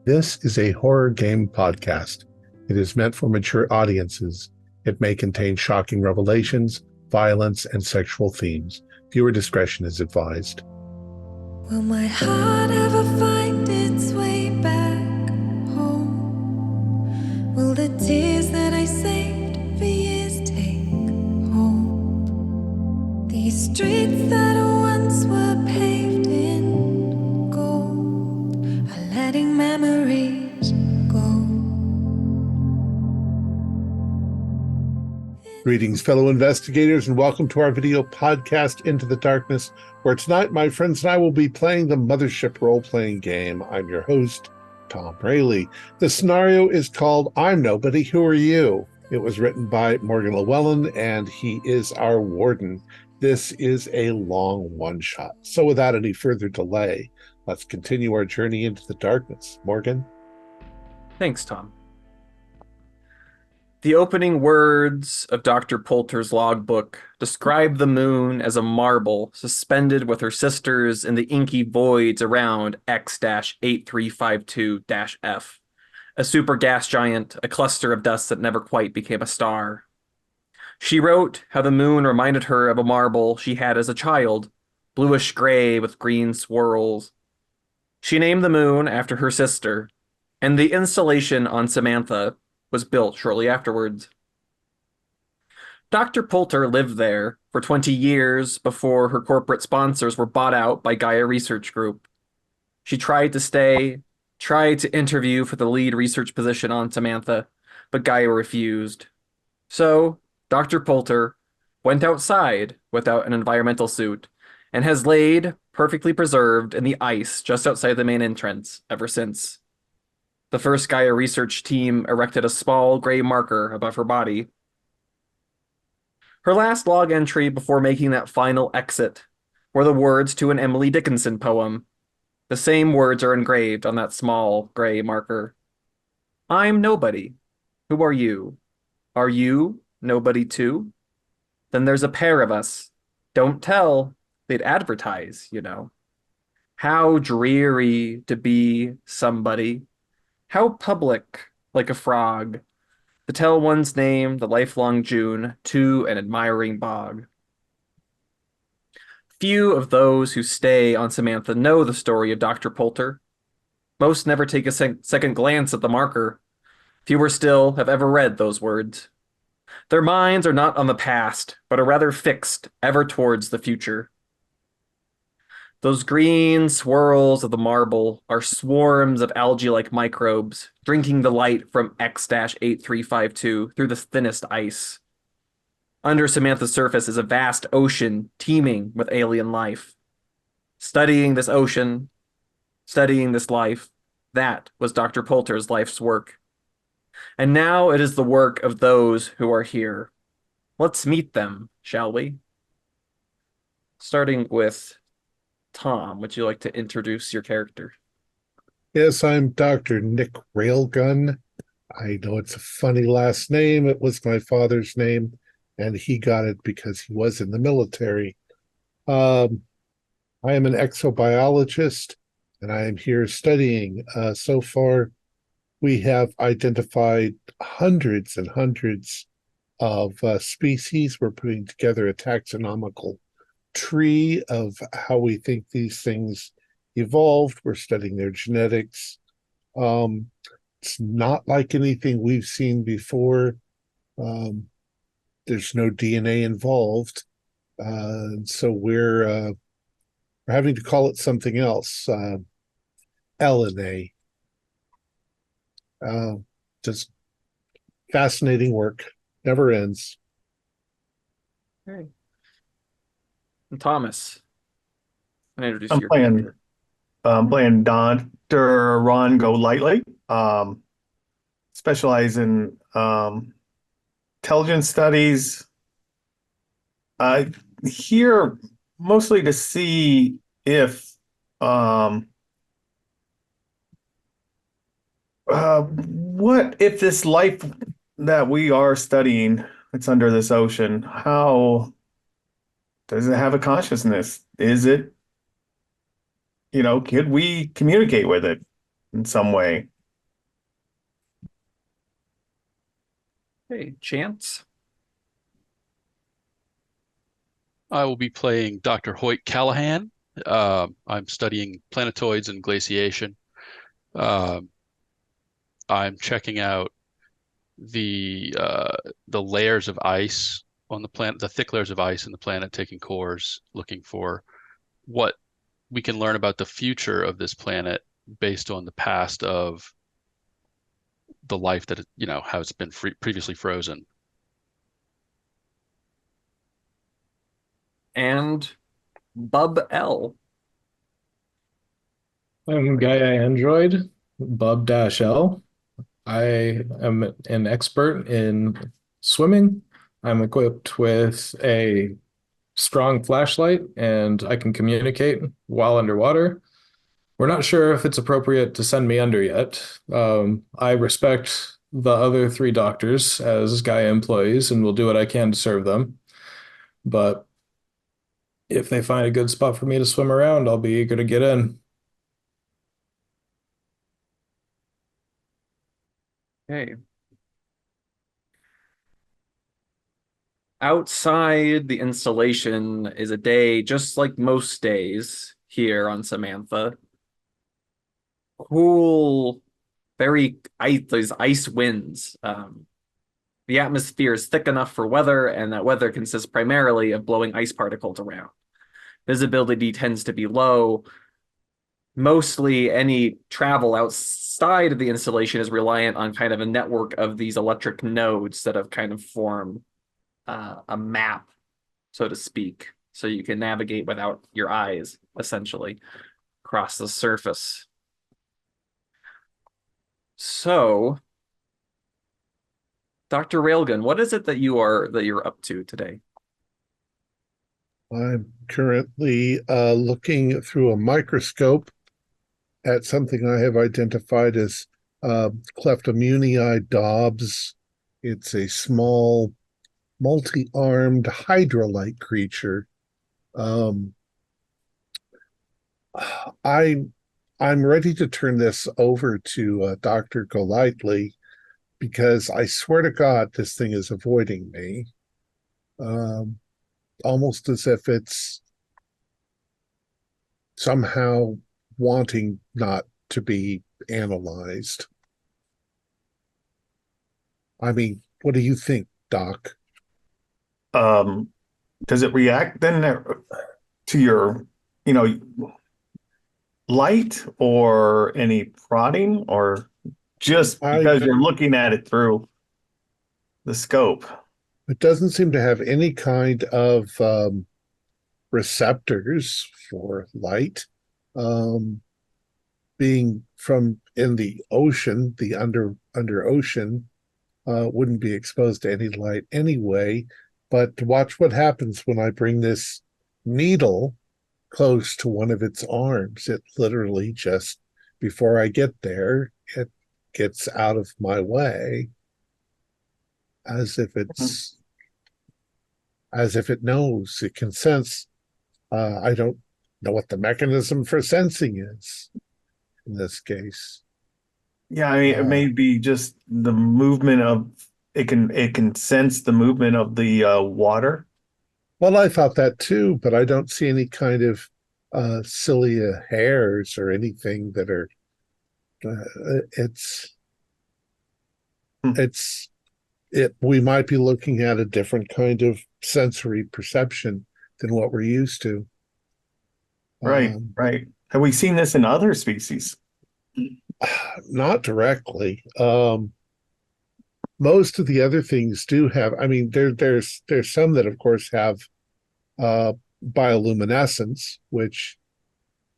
This is a horror game podcast. It is meant for mature audiences. It may contain shocking revelations, violence, and sexual themes. Viewer discretion is advised. Will my heart ever find its way back home? Will the tears that I saved for years take hold? These streets that once were paved in gold are letting memories go. Greetings, fellow investigators, and welcome to our video podcast, Into the Darkness, where tonight my friends and I will be playing the Mothership role-playing game. I'm your host, Thom Raley. The scenario is called I'm Nobody, Who Are You? It was written by Morgan Llewellyn, and he is our warden. This is a long one-shot. So without any further delay, let's continue our journey into the darkness. Morgan? Thanks, Thom. The opening words of Dr. Poulter's logbook describe the moon as a marble suspended with her sisters in the inky voids around X-8352-F, a super gas giant, a cluster of dust that never quite became a star. She wrote how the moon reminded her of a marble she had as a child, bluish gray with green swirls. She named the moon after her sister, and the installation on Samantha was built shortly afterwards. Dr. Poulter lived there for 20 years before her corporate sponsors were bought out by Gaia Research Group. She tried to stay, tried to interview for the lead research position on Samantha, but Gaia refused. So, Dr. Poulter went outside without an environmental suit and has laid, perfectly preserved, in the ice just outside the main entrance ever since. The first Gaia research team erected a small gray marker above her body. Her last log entry before making that final exit were the words to an Emily Dickinson poem. The same words are engraved on that small gray marker. I'm nobody. Who are you? Are you nobody too? Then there's a pair of us. Don't tell. They'd advertise, you know. How dreary to be somebody. How public, like a frog, to tell one's name the lifelong June to an admiring bog. Few of those who stay on Samantha know the story of Dr. Poulter. Most never take a second glance at the marker. Fewer still have ever read those words. Their minds are not on the past, but are rather fixed ever towards the future. Those green swirls of the marble are swarms of algae-like microbes, drinking the light from X-8352 through the thinnest ice. Under Samantha's surface is a vast ocean teeming with alien life. Studying this ocean, studying this life, that was Dr. Poulter's life's work. And now it is the work of those who are here. Let's meet them, shall we? Starting with Thom, would you like to introduce your character? Yes, I'm Dr. Nick Railgun. I know it's a funny last name. It was my father's name, and he got it because he was in the military. I am an exobiologist, and I am here studying. So far, we have identified hundreds and hundreds of species. We're putting together a taxonomical tree of how we think these things evolved. We're studying their genetics. It's not like anything we've seen before. There's no DNA involved, so we're having to call it something else. LNA. Just fascinating work. Never ends. Okay. And Thomas, and introduce I'm your playing character. playing Dr. Ron Golightly. Specialize in intelligence studies. Here mostly to see if what if this life that we are studying that's under this ocean, how does it have a consciousness? Is it, could we communicate with it in some way? Hey, Chance. I will be playing Dr. Hoyt Callahan. I'm studying planetoids and glaciation. Uh, I'm checking out the layers of ice on the planet, the thick layers of ice in the planet, taking cores, looking for what we can learn about the future of this planet based on the past of the life that how it's been previously frozen. And Bub L. I'm Gaia Android, Bub-L. I am an expert in swimming. I'm equipped with a strong flashlight and I can communicate while underwater. We're not sure if it's appropriate to send me under yet. I respect the other three doctors as Gaia employees and will do what I can to serve them. But if they find a good spot for me to swim around, I'll be eager to get in. Hey. Outside the installation is a day just like most days here on Samantha. Cool, very these ice winds. The atmosphere is thick enough for weather, and that weather consists primarily of blowing ice particles around. Visibility tends to be low. Mostly any travel outside of the installation is reliant on kind of a network of these electric nodes that have kind of formed a map, so to speak, so you can navigate without your eyes, essentially, across the surface. So, Dr. Railgun, what is it that you're up to today? I'm currently looking through a microscope at something I have identified as Kleptomunii Dobbs. It's a small, multi-armed hydra-like creature. Um, I'm ready to turn this over to Dr. Golightly because I swear to God, this thing is avoiding me. Almost as if it's somehow wanting not to be analyzed. I mean, what do you think, Doc? Does it react then to your, you know, light or any prodding, or just I because you're looking at it through the scope? It doesn't seem to have any kind of receptors for light. Being from in the ocean, the under ocean, wouldn't be exposed to any light anyway. But watch what happens when I bring this needle close to one of its arms. It literally just, before I get there, it gets out of my way as if it's as if it knows, it can sense. I don't know what the mechanism for sensing is in this case. Yeah, I mean, it may be just the movement of it can sense the movement of the water. Well, I thought that too, but I don't see any kind of cilia hairs or anything that are. It's Hmm. it's it. We might be looking at a different kind of sensory perception than what we're used to. Right, right. Have we seen this in other species? Not directly. Most of the other things do have. I mean, there's some that, of course, have uh, bioluminescence, which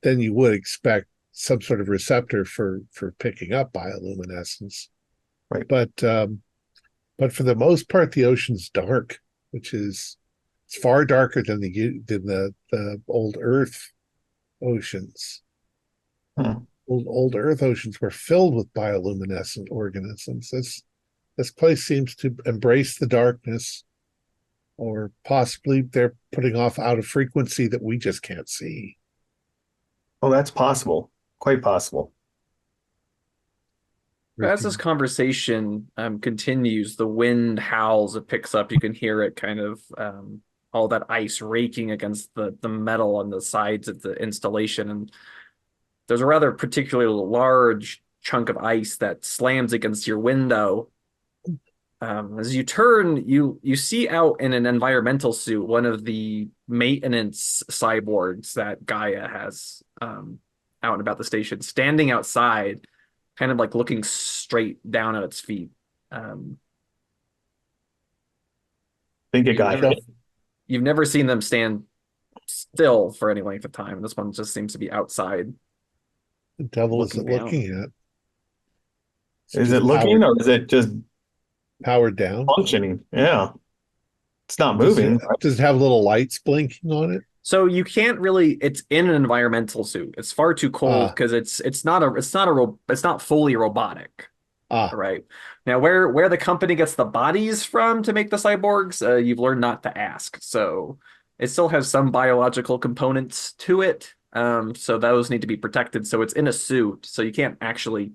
then you would expect some sort of receptor for picking up bioluminescence. Right. But for the most part, the ocean's dark, which is it's far darker than the old Earth oceans. Hmm. Old Earth oceans were filled with bioluminescent organisms. This place seems to embrace the darkness, or possibly they're putting off out of frequency that we just can't see. Oh, that's possible. Quite possible. As this conversation continues, the wind howls, it picks up, you can hear it kind of all that ice raking against the metal on the sides of the installation. And there's a rather particularly large chunk of ice that slams against your window. As you turn, you see out in an environmental suit one of the maintenance cyborgs that Gaia has out and about the station, standing outside, kind of like looking straight down at its feet. Think it got hit. You've never seen them stand still for any length of time. This one just seems to be outside. The devil is Looking it down. looking at? It's Is just it looking or is it just powered down? functioning? Yeah. It's not moving. Does it have little lights blinking on it? So you can't really. It's in an environmental suit. It's far too cold because it's not fully robotic. Right now, where the company gets the bodies from to make the cyborgs, you've learned not to ask. So it still has some biological components to it. So those need to be protected. So it's in a suit, so you can't actually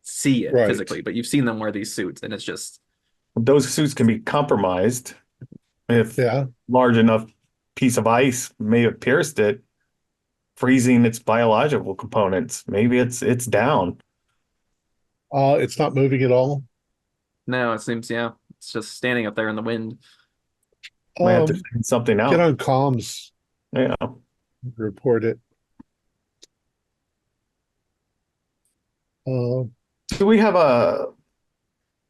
see it physically, but you've seen them wear these suits, and it's just Those suits can be compromised if large enough piece of ice may have pierced it, freezing its biological components. Maybe it's down. It's not moving at all. no, it seems it's just standing up there in the wind. Might have to figure something out. Get on comms, Yeah. report it. Do we have I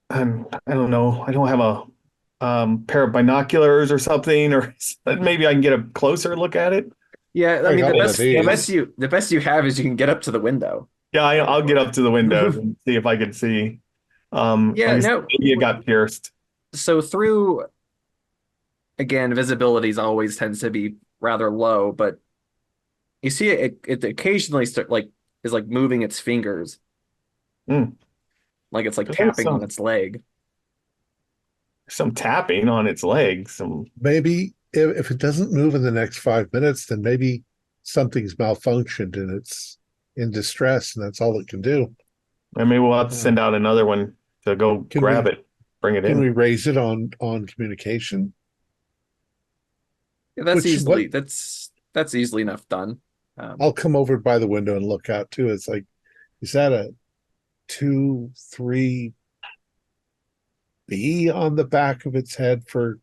don't know. I don't have a pair of binoculars or something, or maybe I can get a closer look at it. Yeah, I I mean got the one best of these. the best you have is you can get up to the window. Yeah, I'll get up to the window and see if I can see. Yeah, no. Maybe it got pierced. So through, again, visibility always tends to be rather low, but you see it occasionally is like moving its fingers. Like it's like There's tapping on its leg. Some tapping on its legs. Maybe if it doesn't move in the next 5 minutes, then maybe something's malfunctioned and it's in distress, and that's all it can do. And maybe we'll have to send out another one to go grab it, bring it in. Can we raise it on communication? Yeah, that's easily enough done. I'll come over by the window and look out too. It's like, is that a 2-3 B on the back of its head for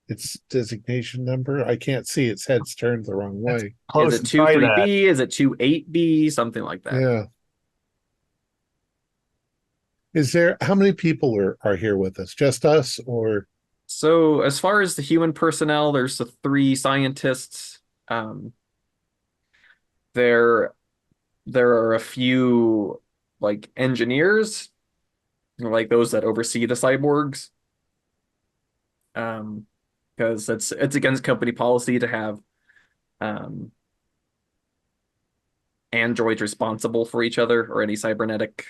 its designation number? I can't see. Its head's turned the wrong way. Is it 2-3B? Is it 2-8B? Something like that. Yeah. Is there, how many people are here with us? Just us, or? So as far as the human personnel, there's the 3 scientists. There are a few like engineers, like those that oversee the cyborgs. Because it's against company policy to have androids responsible for each other or any cybernetic.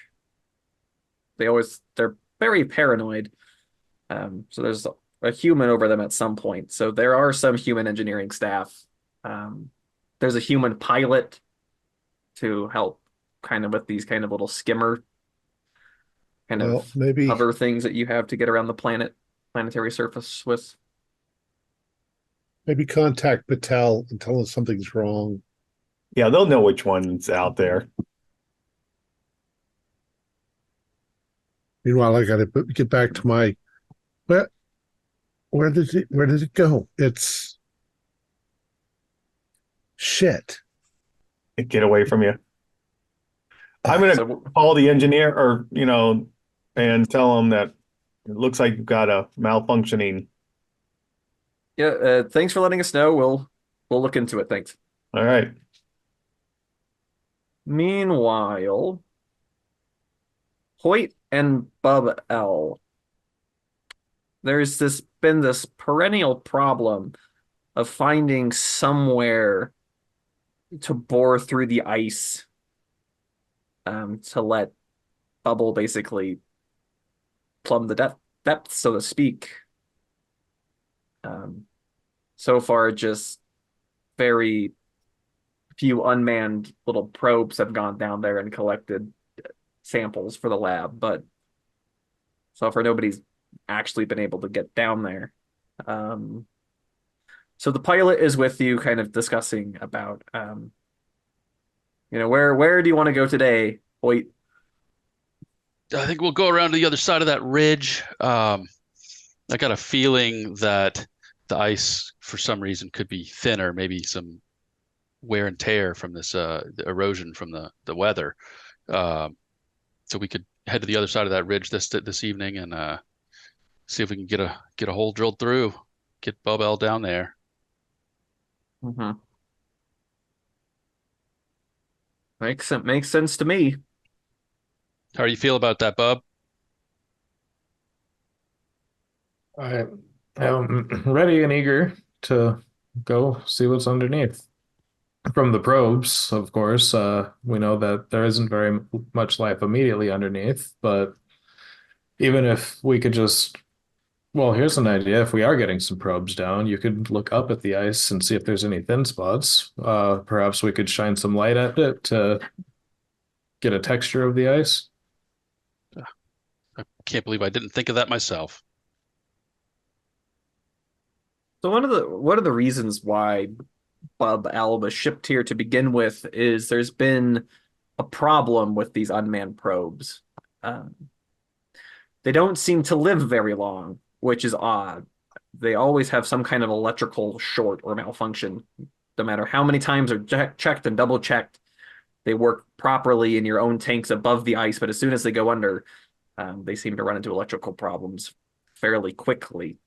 They're very paranoid. So there's a human over them at some point. So there are some human engineering staff. There's a human pilot to help kind of with these kind of little skimmer kind of maybe hover things that you have to get around the planetary surface with. Maybe contact Patel and tell us something's wrong. Yeah, they'll know which one's out there. Meanwhile, I got to get back to my. Where did it go? It's shit. Get away from you. I'm gonna call the engineer, or and tell him that it looks like you've got a malfunctioning. Yeah, thanks for letting us know. We'll look into it. Thanks. All right. Meanwhile, Hoyt and Bub L. There's been this perennial problem of finding somewhere to bore through the ice to let Bubble basically plumb the depth, so to speak. So far, just very few unmanned little probes have gone down there and collected samples for the lab, but so far nobody's actually been able to get down there. So the pilot is with you, kind of discussing about, where do you want to go today, Hoyt? I think we'll go around to the other side of that ridge. I got a feeling that the ice, for some reason, could be thinner, maybe some wear and tear from this the erosion from the weather. So we could head to the other side of that ridge this evening and see if we can get a hole drilled through, get Bub L down there. Mm-hmm. Makes sense to me. How do you feel about that, Bub? I am ready and eager to go see what's underneath. From the probes, of course, we know that there isn't very much life immediately underneath, but even if we could just, well, here's an idea. If we are getting some probes down, you could look up at the ice and see if there's any thin spots. Perhaps we could shine some light at it to get a texture of the ice. I can't believe I didn't think of that myself. So one of the reasons why Bub L was shipped here to begin with is there's been a problem with these unmanned probes. Um, they don't seem to live very long, which is odd. They always have some kind of electrical short or malfunction. No matter how many times are checked and double checked, they work properly in your own tanks above the ice, but as soon as they go under, they seem to run into electrical problems fairly quickly.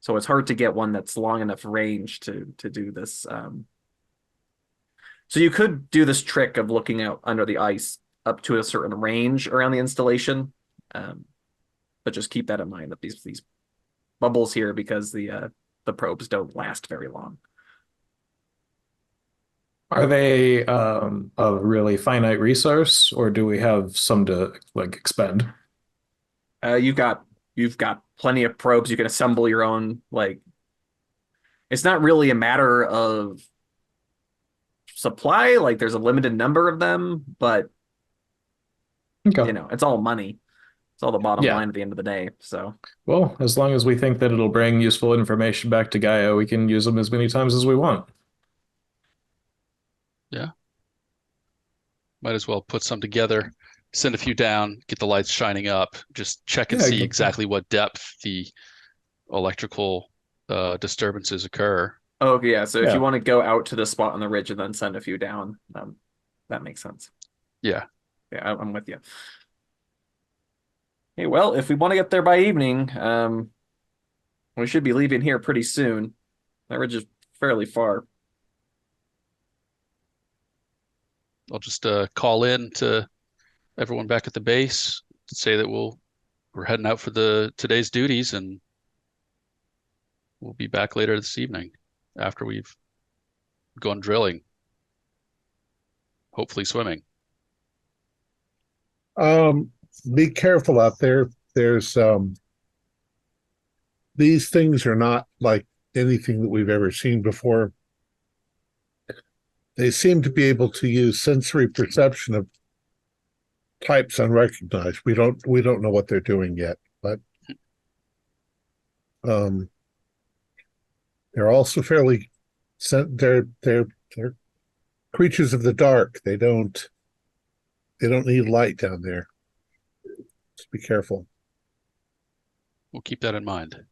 So it's hard to get one that's long enough range to do this. So you could do this trick of looking out under the ice up to a certain range around the installation, but just keep that in mind that these bubbles here, because the probes don't last very long. Are they a really finite resource, or do we have some to like expend? You've got plenty of probes. You can assemble your own. Like, it's not really a matter of supply. Like, there's a limited number of them, but Okay. it's all money. It's all the bottom Yeah. line at the end of the day. So, Well, as long as we think that it'll bring useful information back to Gaia, we can use them as many times as we want. Yeah. Might as well put some together, send a few down, get the lights shining up, just check and see exactly what depth the electrical disturbances occur. oh yeah. So if you want to go out to the spot on the ridge and then send a few down, that makes sense. Yeah. Yeah, I'm with you. Hey, well, if we want to get there by evening, we should be leaving here pretty soon. That ridge is fairly far. I'll just call in to everyone back at the base to say that we're heading out for today's duties, and we'll be back later this evening after we've gone drilling, hopefully swimming. Be careful out there. There's these things are not like anything that we've ever seen before. They seem to be able to use sensory perception of types unrecognized. We don't know what they're doing yet, but they're also fairly they're creatures of the dark. They don't need light down there. Just be careful. We'll keep that in mind.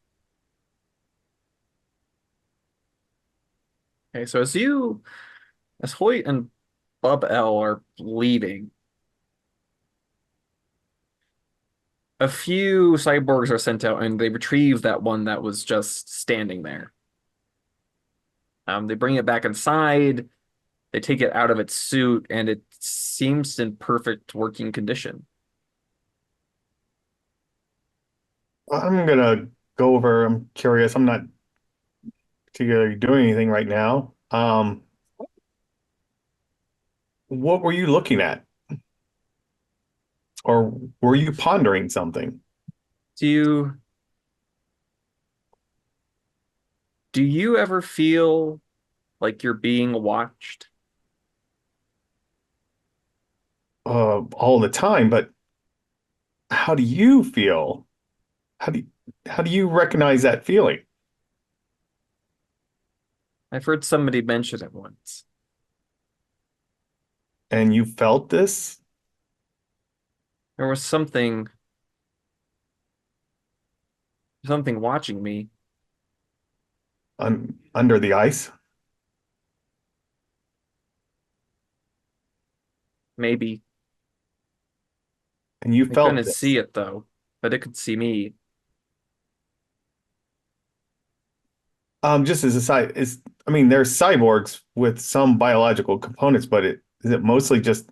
Okay, so as Hoyt and Bub L are leaving, a few cyborgs are sent out and they retrieve that one that was just standing there. They bring it back inside, they take it out of its suit, and it seems in perfect working condition. I'm gonna go over. I'm curious. I'm not particularly doing anything right now. What were you looking at? Or were you pondering something? Do you ever feel like you're being watched? all the time, but how do you feel? How do you, how do you recognize that feeling? I've heard somebody mention it once. And you felt this? There was something watching me. Under the ice? Maybe. And you I felt couldn't this? see it though, but it could see me. Just as a side, I mean, there's cyborgs with some biological components, but is it mostly just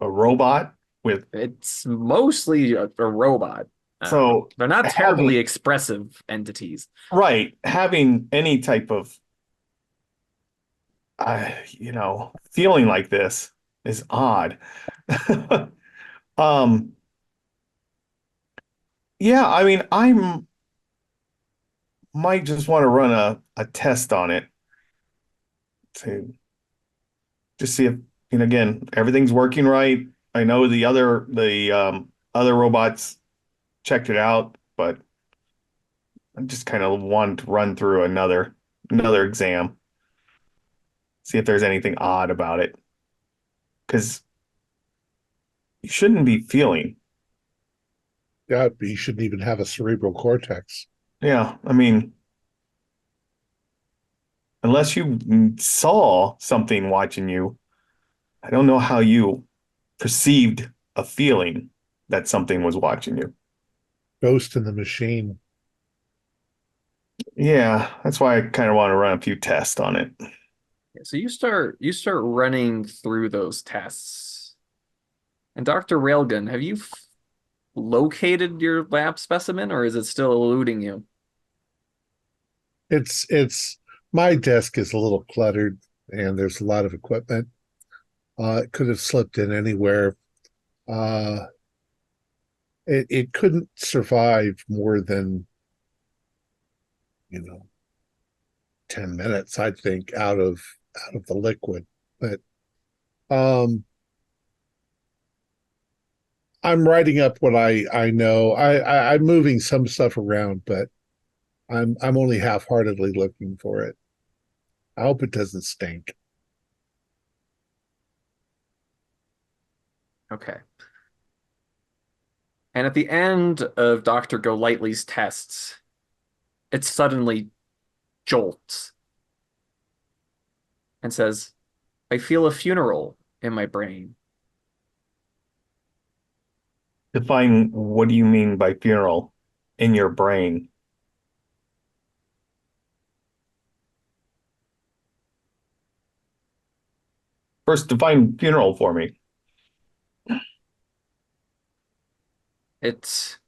a robot with It's mostly a robot. so They're not terribly having expressive entities. right, having any type of feeling like this is odd. Um, yeah, I mean, might just want to run a test on it to just see if, again, everything's working right. I know the other robots checked it out, but I just kind of want to run through another exam, see if there's anything odd about it. Because you shouldn't be feeling. Yeah, but you shouldn't even have a cerebral cortex. Yeah, I mean, unless you saw something watching you, I don't know how you perceived a feeling that something was watching you. Ghost in the machine. Yeah, that's why I kind of want to run a few tests on it. So you start running through those tests. And Dr. Railgun, have you located your lab specimen or is it still eluding you? It's my desk is a little cluttered and there's a lot of equipment. It could have slipped in anywhere. Uh, it couldn't survive more than, 10 minutes, I think, out of the liquid. But um I'm writing up what I know. I'm moving some stuff around, but I'm only half-heartedly looking for it. I hope it doesn't stink. Okay. And at the end of Dr. Golightly's tests, it suddenly jolts and says, I feel a funeral in my brain. Define what do you mean by funeral in your brain? First, define funeral for me. It's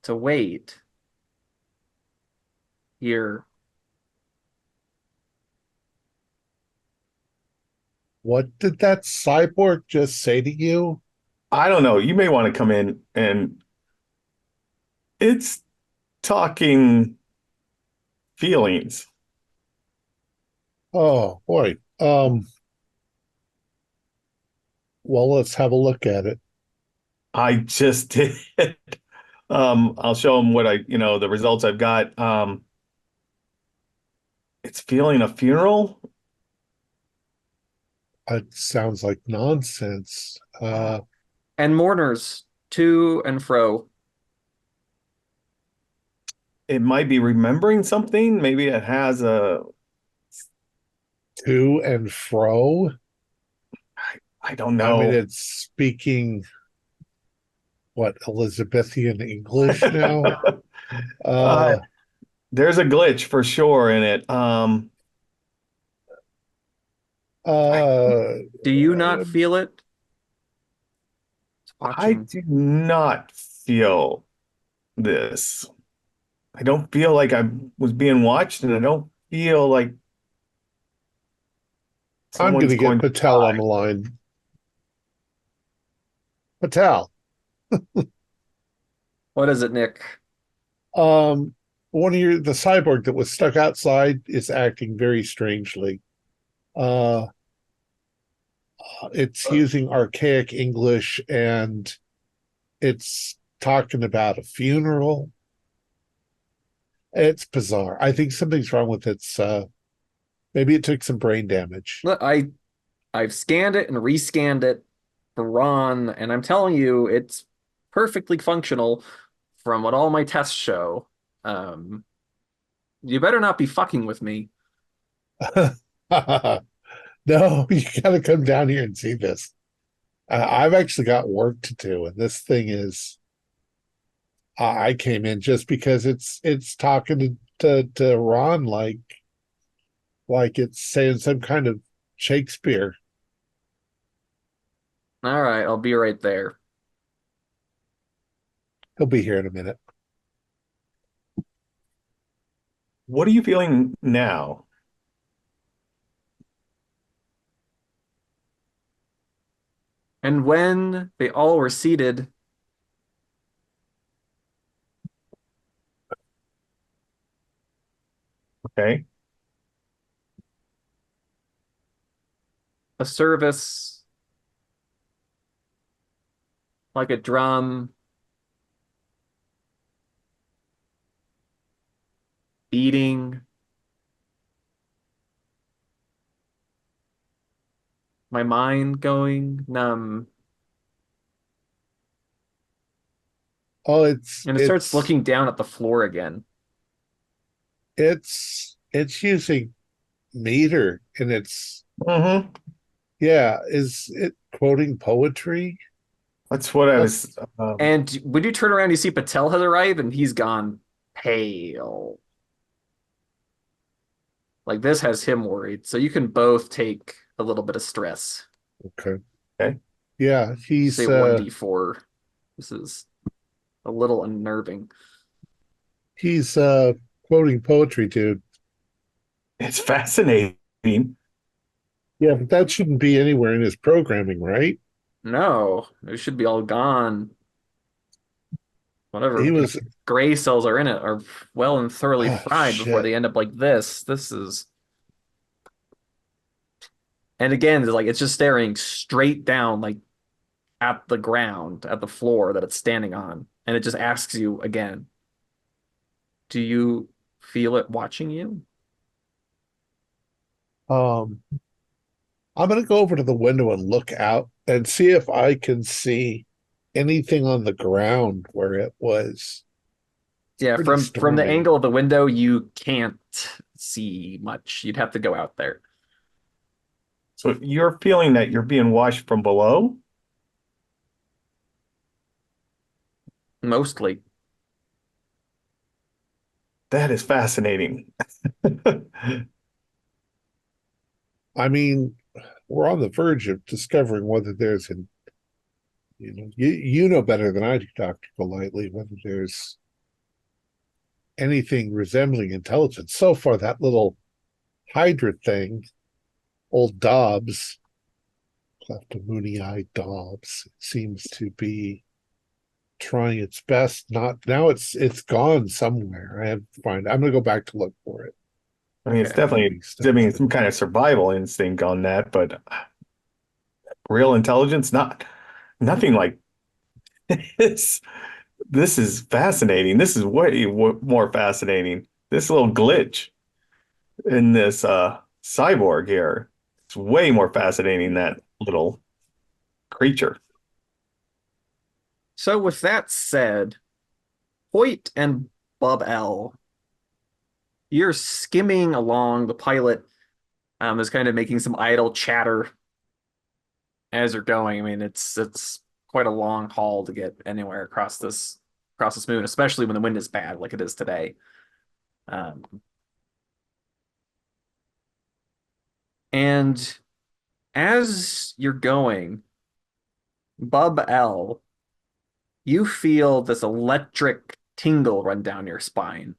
to wait here. What did that cyborg just say to you? I don't know. You may want to come in and it's talking feelings. Oh boy. Well, let's have a look at it. I just did. I'll show them the results I've got. It's feeling a funeral. It sounds like nonsense. And mourners to and fro. It might be remembering something. Maybe it has a To and fro. I don't I mean, know. it's speaking what, Elizabethan English now? Uh, Uh, there's a glitch for sure in it. uh, Do you not feel it? It's I watching. do not feel this. I don't feel like I was being watched, and I don't feel like I'm going someone's to get going to Patel on die. the line. Patel, What is it, Nick? um, the cyborg that was stuck outside is acting very strangely. Uh, It's using archaic English and it's talking about a funeral. It's bizarre. I think something's wrong with its maybe it took some brain damage. Look, I've scanned it and rescanned it for Ron, and I'm telling you, it's perfectly functional from what all my tests show. Um, you better not be fucking with me. No, you gotta come down here and see this. I've actually got work to do, and this thing is. I came in just because it's talking to Ron like it's saying some kind of Shakespeare. All right, I'll be right there. He'll be here in a minute. What are you feeling now? And when they all were seated, Okay. a service like a drum beating, my mind going numb, Oh, and it starts looking down at the floor again. it's using meter and it's Mm-hmm. yeah, is it quoting poetry? That's what I was. And when you turn around, you see Patel has arrived, and he's gone pale. Like this has him worried. So you can both take a little bit of stress. Okay. Okay. Yeah, he's Say 1d4. This is a little unnerving. he's quoting poetry, dude. It's fascinating. Yeah, but that shouldn't be anywhere in his programming, right? No, it should be all gone. Whatever He was gray cells are in it are well and thoroughly oh fried before shit. they end up like this. This is, and again, it's just staring straight down, like at the ground, at the floor that it's standing on, and it just asks you again, do you feel it watching you? Um I'm gonna go over to the window and look out and see if I can see anything on the ground where it was. It's Yeah, pretty from the stormy. angle of the window, you can't see much. You'd have to go out there. So you're feeling that you're being watched from below? Mostly. That is fascinating. I mean, we're on the verge of discovering whether there's an you know better than I do, Dr. Golightly, whether there's anything resembling intelligence. So far, that little Hydra thing, old Dobbs, kleptomuni-eyed Dobbs, seems to be trying its best. Not now it's gone somewhere. I have to find I'm gonna go back to look for it. I mean, it's Okay. definitely exhibiting some kind of survival instinct on that, but real intelligence, nothing like this. This is fascinating. This is way more fascinating. This little glitch in this cyborg here, it's way more fascinating than that little creature. So with that said, Hoyt and Bob L, you're skimming along. The pilot is kind of making some idle chatter as you're going. I mean, it's quite a long haul to get anywhere across this moon, especially when the wind is bad, like it is today. Um, and as you're going, Bub L, you feel this electric tingle run down your spine.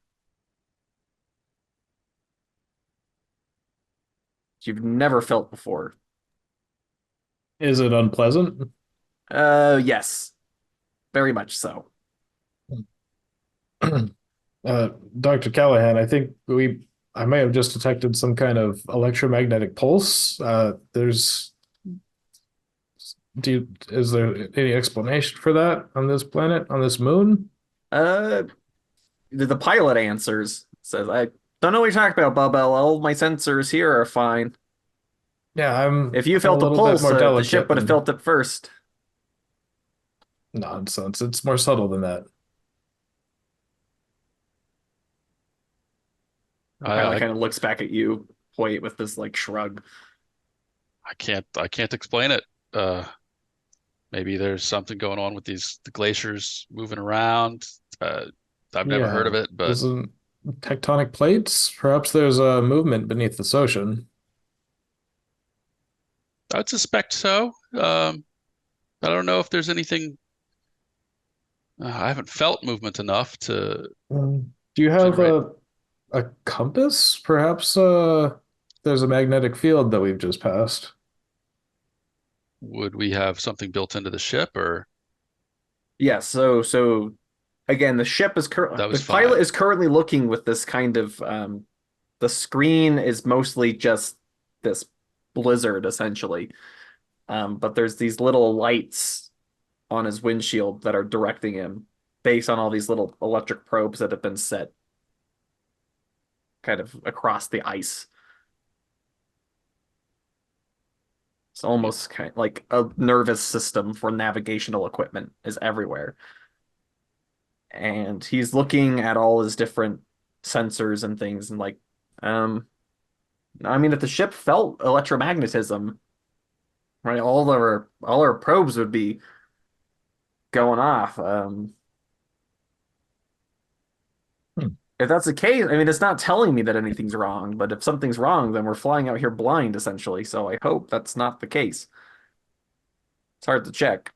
You've never felt before. Is it unpleasant? Yes, very much so. Dr. Callahan, I think I may have just detected some kind of electromagnetic pulse. There's Is there any explanation for that on this planet, on this moon? Uh, the pilot answers, says, I don't know what you're talking about, Bubba. All my sensors here are fine. Yeah, If you I'm a felt a little bit pulse, more the ship delicate would have than felt it first. nonsense. It's more subtle than that. I Kind of looks back at you, Hoyt, with this like shrug. I can't explain it. Uh, Maybe there's something going on with the glaciers moving around. I've never heard Yeah, of it, but isn't tectonic plates? Perhaps there's a movement beneath this ocean. I would suspect so. I don't know if there's anything. I haven't felt movement enough to Do you have generate. a compass? Perhaps there's a magnetic field that we've just passed. Would we have something built into the ship, or Yeah, so again, the ship is that the was pilot fine? is currently looking with this kind of the screen is mostly just this blizzard essentially. But there's these little lights on his windshield that are directing him based on all these little electric probes that have been set kind of across the ice. It's almost kind of like a nervous system for navigational equipment is everywhere. And he's looking at all his different sensors and things and like, um, I mean, if the ship felt electromagnetism, right, all our probes would be going off. Hmm. If that's the case, I mean, it's not telling me that anything's wrong, but if something's wrong, then we're flying out here blind, essentially. So I hope that's not the case. It's hard to check.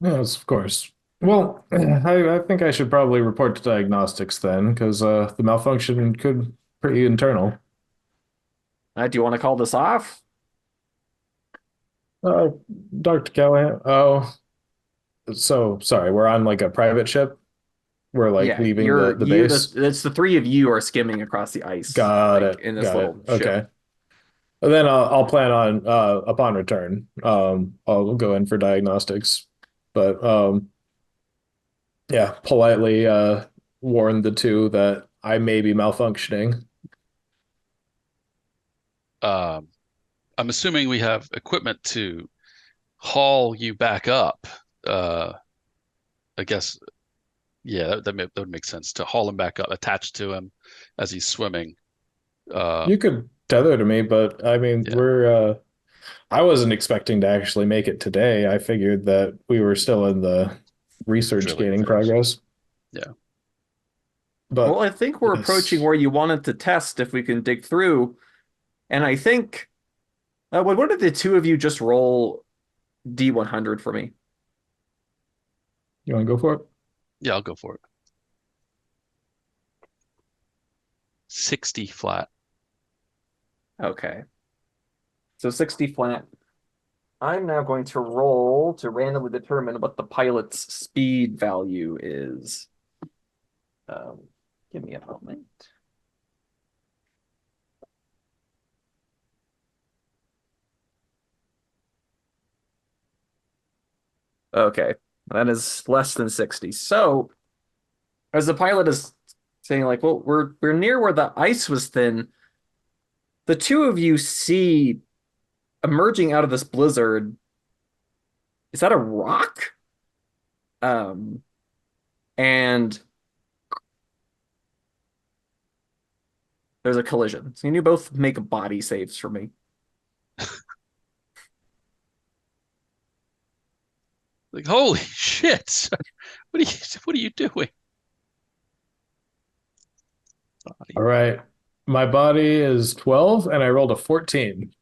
Yes, of course. Well, I think I should probably report to diagnostics then, because the malfunction could pretty internal. Do you want to call this off? Uh, Dr. Callahan. Oh, so sorry. We're on like a private ship. We're like Yeah, leaving the base. it's the three of you are skimming across the ice, Got like it. in this Got it. little ship. Okay. And then I'll plan on upon return. I'll go in for diagnostics, but yeah, politely warn the two that I may be malfunctioning. Um, I'm assuming we have equipment to haul you back up. Uh, I guess, yeah, that would make sense to haul him back up, attached to him as he's swimming. Uh, You could tether to me, but I mean, yeah, we're I wasn't expecting to actually make it today. I figured that we were still in the research drilling gaining phase. progress. Yeah. Well, But I think we're approaching yes, where you wanted to test if we can dig through. And I think, what did the two of you just roll D100 for me? you want to go for it? Yeah, I'll go for it. 60 flat. Okay. So 60 flat. I'm now going to roll to randomly determine what the pilot's speed value is. Um, Give me a moment. Okay, that is less than 60. So, as the pilot is saying, like, well, we're near where the ice was thin, the two of you see emerging out of this blizzard. Is that a rock? Um, and there's a collision. So you both make body saves for me. Like, holy shit! What are you doing? All right. My body is 12 and I rolled a 14.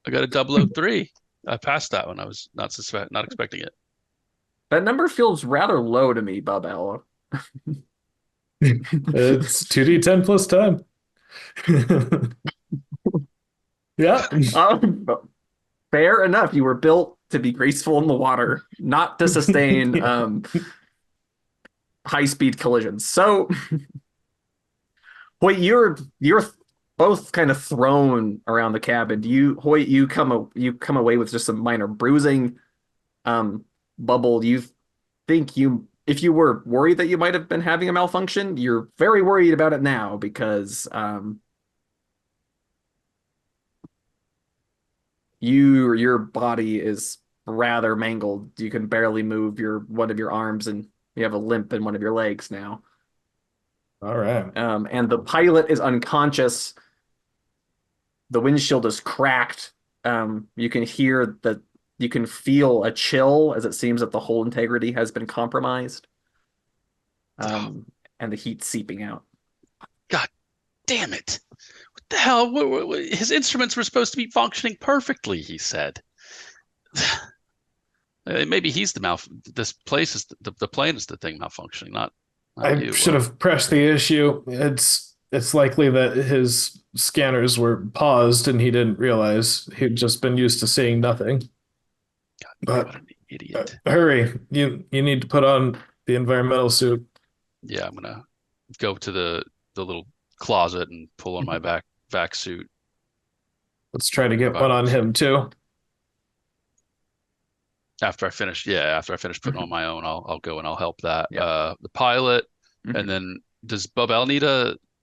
I got a 003. I passed that one. I was not expecting it. That number feels rather low to me, Bubba. It's 2d10 plus 10. Yeah. Fair enough. You were built to be graceful in the water, not to sustain high speed collisions. So, wait, you're both kind of thrown around the cabin. Hoyt, you come away with just some minor bruising. Bubble, do you think if you were worried that you might have been having a malfunction, you're very worried about it now because your body is rather mangled. You can barely move one of your arms, and you have a limp in one of your legs now. All right. And the pilot is unconscious. The windshield is cracked. You can hear that. You can feel a chill as it seems that the hull integrity has been compromised. And the heat seeping out. God damn it. What the hell? His instruments were supposed to be functioning perfectly, he said. Maybe he's this place is the plane is the thing malfunctioning, not I you. should have pressed the issue. It's likely that his scanners were paused and he didn't realize he'd just been used to seeing nothing. God, what an idiot. Hurry. You need to put on the environmental suit. Yeah, I'm gonna go to the little closet and pull on my vac suit. Let's try to get one on him too. After I finish putting on my own, I'll go and I'll help that. Yeah. The pilot, and then does Bubel need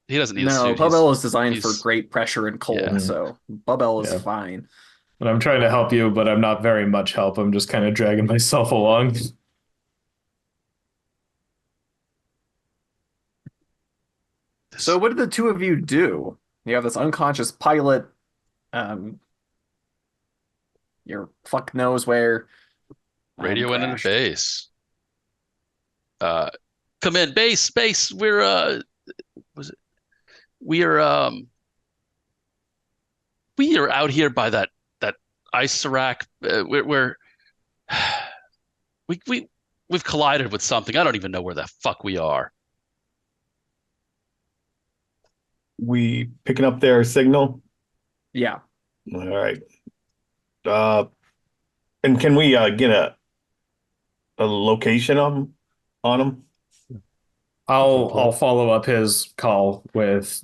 he doesn't need a suit. No, Bubel is designed for great pressure and cold, so Bubel is fine. And I'm trying to help you, but I'm not very much help. I'm just kind of dragging myself along. So what did the two of you do? You have this unconscious pilot. Your fuck knows where. Radio in and base. Come in, base. We are out here by that ice rack. We've collided with something. I don't even know where the fuck we are. We picking up their signal? Yeah. All right. And can we get a location on them? I'll follow up his call with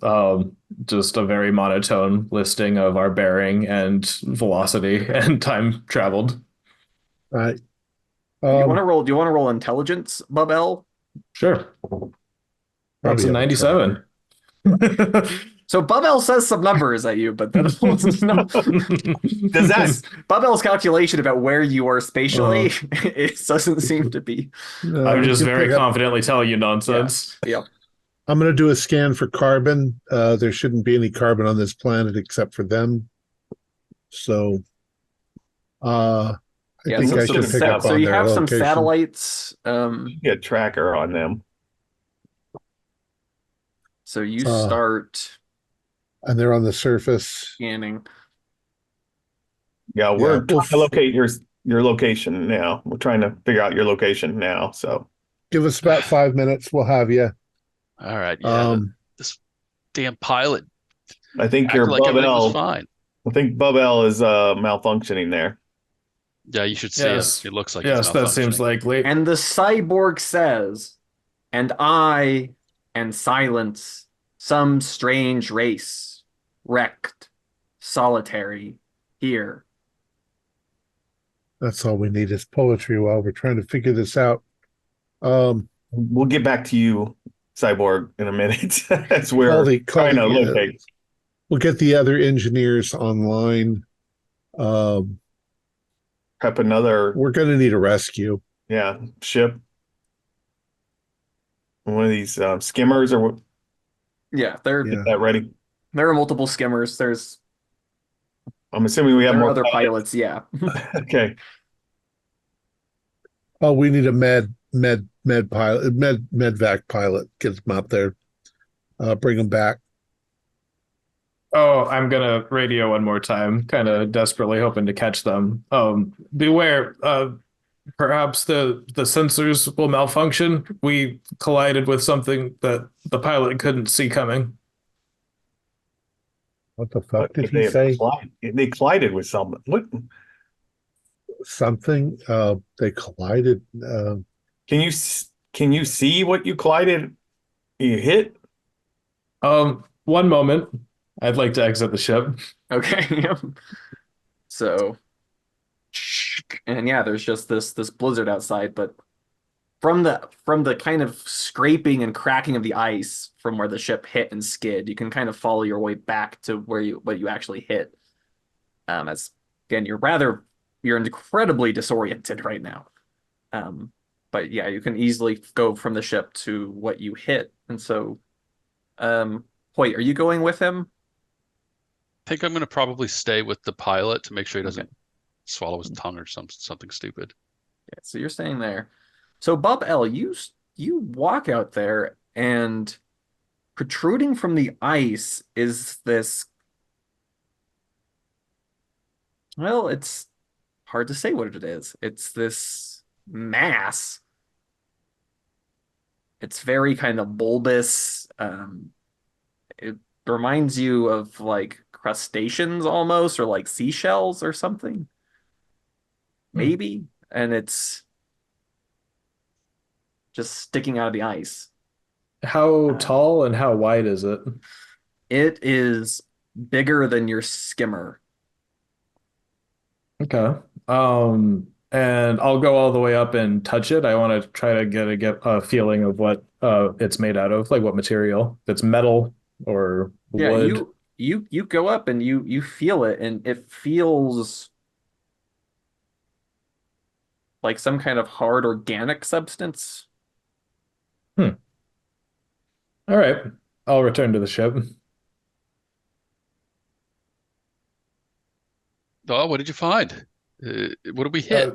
just a very monotone listing of our bearing and velocity and time traveled. All right. Do you want to roll intelligence, Bubel? Sure. That's a 97. So Bubel says some numbers at you, but does that Bubel's calculation about where you are spatially it doesn't seem to be. I'm just very confidently telling you nonsense. Yeah. I'm going to do a scan for carbon. There shouldn't be any carbon on this planet except for them. So I think I should pick up on their location. So you have some satellites. Get a tracker on them. So you start, and they're on the surface scanning. Yeah, we're trying to locate your location now. We're trying to figure out your location now. So give us about 5 minutes. We'll have you. All right. Yeah. This damn pilot. I think your Bubel. Fine. I think Bubel is malfunctioning there. Yeah, you should see it. It looks like that seems likely. And the cyborg says, "And I." And silence, some strange race, wrecked, solitary, here. That's all we need is poetry while we're trying to figure this out. We'll get back to you, Cyborg, in a minute. As we're trying to locate. We'll get the other engineers online. Prep another. We're going to need a rescue. Yeah, ship. One of these skimmers or what? Yeah, they're get that ready. There are multiple skimmers. I'm assuming we have more other pilots. Yeah. Okay. Oh, we need a med pilot, medvac pilot. Get them out there. Bring them back. Oh, I'm gonna radio one more time, kind of desperately hoping to catch them. Beware. Perhaps the sensors will malfunction. We collided with something that the pilot couldn't see coming. What the fuck did he say? They collided with something. What? Something? They collided. Can you see what you collided? You hit? One moment. I'd like to exit the ship. Okay. So, and yeah, there's just this blizzard outside, but from the kind of scraping and cracking of the ice from where the ship hit and skid, you can kind of follow your way back to where you what you actually hit. As again, you're incredibly disoriented right now. Um, but yeah, you can easily go from the ship to what you hit. And so, Hoyt, are you going with him? I think I'm going to probably stay with the pilot to make sure he Okay. doesn't swallow his tongue or something stupid. Yeah, so you're staying there. So Bob L, you walk out there, and protruding from the ice is this. Well, it's hard to say what it is. It's this mass. It's very kind of bulbous. It reminds you of like crustaceans almost, or like seashells or something, Hmm. maybe. And it's just sticking out of the ice. How Uh, tall and how wide is it? it is bigger than your skimmer. Okay. And I'll go all the way up and touch it. I want to try to get a feeling of what it's made out of, like what material. If it's metal or Yeah, wood. you go up and you feel it, and it feels like some kind of hard organic substance. Hmm. All right. I'll return to the ship. Oh, what did you find? What did we hit? Uh,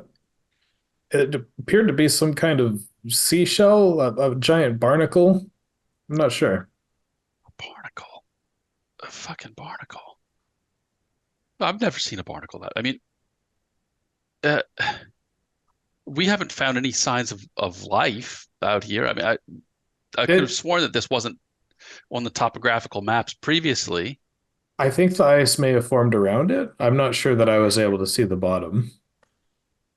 it appeared to be some kind of seashell, a giant barnacle. I'm not sure. A barnacle. A fucking barnacle. I've never seen a barnacle that. I mean, uh, we haven't found any signs of life out here. I mean, I could have It, sworn that this wasn't on the topographical maps previously. I think the ice may have formed around it. I'm not sure that I was able to see the bottom,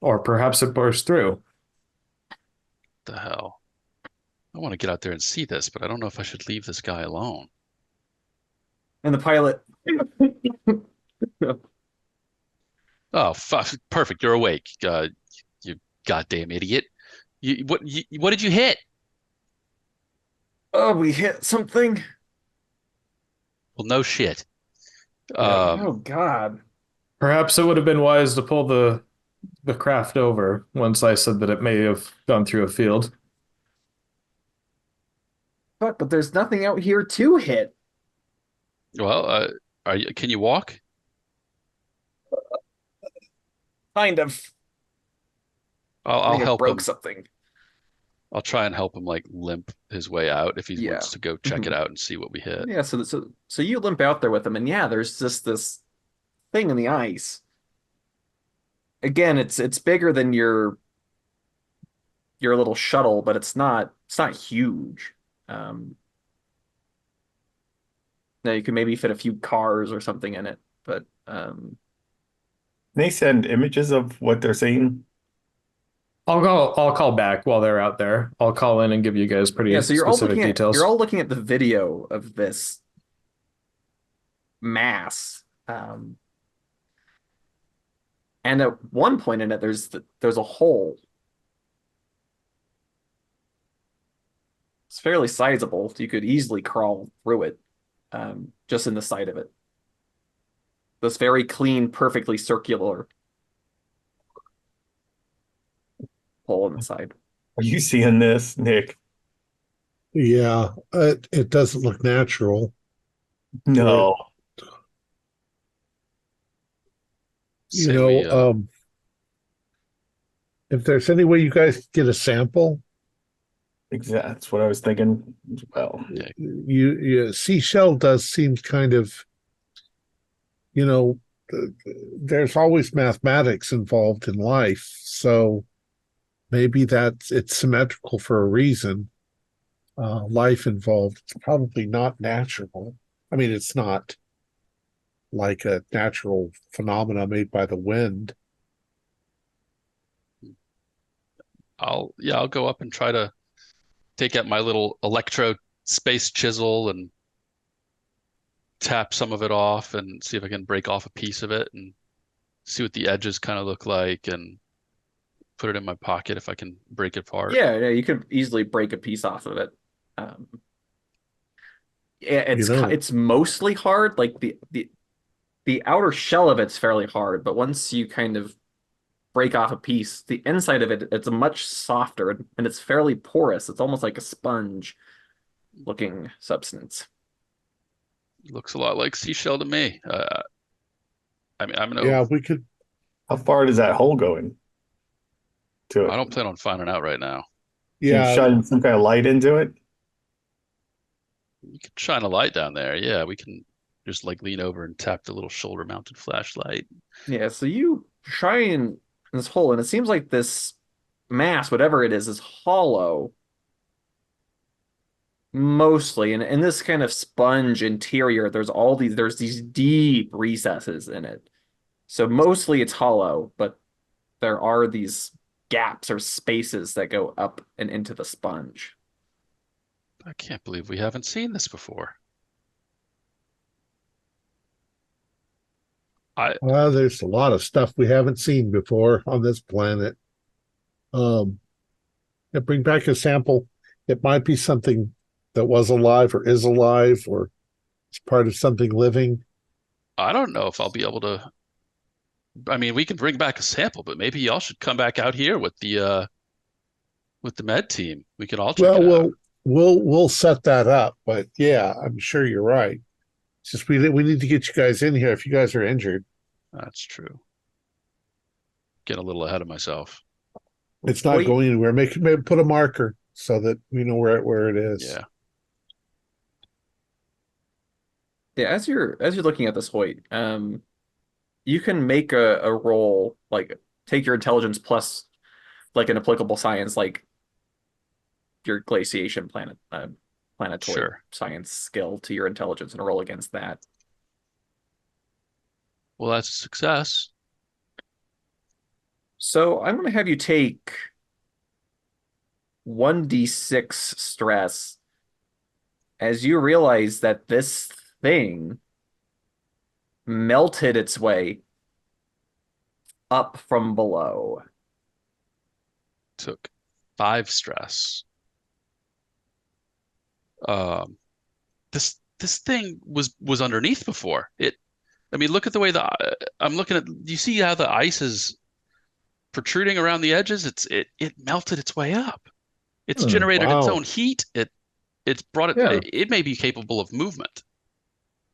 or perhaps it burst through. The hell? I want to get out there and see this, but I don't know if I should leave this guy alone. And the pilot, Oh, fuck, perfect. You're awake. You goddamn idiot. What did you hit? oh, we hit something. Well, no shit. Yeah. Um, Oh God. Perhaps it would have been wise to pull the craft over once I said that it may have gone through a field. Fuck, but there's nothing out here to hit. well, can you walk? Kind of. I I'll think it help broke him. something. I'll try and help him like limp his way out if he Yeah. wants to go check it Mhm. out and see what we hit. Yeah, so you limp out there with him, and yeah, there's just this thing in the ice. Again, it's bigger than your little shuttle, but it's not huge. Um, now you could maybe fit a few cars or something in it, but They send images of what they're seeing. I'll call back while they're out there. I'll call in and give you guys yeah, pretty so specific you're details. all looking at the video of this mass. And at one point in it, there's a hole. It's fairly sizable. You could easily crawl through it, just in the side of it. This very clean, perfectly circular hole in the side. Are you seeing this, Nick? Yeah, it doesn't look natural. Or, No. you Say we know, if there's any way you guys could get a sample, Exactly. That's what I was thinking as well. yeah, seashell does seem kind of, you know, there's always mathematics involved in life, so maybe it's symmetrical for a reason. Life involved. It's probably not natural. I mean, it's not like a natural phenomena made by the wind. I'll go up and try to take out my little electro space chisel and tap some of it off and see if I can break off a piece of it and see what the edges kind of look like and put it in my pocket if I can break it apart. Yeah, you could easily break a piece off of it. Um, yeah, it's mostly hard. Like the outer shell of it's fairly hard, but once you kind of break off a piece, the inside of it, it's much softer and it's fairly porous. It's almost like a sponge looking substance. Looks a lot like seashell to me. I mean, I'm Yeah, no. we could. How far does that hole go in to I it? don't plan on finding out right now. Can you Yeah, shine some kind of light into it? We could shine a light down there. Yeah, we can just like lean over and tap the little shoulder-mounted flashlight. Yeah, so you shine this hole, and it seems like this mass, whatever it is hollow mostly. And in this kind of sponge interior, there's these deep recesses in it. So mostly it's hollow, but there are these gaps or spaces that go up and into the sponge. I can't believe we haven't seen this before. there's a lot of stuff we haven't seen before on this planet. Bring back a sample. It might be something that was alive or is alive or it's part of something living. I don't know if I'll be able to. I mean, we can bring back a sample, but maybe y'all should come back out here with the med team. We can all check Well, it out. we'll set that up. But yeah, I'm sure you're right. It's just we need to get you guys in here if you guys are injured. That's true. Getting a little ahead of myself. It's not going anywhere. Maybe put a marker so that we know where it is. Yeah. Yeah, as you're looking at this, Hoyt, you can make a roll, like take your intelligence plus like an applicable science, like your glaciation planetoid Sure. science skill to your intelligence and roll against that. Well, that's a success. So I'm going to have you take 1d6 stress as you realize that this thing melted its way up from below. Took 5 stress. This thing was underneath before. I mean, look at the way I'm looking at. Do you see how the ice is protruding around the edges? It melted its way up. It's generated its own heat. It's brought it. Yeah. It may be capable of movement.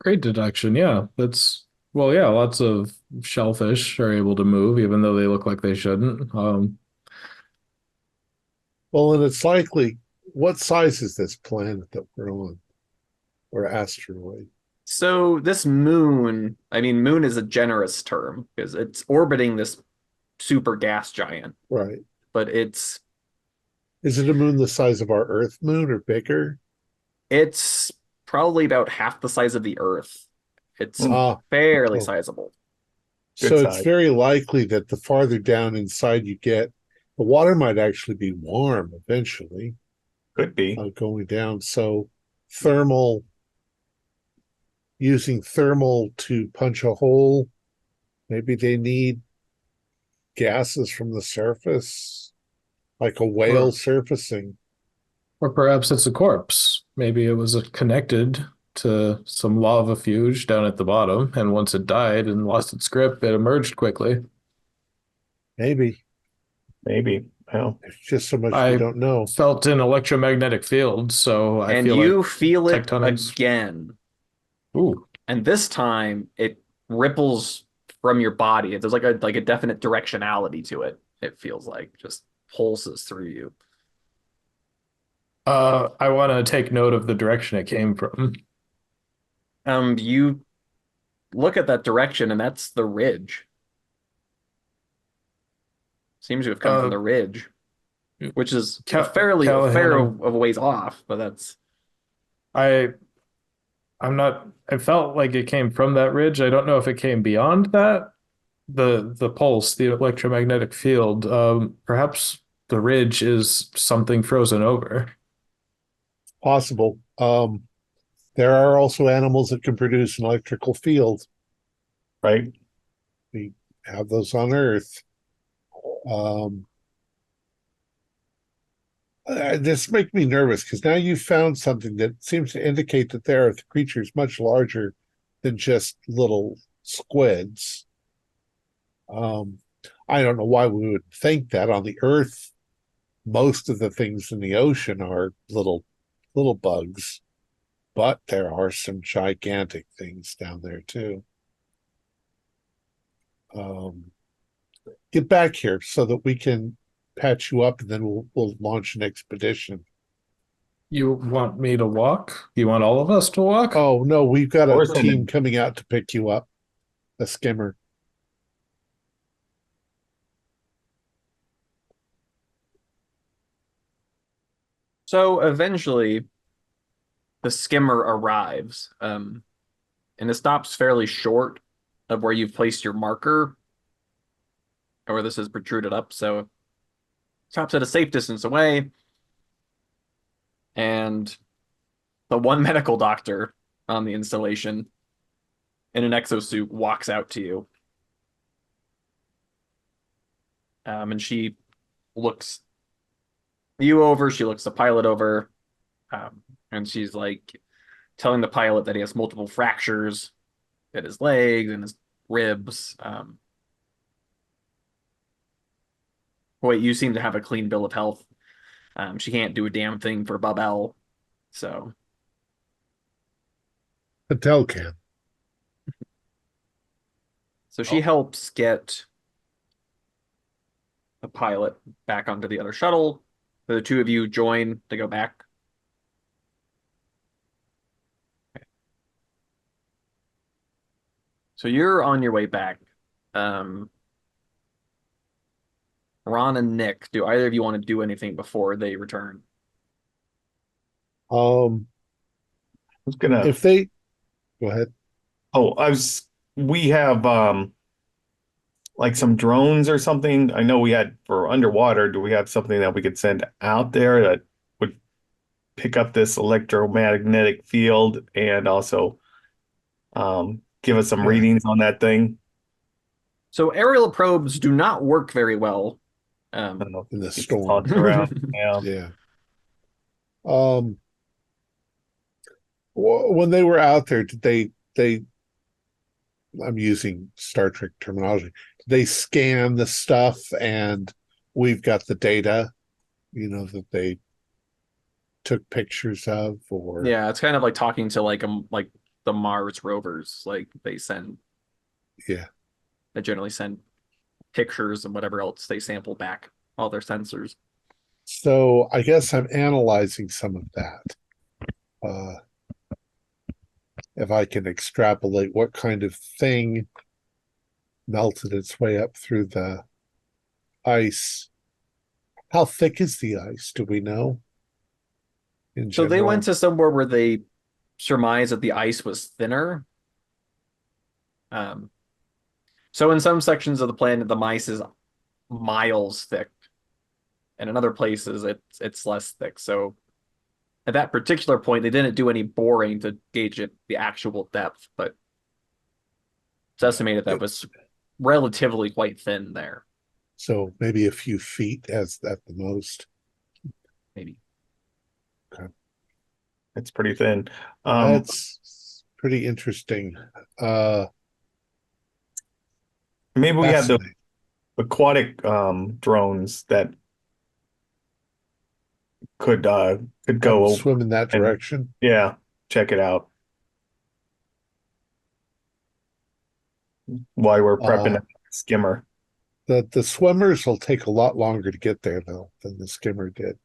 Great deduction. Yeah, yeah. Lots of shellfish are able to move, even though they look like they shouldn't. Well, and it's likely. What size is this planet that we're on, or asteroid? So this moon, I mean, moon is a generous term because it's orbiting this super gas giant. Right. But is it a moon the size of our Earth moon or bigger? It's probably about half the size of the Earth. It's fairly sizable. So it's very likely that the farther down inside you get, the water might actually be warm eventually. Could be. Going down. So using thermal to punch a hole, maybe they need gases from the surface, like a whale surfacing. Or perhaps it's a corpse. Maybe it was connected to some lava fuge down at the bottom, and once it died and lost its grip, it emerged quickly. Maybe. Well, there's just so much we don't know. Felt an electromagnetic field, so I feel like you feel it tectonics... again. Ooh. And this time it ripples from your body. There's like a definite directionality to it. It feels like just pulses through you. I want to take note of the direction it came from. You look at that direction, and that's the ridge. Seems to have come from the ridge, which is a fair of ways off, but that's. I felt like it came from that ridge. I don't know if it came beyond that. The pulse, the electromagnetic field. Perhaps the ridge is something frozen over. Possible. There are also animals that can produce an electrical field. Right. We have those on Earth. This makes me nervous because now you've found something that seems to indicate that there are creatures much larger than just little squids. I don't know why we would think that. On the Earth, most of the things in the ocean are little bugs, but there are some gigantic things down there too. Get back here so that we can patch you up, and then we'll launch an expedition. You want me to walk? You want all of us to walk? Oh no, we've got a Or team something. coming out to pick you up. A skimmer. So eventually, the skimmer arrives, and it stops fairly short of where you've placed your marker, or this is protruded up. So it stops at a safe distance away, and the one medical doctor on the installation in an exosuit walks out to you. And she looks you over, she looks the pilot over, and she's like telling the pilot that he has multiple fractures in his legs and his ribs. Wait, you seem to have a clean bill of health. She can't do a damn thing for Babel, so Patel can. she helps get the pilot back onto the other shuttle. The two of you join to go back. Okay. So you're on your way back. Ron and Nick, do either of you want to do anything before they return? Who's gonna? If they go ahead. Oh, we have like some drones or something. I know we had for underwater. Do we have something that we could send out there that would pick up this electromagnetic field and also give us some readings on that thing? So aerial probes do not work very well. In the It's storm. tossed around. Yeah. Yeah. When they were out there, did they I'm using Star Trek terminology. They scan the stuff and we've got the data, that they took pictures of, or Yeah, it's kind of like talking to like the Mars rovers. Like they generally send pictures and whatever else they sample back, all their sensors. So I guess I'm analyzing some of that. If I can extrapolate what kind of thing melted its way up through the ice. How thick is the ice? Do we know? So they went to somewhere where they surmised that the ice was thinner. So in some sections of the planet, the ice is miles thick, and in other places, it's less thick. So at that particular point, they didn't do any boring to gauge the actual depth, but it's estimated that was relatively quite thin there. So maybe a few feet at the most. Maybe. Okay. It's pretty thin. That's pretty interesting. Maybe we have the aquatic drones that could go swim in that direction. Yeah, check it out while we're prepping a skimmer. The swimmers will take a lot longer to get there though than the skimmer did.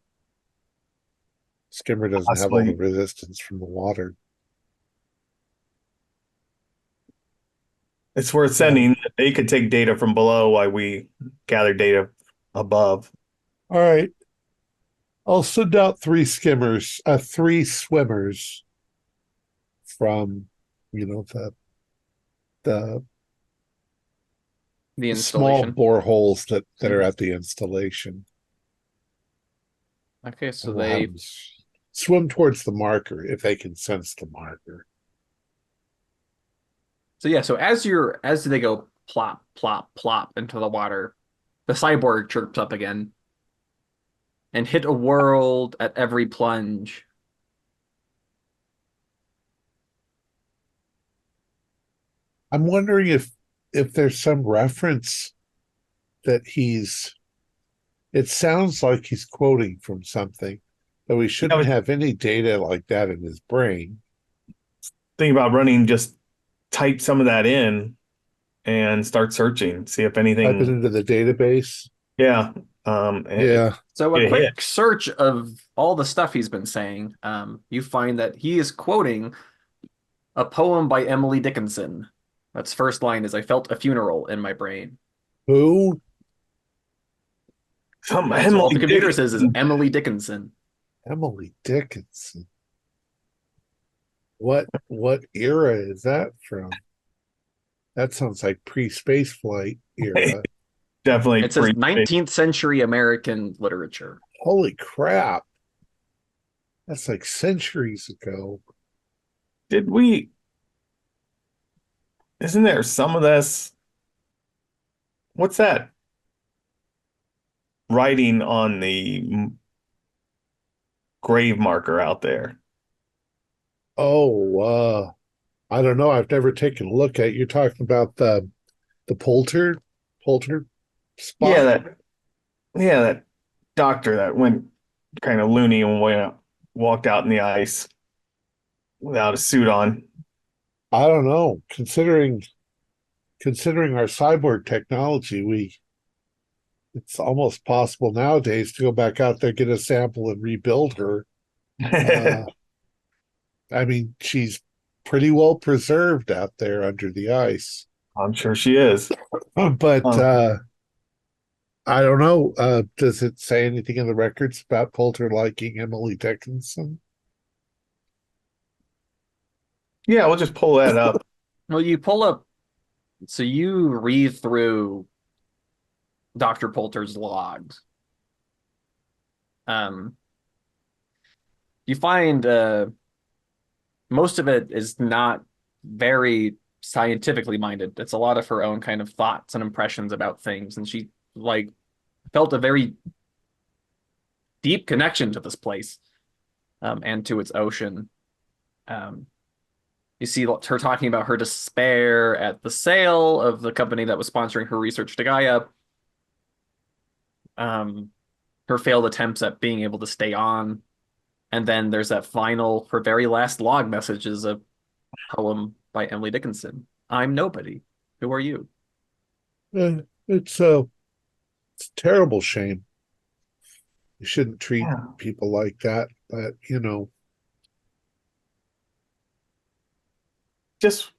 Skimmer doesn't have all the resistance from the water. It's worth sending. They could take data from below while we gather data above. All right. I'll send out three swimmers from, the small installation. boreholes that are at the installation. Okay, so we'll they swim towards the marker if they can sense the marker. So yeah, so as they go plop, plop, plop into the water, the cyborg chirps up again and hit a world at every plunge. I'm wondering if there's some reference that it sounds like he's quoting from something, though he shouldn't have any data like that in his brain. Think about running, just type some of that in and start searching, see if anything. Type it into the database. Yeah. Yeah. So a quick search of all the stuff he's been saying, you find that he is quoting a poem by Emily Dickinson. That's first line is, "I felt a funeral in my brain." Who? That's all the computer says is Emily Dickinson. Emily Dickinson. What era is that from? That sounds like pre-space flight era. Definitely. It says 19th century American literature. Holy crap. That's like centuries ago. Isn't there some of this? What's that writing on the grave marker out there? Oh, I don't know. I've never taken a look at it. You're talking about the Poulter spot? Yeah, that doctor that went kind of loony and walked out in the ice without a suit on. I don't know. Considering our cyborg technology, it's almost possible nowadays to go back out there, get a sample, and rebuild her. I mean, she's pretty well preserved out there under the ice. I'm sure she is. But I don't know. Does it say anything in the records about Poulter liking Emily Dickinson? Yeah, we'll just pull that up. Well, you pull up, so you read through Dr. Poulter's logs. You find most of it is not very scientifically minded. It's a lot of her own kind of thoughts and impressions about things, and she felt a very deep connection to this place and to its ocean. You see her talking about her despair at the sale of the company that was sponsoring her research to Gaia. Her failed attempts at being able to stay on. And then there's that her very last log message is a poem by Emily Dickinson. "I'm nobody. Who are you?" It's a terrible shame. You shouldn't treat people like that, but just,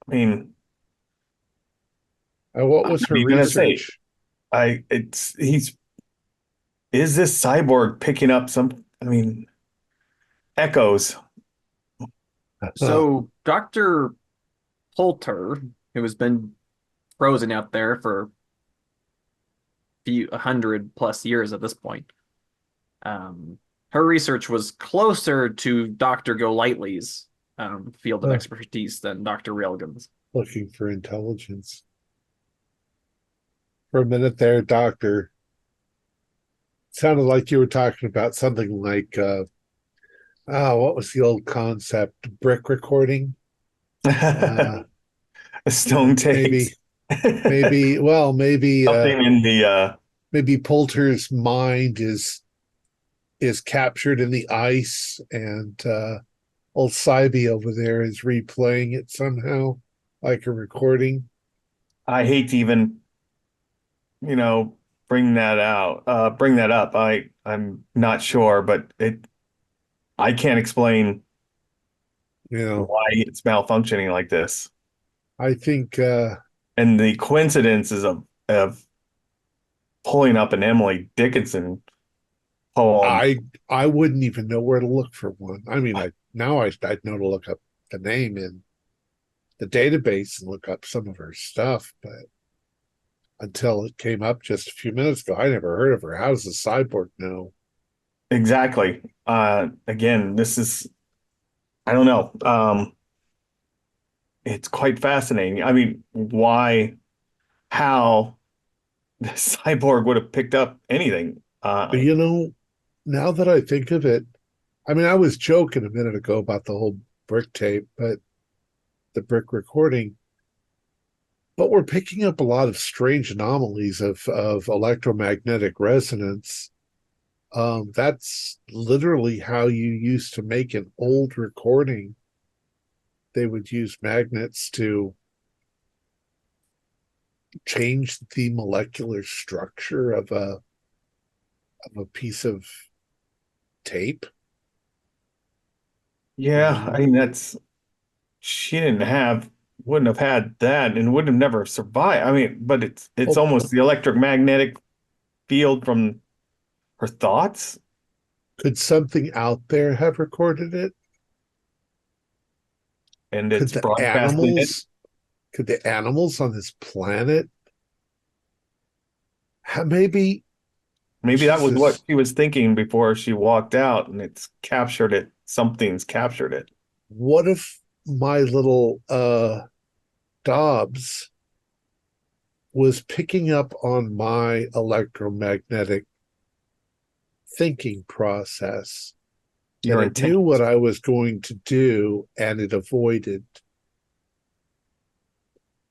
I mean, what was her research? Is this cyborg picking up echoes? So Dr. Poulter, who has been frozen out there for 100+ years at this point, her research was closer to Dr. Golightly's field of expertise than Dr. Railgun's. Looking for intelligence. For a minute there, Doctor, sounded like you were talking about something like what was the old concept? Brick recording? A stone tape. Maybe something in the maybe Poulter's mind is captured in the ice, and old Cybe over there is replaying it somehow, like a recording. I hate to even, bring that up. I'm not sure, but I can't explain why it's malfunctioning like this. I think and the coincidences of pulling up an Emily Dickinson poem. I wouldn't even know where to look for one. I mean, I'd know to look up the name in the database and look up some of her stuff, but until it came up just a few minutes ago, I never heard of her. How does the cyborg know? Exactly. Again, this is, I don't know. It's quite fascinating. I mean, why, how the cyborg would have picked up anything? You know, now that I think of it, I mean, I was joking a minute ago about the whole brick tape, but the brick recording, but we're picking up a lot of strange anomalies of electromagnetic resonance. That's literally how you used to make an old recording. They would use magnets to change the molecular structure of a piece of tape. You Yeah, I know, mean, she wouldn't have had that and would have never survived. I mean, but it's oh, almost the electromagnetic field from her thoughts, could something out there have recorded it? and Could it's the broadcasting it. animals could the animals on this planet maybe Maybe that was what Jesus, she was thinking before she walked out, and it's captured it. Something's captured it. what if my little Dobbs was picking up on my electromagnetic thinking process and Your it intent. knew what I was going to do and it avoided.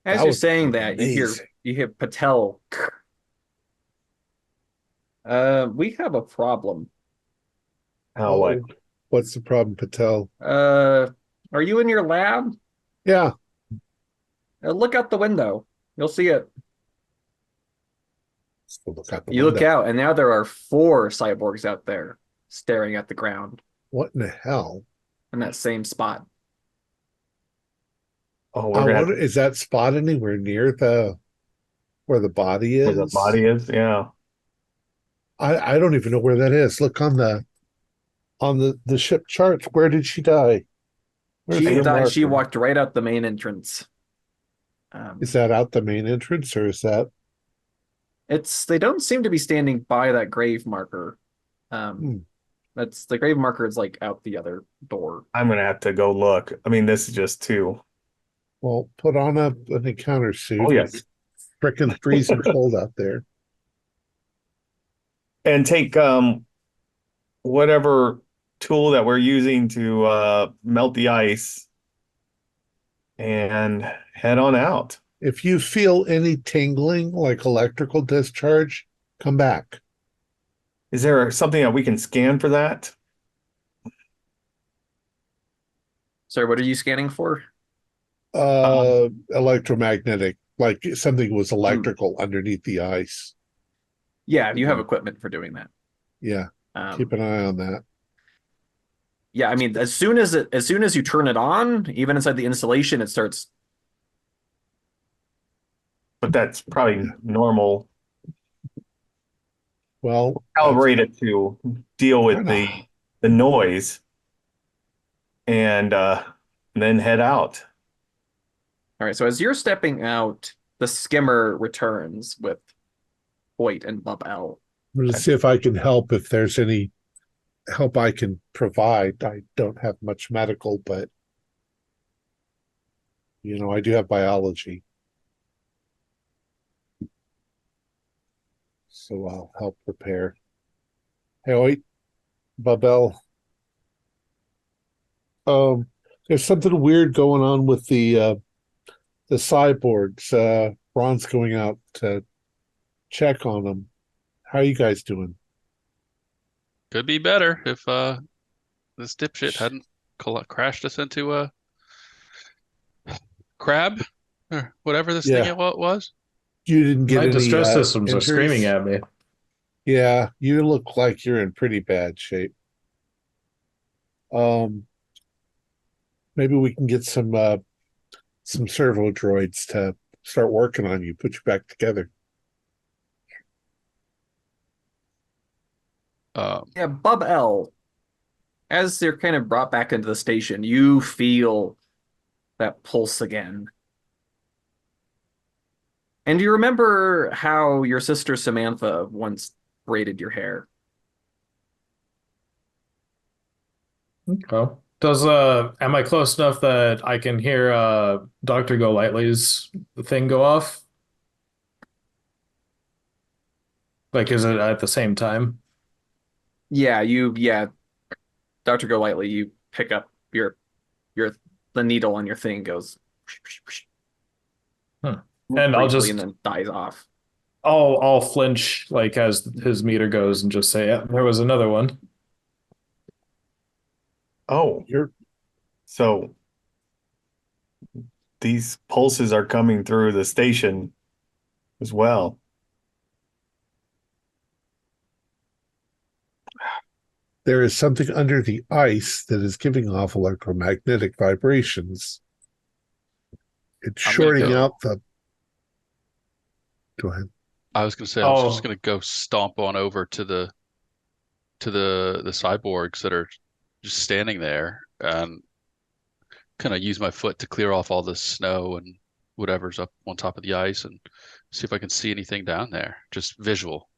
As That you're would be saying that, amazing. you hear Patel. We have a problem. Oh, what? Oh, what's the problem, Patel? Are you in your lab? Yeah, Look out the window. You'll see it. let's go look out the You look window. out, and now there are four cyborgs out there staring at the ground What in the hell? in that same spot. Oh, we're I gonna have wonder, to is that spot anywhere near the where the body where the is? body is. Yeah. I don't even know where that is. Look on the ship charts. Where did she die? Where's She the died. She marker? walked right out the main entrance. Is Um, that out the main entrance or is that they don't seem to be standing by that grave marker. Um, hmm, that's the grave marker is like out the other door. I'm gonna have to go look. I mean, this is just too. well, put on an encounter Oh suit. yes, It's frickin' freezing cold out there. and take whatever tool that we're using to melt the ice and head on out. If you feel any tingling like electrical discharge, come back. Is there something that we can scan for that? Sorry, what are you scanning for? Electromagnetic, like something was Hmm. electrical underneath the ice. Yeah, you have equipment for doing that. Yeah, keep Um, an eye on that. yeah, I mean, as soon as you turn it on, even inside the installation, it starts. But that's probably Yeah. normal. Well, that's Calibrate it to deal with kind of the noise and then head out. All right, so as you're stepping out, the skimmer returns with Hoyt and Bub L. I'm going to see if I can help if there's any help I can provide. I don't have much medical, but I do have biology. So I'll help prepare. Hey, wait, Babel. There's something weird going on with the cyborgs. Ron's going out to check on them. How are you guys doing? Could be better if this dipshit hadn't crashed us into a crab or whatever this thing Yeah, it was. you didn't get My any distress systems are screaming injuries? at me. Yeah, you look like you're in pretty bad shape. Um, maybe we can get some servo droids to start working on you, put you back together. Yeah, Bub L. As they're kind of brought back into the station, you feel that pulse again. And you remember how your sister Samantha once braided your hair. Okay. Does am I close enough that I can hear Dr. Golightly's thing go off? Like, is it at the same time? Yeah, Dr. Golightly, you pick up your the needle on your thing goes Hmm. And briefly and then dies off. I'll flinch like as his meter goes and just say, yeah, there was another one. Oh, You're so these pulses are coming through the station as well. there is something under the ice that is giving off electromagnetic vibrations. It's I'm gonna shorting go. out the. Go ahead. I was gonna say I was just Oh, gonna go stomp on over to the cyborgs that are just standing there and kind of use my foot to clear off all the snow and whatever's up on top of the ice and see if I can see anything down there. Just visual.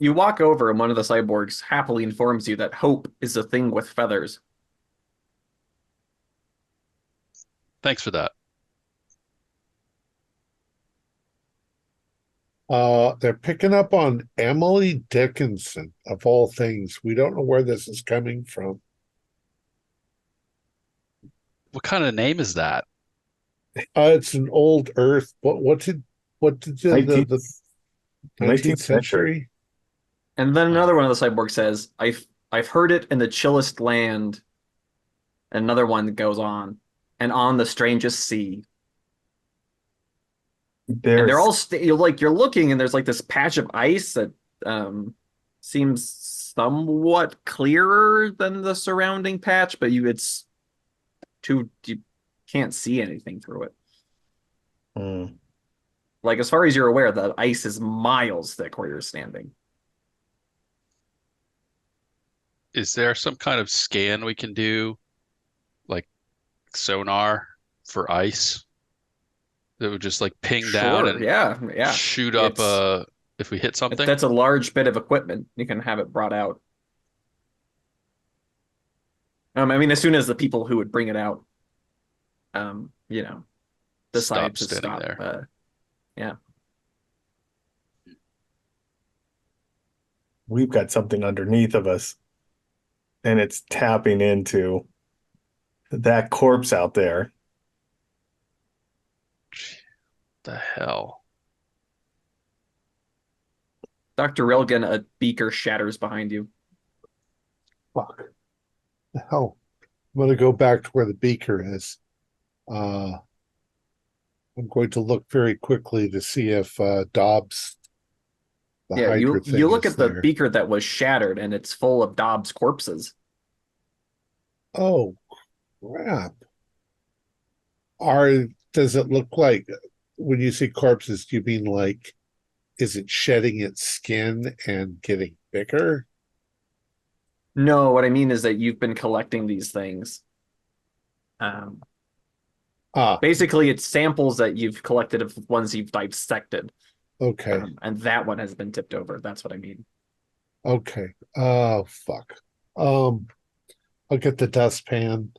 You walk over and one of the cyborgs happily informs you that hope is a thing with feathers. Thanks for that. They're picking up on Emily Dickinson, of all things. We don't know where this is coming from. What kind of name is that? It's an old Earth. What did 19th, the 19th 19th century. century? And then another one of the cyborgs says, I've heard it in the chillest land. And another one goes and on the strangest sea. And they're all you're looking, and there's like this patch of ice that seems somewhat clearer than the surrounding patch, but you can't see anything through it. Hmm. Like as far as you're aware, the ice is miles thick where you're standing. Is there some kind of scan we can do, like sonar for ice that would just like ping down Sure, and yeah. shoot up It's if we hit something? that's a large bit of equipment. You can have it brought out. I mean, as soon as the people who would bring it out, you know, decide Stop to standing stop. there. Yeah. We've got something underneath of us, and it's tapping into that corpse out there. The hell? Dr. Relgan, a beaker shatters behind you. Fuck. The hell. I'm going to go back to where the beaker is. I'm going to look very quickly to see if Dobbs, the Yeah, Hydra you thing, look is at the there. beaker that was shattered and it's full of Dobbs corpses. Oh, crap. Does it look like, when you say corpses, do you mean like, is it shedding its skin and getting bigger? No, what I mean is that you've been collecting these things. Um, Ah, Basically, it's samples that you've collected of ones you've dissected. okay. And that one has been tipped over. That's what I mean. Okay. Oh, fuck. I'll get the dustpan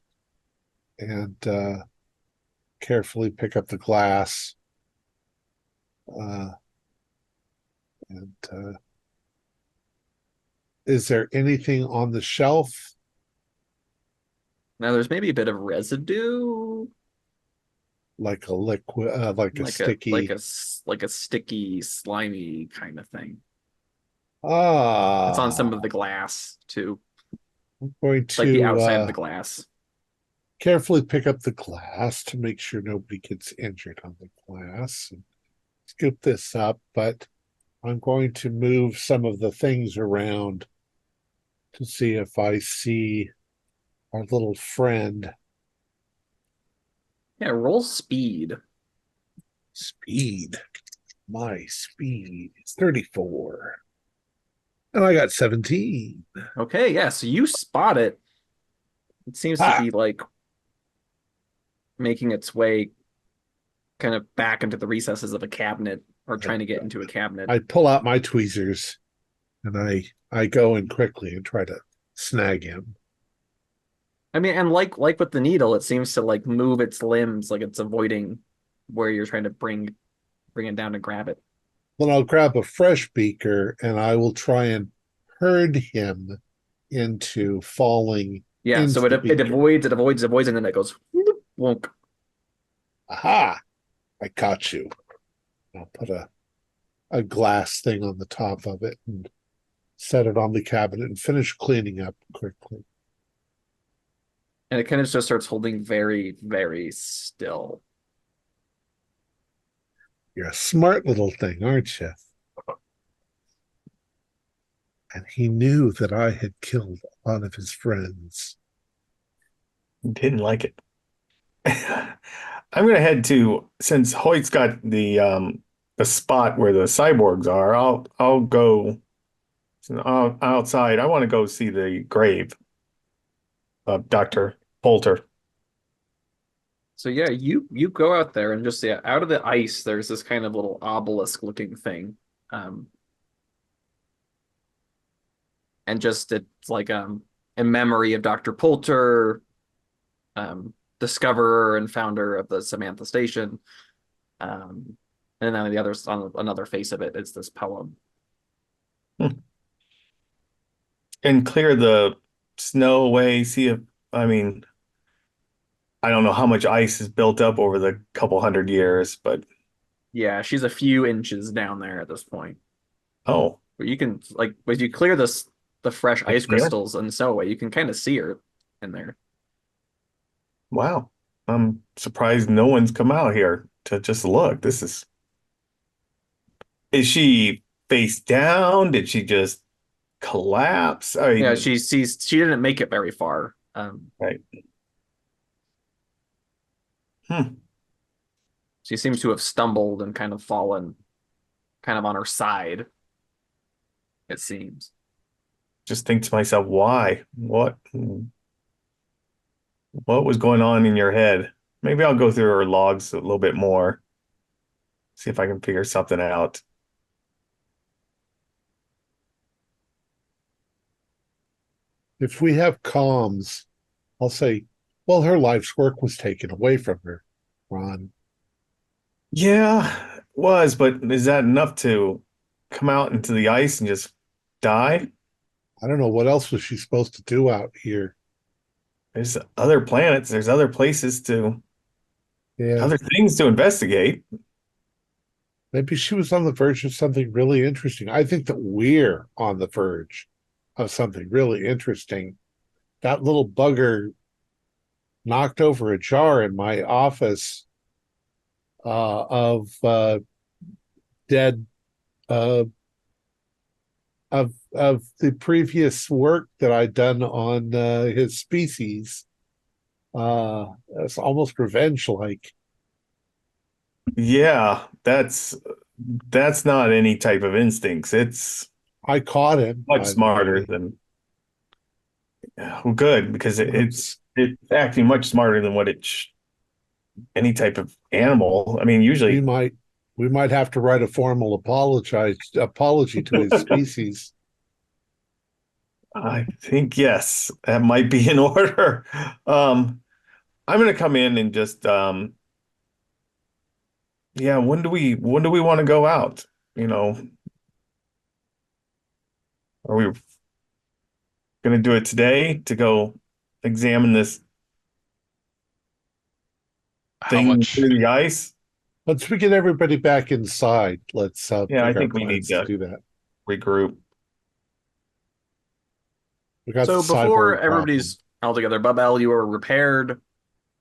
and carefully pick up the glass. Uh, and is there anything on the shelf? Now, there's maybe a bit of residue, Like a liquid, like a like sticky. like a sticky, slimy kind of thing. It's on Ah, some of the glass too, I'm going like the to outside of the glass. carefully pick up the glass to make sure nobody gets injured on the glass and scoop this up, but I'm going to move some of the things around to see if I see our little friend. Yeah, roll speed. Speed. My speed is 34. And I got 17. Okay, yeah, so you spot it. It seems to Ah, be like making its way kind of back into the recesses of a cabinet or trying to get into a cabinet. I pull out my tweezers And I go in quickly and try to snag him. I mean, and like with the needle, it seems to like move its limbs, like it's avoiding where you're trying to bring it down to grab it. Then I'll grab a fresh beaker and I will try and herd him into falling Yeah, so into the it beaker. avoids, and then it goes wonk. Aha! I caught you. I'll put a glass thing on the top of it and set it on the cabinet and finish cleaning up quickly. And it kind of just starts holding very, very still. You're a smart little thing, aren't you? And he knew that I had killed a lot of his friends. Didn't like it. I'm gonna head to, since Hoyt's got the spot where the cyborgs are. I'll go outside. I want to go see the grave of Dr. Polter. So yeah, you go out there and just out of the ice, there's this kind of little obelisk looking thing. And just it's like in memory of Dr. Polter, discoverer and founder of the Samantha station. And then on another face of it is this poem. And clear the snow away. See if, I mean, I don't know how much ice is built up over the couple hundred years, but Yeah, she's a few inches down there at this point. oh, But you can like as you clear the fresh ice yeah. crystals and snow away, you can kind of see her in there. Wow. I'm surprised no one's come out here to just look. Is she face down? Did she just collapse? I Yeah, mean, she didn't make it very far. right. Hmm. She seems to have stumbled and kind of fallen kind of on her side, it seems. Just think to myself, why? What was going on in your head? Maybe I'll go through her logs a little bit more, see if I can figure something out. If we have comms, I'll say, well, her life's work was taken away from her, Ron. Yeah, it was, but is that enough to come out into the ice and just die? I don't know what else was she supposed to do out here. There's other planets, there's other places Yeah, other things to investigate. maybe she was on the verge of something really interesting. I think that we're on the verge of something really interesting. That little bugger knocked over a jar in my office of dead uh, of the previous work that I'd done on his species. It's almost revenge-like. Yeah, that's not any type of instincts. It's I caught him, much by the smarter way. than well, good because it's acting much smarter than any type of animal. I mean, We usually might we might have to write a formal apology to his species. I think yes, that might be in order. I'm gonna come in and just yeah, when do we want to go out? You know, are we gonna do it today to go examine this How thing much? through the ice? Once we get everybody back inside, let's Yeah, I make our think we need plans to to do that. regroup. We got the So before cyborg problem. everybody's all together, Bubel, you are repaired,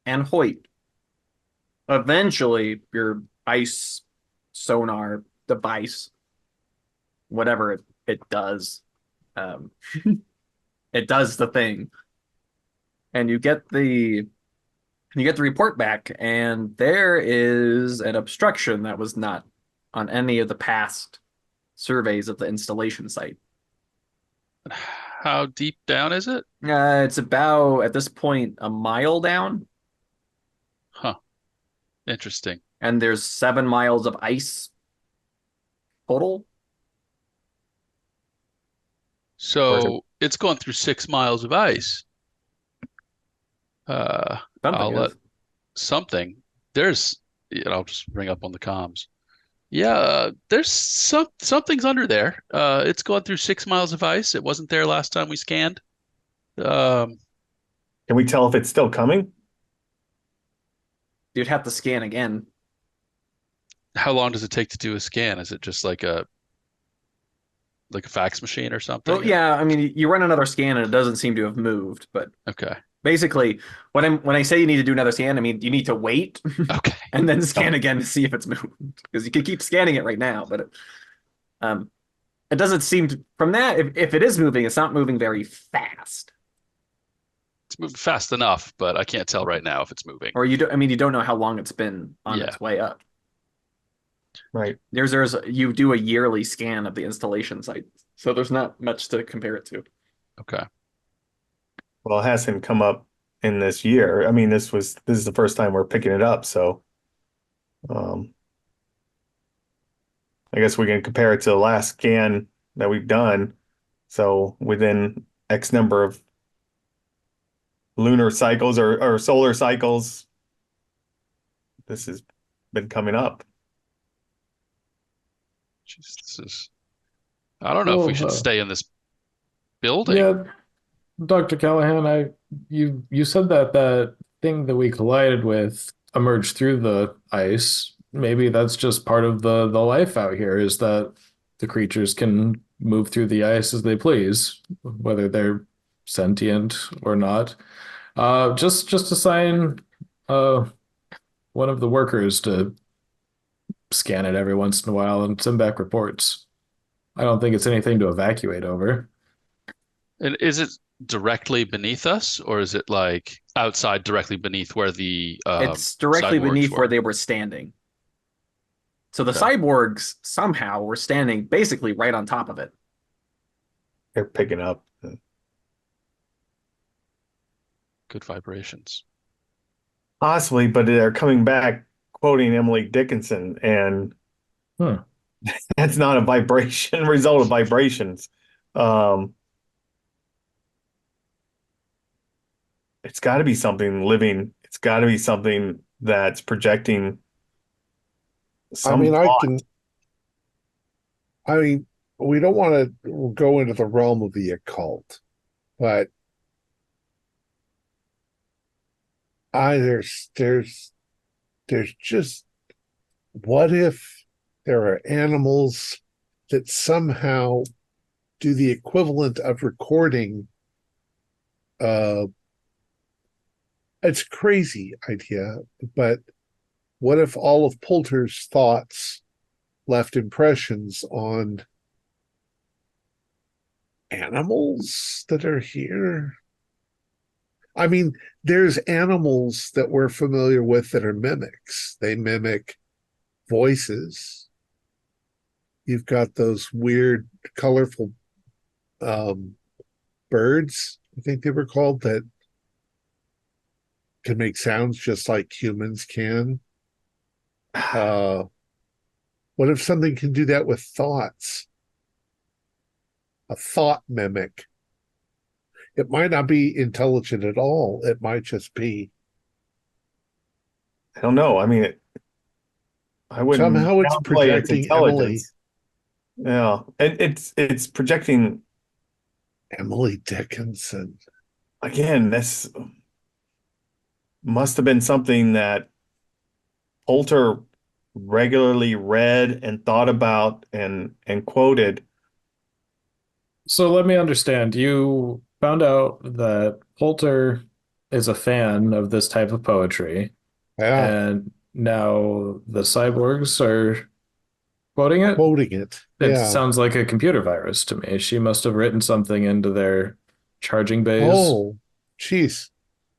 and Hoyt. Eventually, your ice sonar device, whatever it does, um, it does the thing, and you get the report back, and there is an obstruction that was not on any of the past surveys of the installation site. How deep down is it? It's about at this point a mile down, Huh. Interesting. and there's 7 miles of ice total. So it's going through 6 miles of ice. I'll let something. There's, I'll just bring up on the comms. Yeah, there's something's under there. It's going through 6 miles of ice. It wasn't there last time we scanned. Can we tell if it's still coming? You'd have to scan again. How long does it take to do a scan? Is it just like a fax machine or something? Well, yeah, I mean, you run another scan and it doesn't seem to have moved, but okay. Basically, when I say you need to do another scan, I mean you need to wait okay. and then scan again to see if it's moved. Because you can keep scanning it right now, but it doesn't seem to, from that, if it is moving, it's not moving very fast. It's moving fast enough, but I can't tell right now if it's moving. Or you don't know how long it's been on its way up. Right. You do a yearly scan of the installation site, so there's not much to compare it to. Okay. Well, it hasn't come up in this year. I mean, this is the first time we're picking it up, so I guess we can compare it to the last scan that we've done. So within X number of lunar cycles or solar cycles, this has been coming up. Jeez, I don't know if we should stay in this building. Yeah, Dr. Callahan, you said that thing that we collided with emerged through the ice. Maybe that's just part of the life out here, is that the creatures can move through the ice as they please, whether they're sentient or not. Just assign one of the workers to scan it every once in a while and send back reports. I don't think it's anything to evacuate over. And is it directly beneath us, or is it like outside directly beneath where the it's directly beneath were? Where they were standing. So the cyborgs somehow were standing basically right on top of it. They're picking up. Good vibrations. Possibly, but they're coming back quoting Emily Dickinson, and that's not a vibration result of vibrations. It's got to be something living. It's got to be something that's projecting some thought. I mean, we don't want to go into the realm of the occult, but there's just, what if there are animals that somehow do the equivalent of recording? It's a crazy idea, but what if all of Poulter's thoughts left impressions on animals that are here? I mean, there's animals that we're familiar with that are mimics. They mimic voices. You've got those weird, colorful birds, I think they were called, that can make sounds just like humans can. What if something can do that with thoughts? A thought mimic. It might not be intelligent at all. It might just be. I don't know. I mean, I wouldn't. Somehow it's projecting Emily. Yeah, and it's projecting Emily Dickinson. Again, this must have been something that Poulter regularly read and thought about and quoted. So let me understand. You found out that Poulter is a fan of this type of poetry. Yeah. And now the cyborgs are quoting it? Quoting it. It yeah. sounds like a computer virus to me. She must have written something into their charging bays. Oh, geez.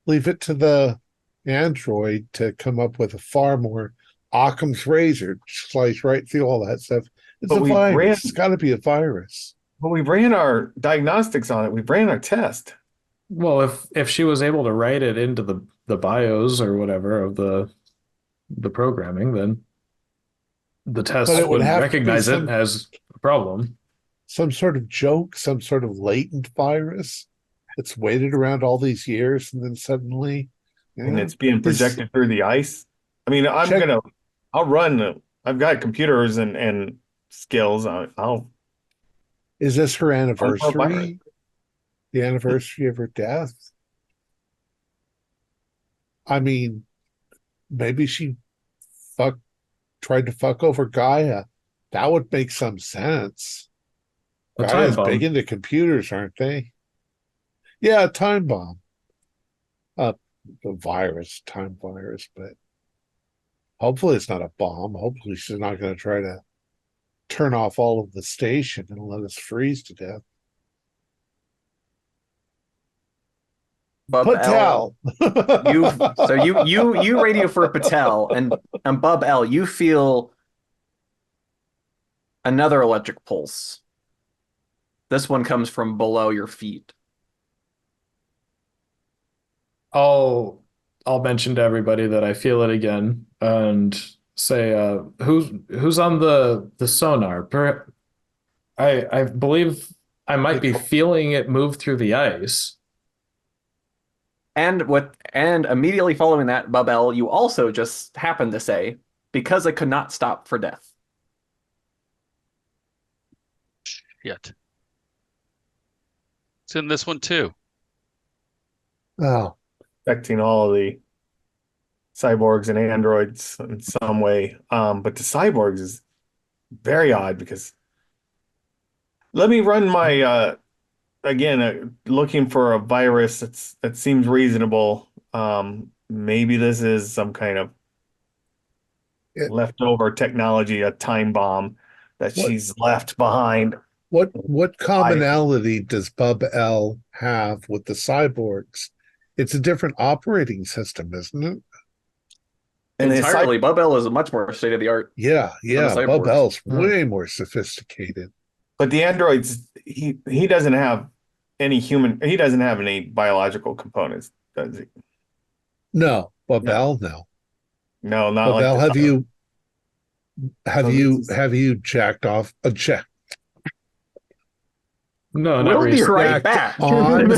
Leave it to the android to come up with a far more Occam's razor, slice right through all that stuff. It's a virus. It's got to be a virus. Well, we ran our diagnostics on it. We ran our test. Well, if she was able to write it into the BIOS or whatever of the programming, then the test would recognize it as a problem. some sort of joke, some sort of latent virus that's waited around all these years, and then suddenly, And it's being is projected through the ice. I mean, check I'll run. I've got computers and skills. I'll is this her run for a virus. anniversary? The anniversary of her death? I mean, maybe she fuck tried to fuck over Gaia. That would make some sense. A time Gaia's big bomb. into computers, aren't they? Yeah, a time bomb. A virus, time virus, but hopefully it's not a bomb. Hopefully she's not going to try to turn off all of the station and let us freeze to death. Bub L, you radio for Patel, and Bub L, you feel another electric pulse. This one comes from below your feet. I'll mention to everybody that I feel it again and say who's on the sonar. I believe I might be feeling it move through the ice. And immediately following that, Bub L, you also just happened to say, because I could not stop for death. Shit. It's in this one too. Oh, Affecting all of the cyborgs and androids in some way. But the cyborgs is very odd because let me run my again looking for a virus that seems reasonable. Maybe this is some kind of leftover technology, a time bomb that she's left behind. What commonality does Bub L have with the cyborgs? It's a different operating system, isn't it? And entirely. Bub L is a much more state of the art. Yeah. Bub L's way more sophisticated. But the androids, he doesn't have any he doesn't have any biological components, does he? No, Bub L, no. No, not Bub like L, have you jacked off a check? No, we'll be right back. On.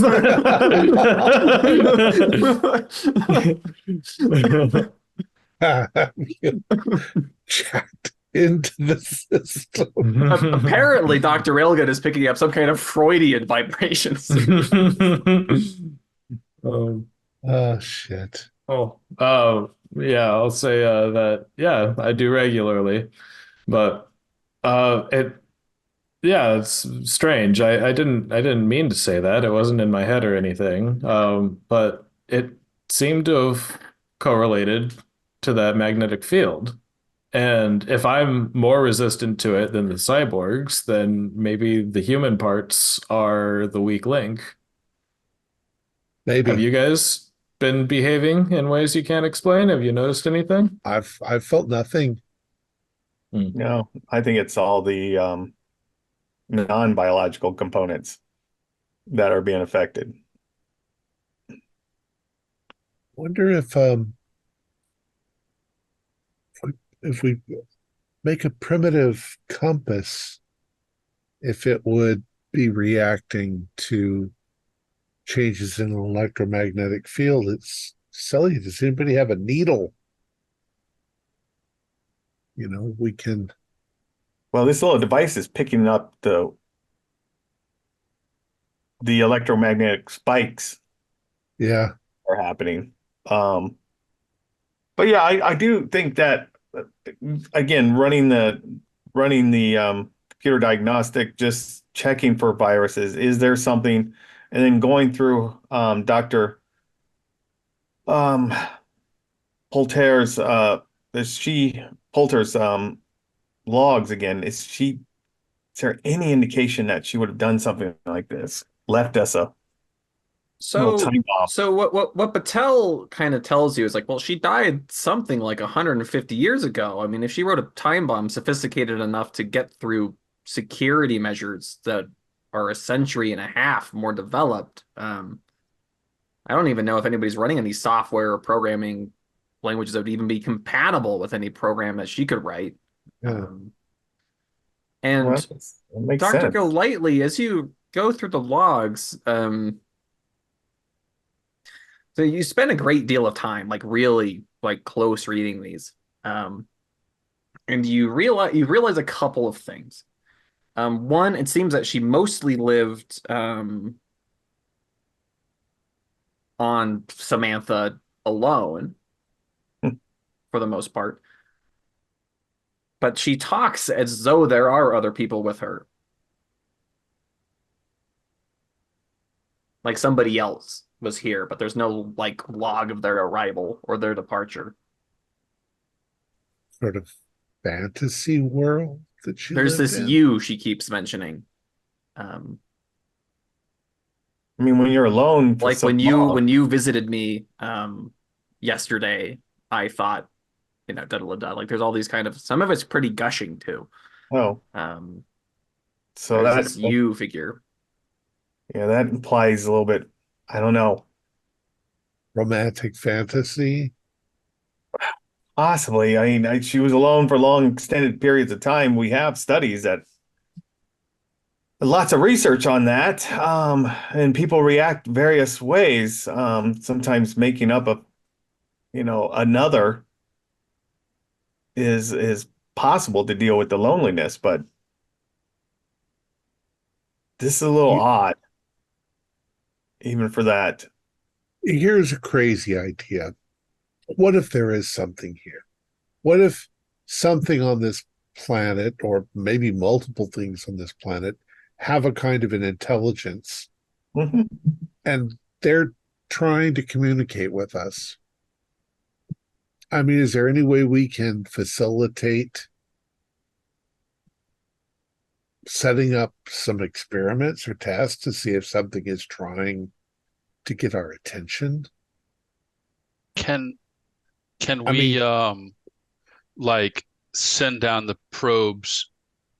Have you jacked into the system? Apparently, Dr. Railgun is picking up some kind of Freudian vibrations. Oh, shit. Yeah, I'll say that, yeah, I do regularly. But it's strange. I didn't mean to say that. It wasn't in my head or anything. But it seemed to have correlated to that magnetic field. And if I'm more resistant to it than the cyborgs, then maybe the human parts are the weak link. Maybe. Have you guys been behaving in ways you can't explain? Have you noticed anything? I've felt nothing. No, I think it's all the non-biological components that are being affected. Wonder if we make a primitive compass, if it would be reacting to changes in an electromagnetic field. It's silly. Does anybody have a needle? We can. Well, this little device is picking up the electromagnetic spikes. Yeah, are happening. But yeah, I do think that again, running the computer diagnostic, just checking for viruses. Is there something? And then going through Dr. Poulter's Poulter's logs again. Is there any indication that she would have done something like this? Left us a little time bomb. So what Patel kind of tells you is like, well, she died something like 150 years ago. I mean, if she wrote a time bomb sophisticated enough to get through security measures that are a century and a half more developed, I don't even know if anybody's running any software or programming languages that would even be compatible with any program that she could write. Yeah. And that makes Dr. sense. Golightly, as you go through the logs, so you spend a great deal of time, like really like close reading these. Um, and you realize a couple of things. One, it seems that she mostly lived on Samantha alone for the most part, but she talks as though there are other people with her, like somebody else was here, but there's no like log of their arrival or their departure. Sort of fantasy world that she There's lived this in. you she keeps mentioning. Um, I mean, when you're alone for like so when you long, when you visited me yesterday, I thought, da da da. Like there's all these kind of some of it's pretty gushing too. oh, Um, so there's that this you figure. yeah, that implies a little bit. I don't know. Romantic fantasy. Possibly. I mean, she was alone for long extended periods of time. We have studies that lots of research on that, and people react various ways. Sometimes making up another is possible to deal with the loneliness, but this is a little You, odd, even for that. here's a crazy idea. What if there is something here? What if something on this planet, or maybe multiple things on this planet, have a kind of an intelligence Mhm. and they're trying to communicate with us? I mean, is there any way we can facilitate setting up some experiments or tests to see if something is trying to get our attention? Can can I we mean, like send down the probes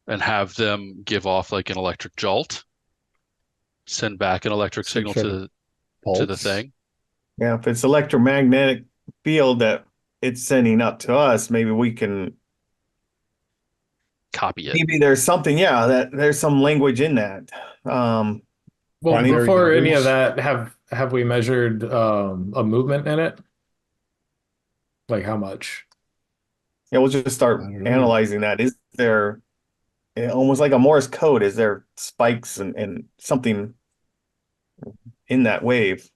and have them give off like an electric jolt? Send back an electric some signal sort of to the pulse. thing? Yeah, if it's electromagnetic field that it's sending up to us, maybe we can. Copy it. Maybe there's something, yeah, that there's some language in that. Well, Maybe, Binary before any of numbers. that, have we measured a movement in it? Like how much? yeah, we'll just I start don't know. analyzing that. Is there almost like a Morse code? Is there spikes and something in that wave?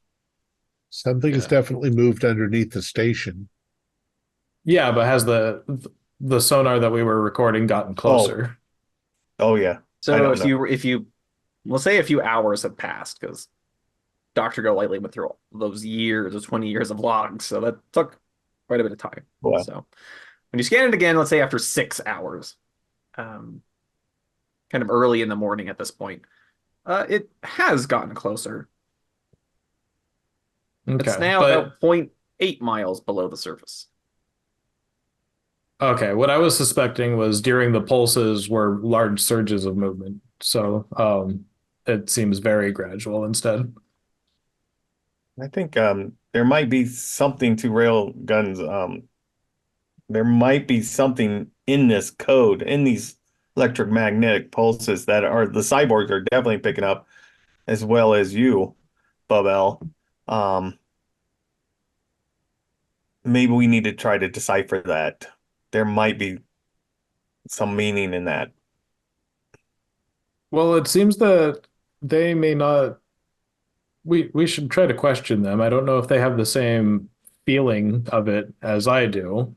Something's Yeah. definitely moved underneath the station. Yeah, but has the sonar that we were recording gotten Oh, closer? oh yeah. I So don't if know. you we'll say a few hours have passed because Dr. Golightly went through all those years, those 20 years of logs, so that took quite a bit of time. Well, So when you scan it again, let's say after 6 hours, um, kind of early in the morning at this point, it has gotten closer. It's Okay, now about zero but point 0.8 miles below the surface. okay, what I was suspecting was during the pulses were large surges of movement. So it seems very gradual instead. I think there might be something to rail guns. There might be something in this code, in these electromagnetic pulses that are the cyborgs are definitely picking up, as well as you, Bubel. Um, Maybe we need to try to decipher that. There might be some meaning in that. Well, it seems that they may not. We should try to question them. I don't know if they have the same feeling of it as I do.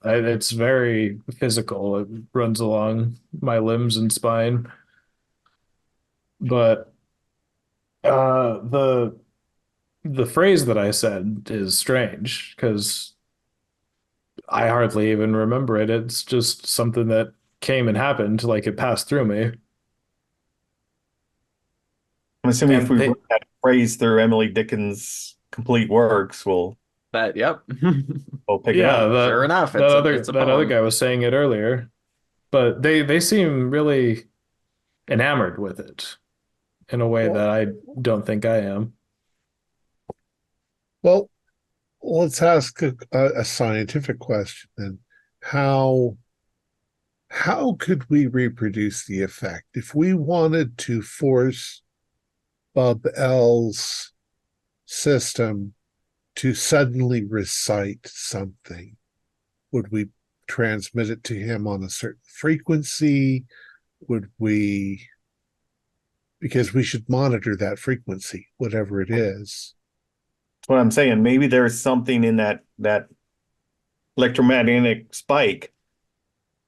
It's very physical. It runs along my limbs and spine. But the phrase that I said is strange because I hardly even remember it. It's just something that came and happened, like it passed through me. I'm assuming if And we run they, that phrase through Emily Dickin's complete works, That, yep. we'll pick it yeah, up. Sure that enough, that other it's a that other poem. guy was saying it earlier, but they seem really enamored with it in a way Well, that I don't think I am. well, let's ask a scientific question then. How how could we reproduce the effect if we wanted to force Bub L's system to suddenly recite something? Would we transmit it to him on a certain frequency? Would we, because we should monitor that frequency, whatever it is. That's what I'm saying. Maybe there's something in that electromagnetic spike.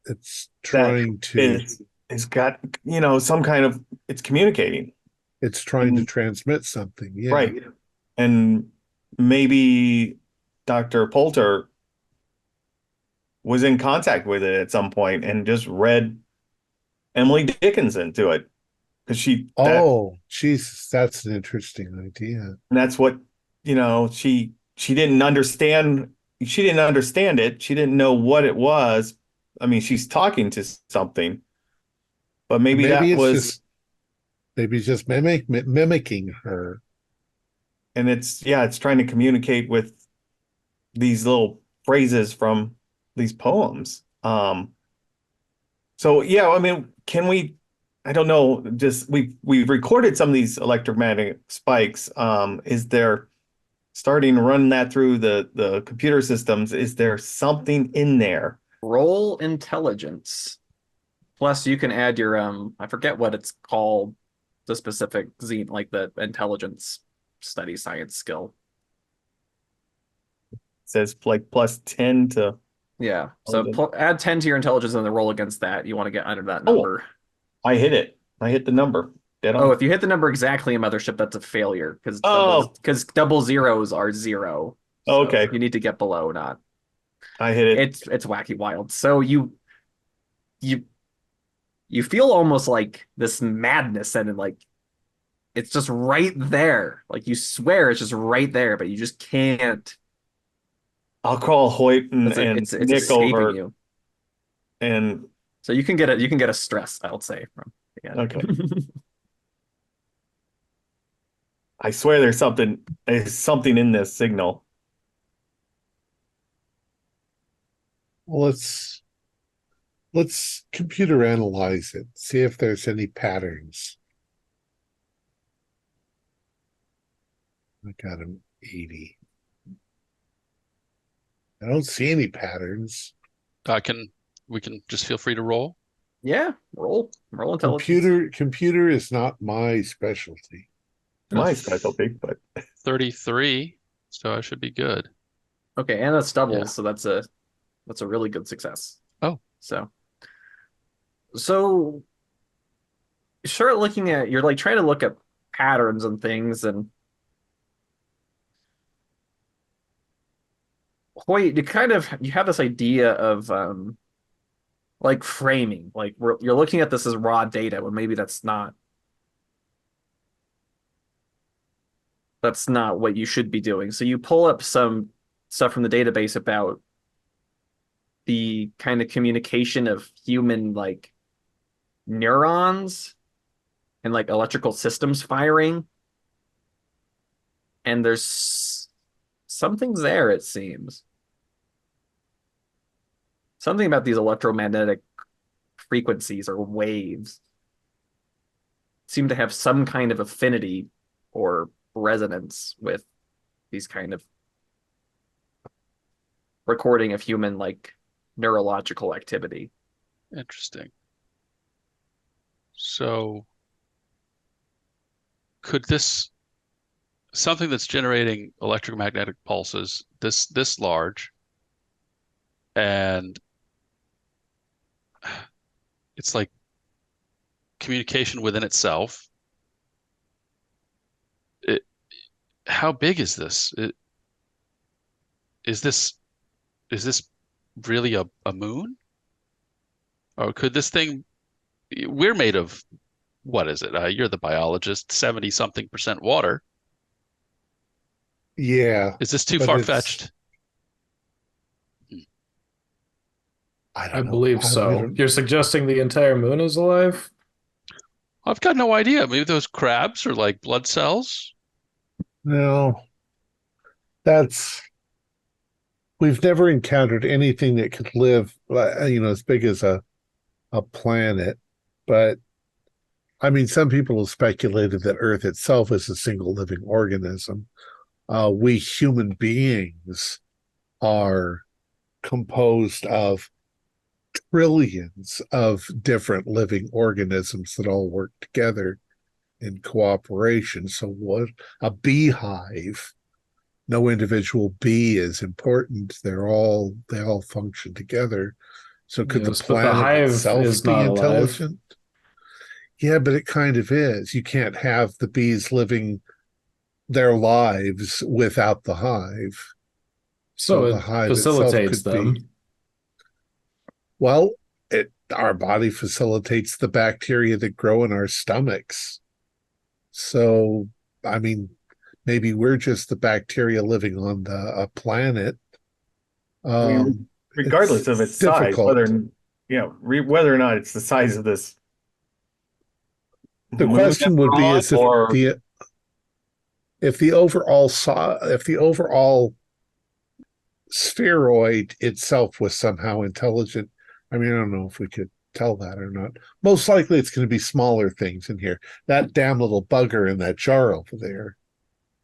It's trying to. It's got, some kind of, it's communicating. It's trying to transmit something. Yeah. Right. And maybe Dr. Poulter was in contact with it at some point and just read Emily Dickinson to it. Because Jesus, that's an interesting idea. And that's what, she didn't understand. She didn't understand it. She didn't know what it was. I mean, she's talking to something, but maybe it's just mimicking her. And it's trying to communicate with these little phrases from these poems. So yeah, I mean, can we, I don't know, just we've recorded some of these electromagnetic spikes. Is there, starting to run that through the computer systems, is there something in there? Roll intelligence. Plus you can add your I forget what it's called, the specific zine, like the intelligence study science skill. It says like plus 10 to. Yeah. So add 10 to your intelligence and then roll against that. You want to get under that number. I hit it. I hit the number. If you hit the number exactly in Mothership, that's a failure because double zeros are 0. So okay. You need to get below, not. I hit it. It's wacky wild. So you feel almost like this madness and like it's just right there. Like you swear it's just right there, but you just can't. I'll call Hoyt and Nick over. You. And so you can get a stress, I'll say, from okay. I swear there's something in this signal. Well, let's computer analyze it, see if there's any patterns. I got an 80. I don't see any patterns. We can just feel free to roll. Yeah, roll intelligence. Computer is not my specialty. My specialty, but 33, so I should be good. Okay, and that's double, so that's a really good success. Oh. So sure, looking at, you're like trying to look at patterns and things, and Hoyt, you have this idea of like framing, like you're looking at this as raw data when maybe that's not what you should be doing. So you pull up some stuff from the database about the kind of communication of human like neurons and like electrical systems firing. And there's something's there, it seems. Something about these electromagnetic frequencies or waves seem to have some kind of affinity or resonance with these kind of recording of human like neurological activity. Interesting. So could something that's generating electromagnetic pulses this large, and it's like communication within itself. How big is this? Is this really a moon? Or could this thing, we're made of, what is it? You're the biologist, 70-something% water. Yeah. Is this too far-fetched? I believe so. You're suggesting the entire moon is alive? I've got no idea. Maybe those crabs are like blood cells. No. We've never encountered anything that could live, as big as a a planet, but I mean, some people have speculated that Earth itself is a single living organism. We human beings are composed of trillions of different living organisms that all work together in cooperation. So, what a beehive? No individual bee is important. They all function together. So, could the Yes, but the planet hive itself is be not alive. intelligent? Yeah, but it kind of is. You can't have the bees living their lives without the hive. So So the it hive itself facilitates could be, them. well, our body facilitates the bacteria that grow in our stomachs. So, I mean, maybe we're just the bacteria living on a planet. I mean, It's regardless of its size, difficult. whether or not it's the size of this The moon that question would we're be on, is or if the overall spheroid itself was somehow intelligent. I mean, I don't know if we could tell that or not. Most likely it's going to be smaller things in here. That damn little bugger in that jar over there.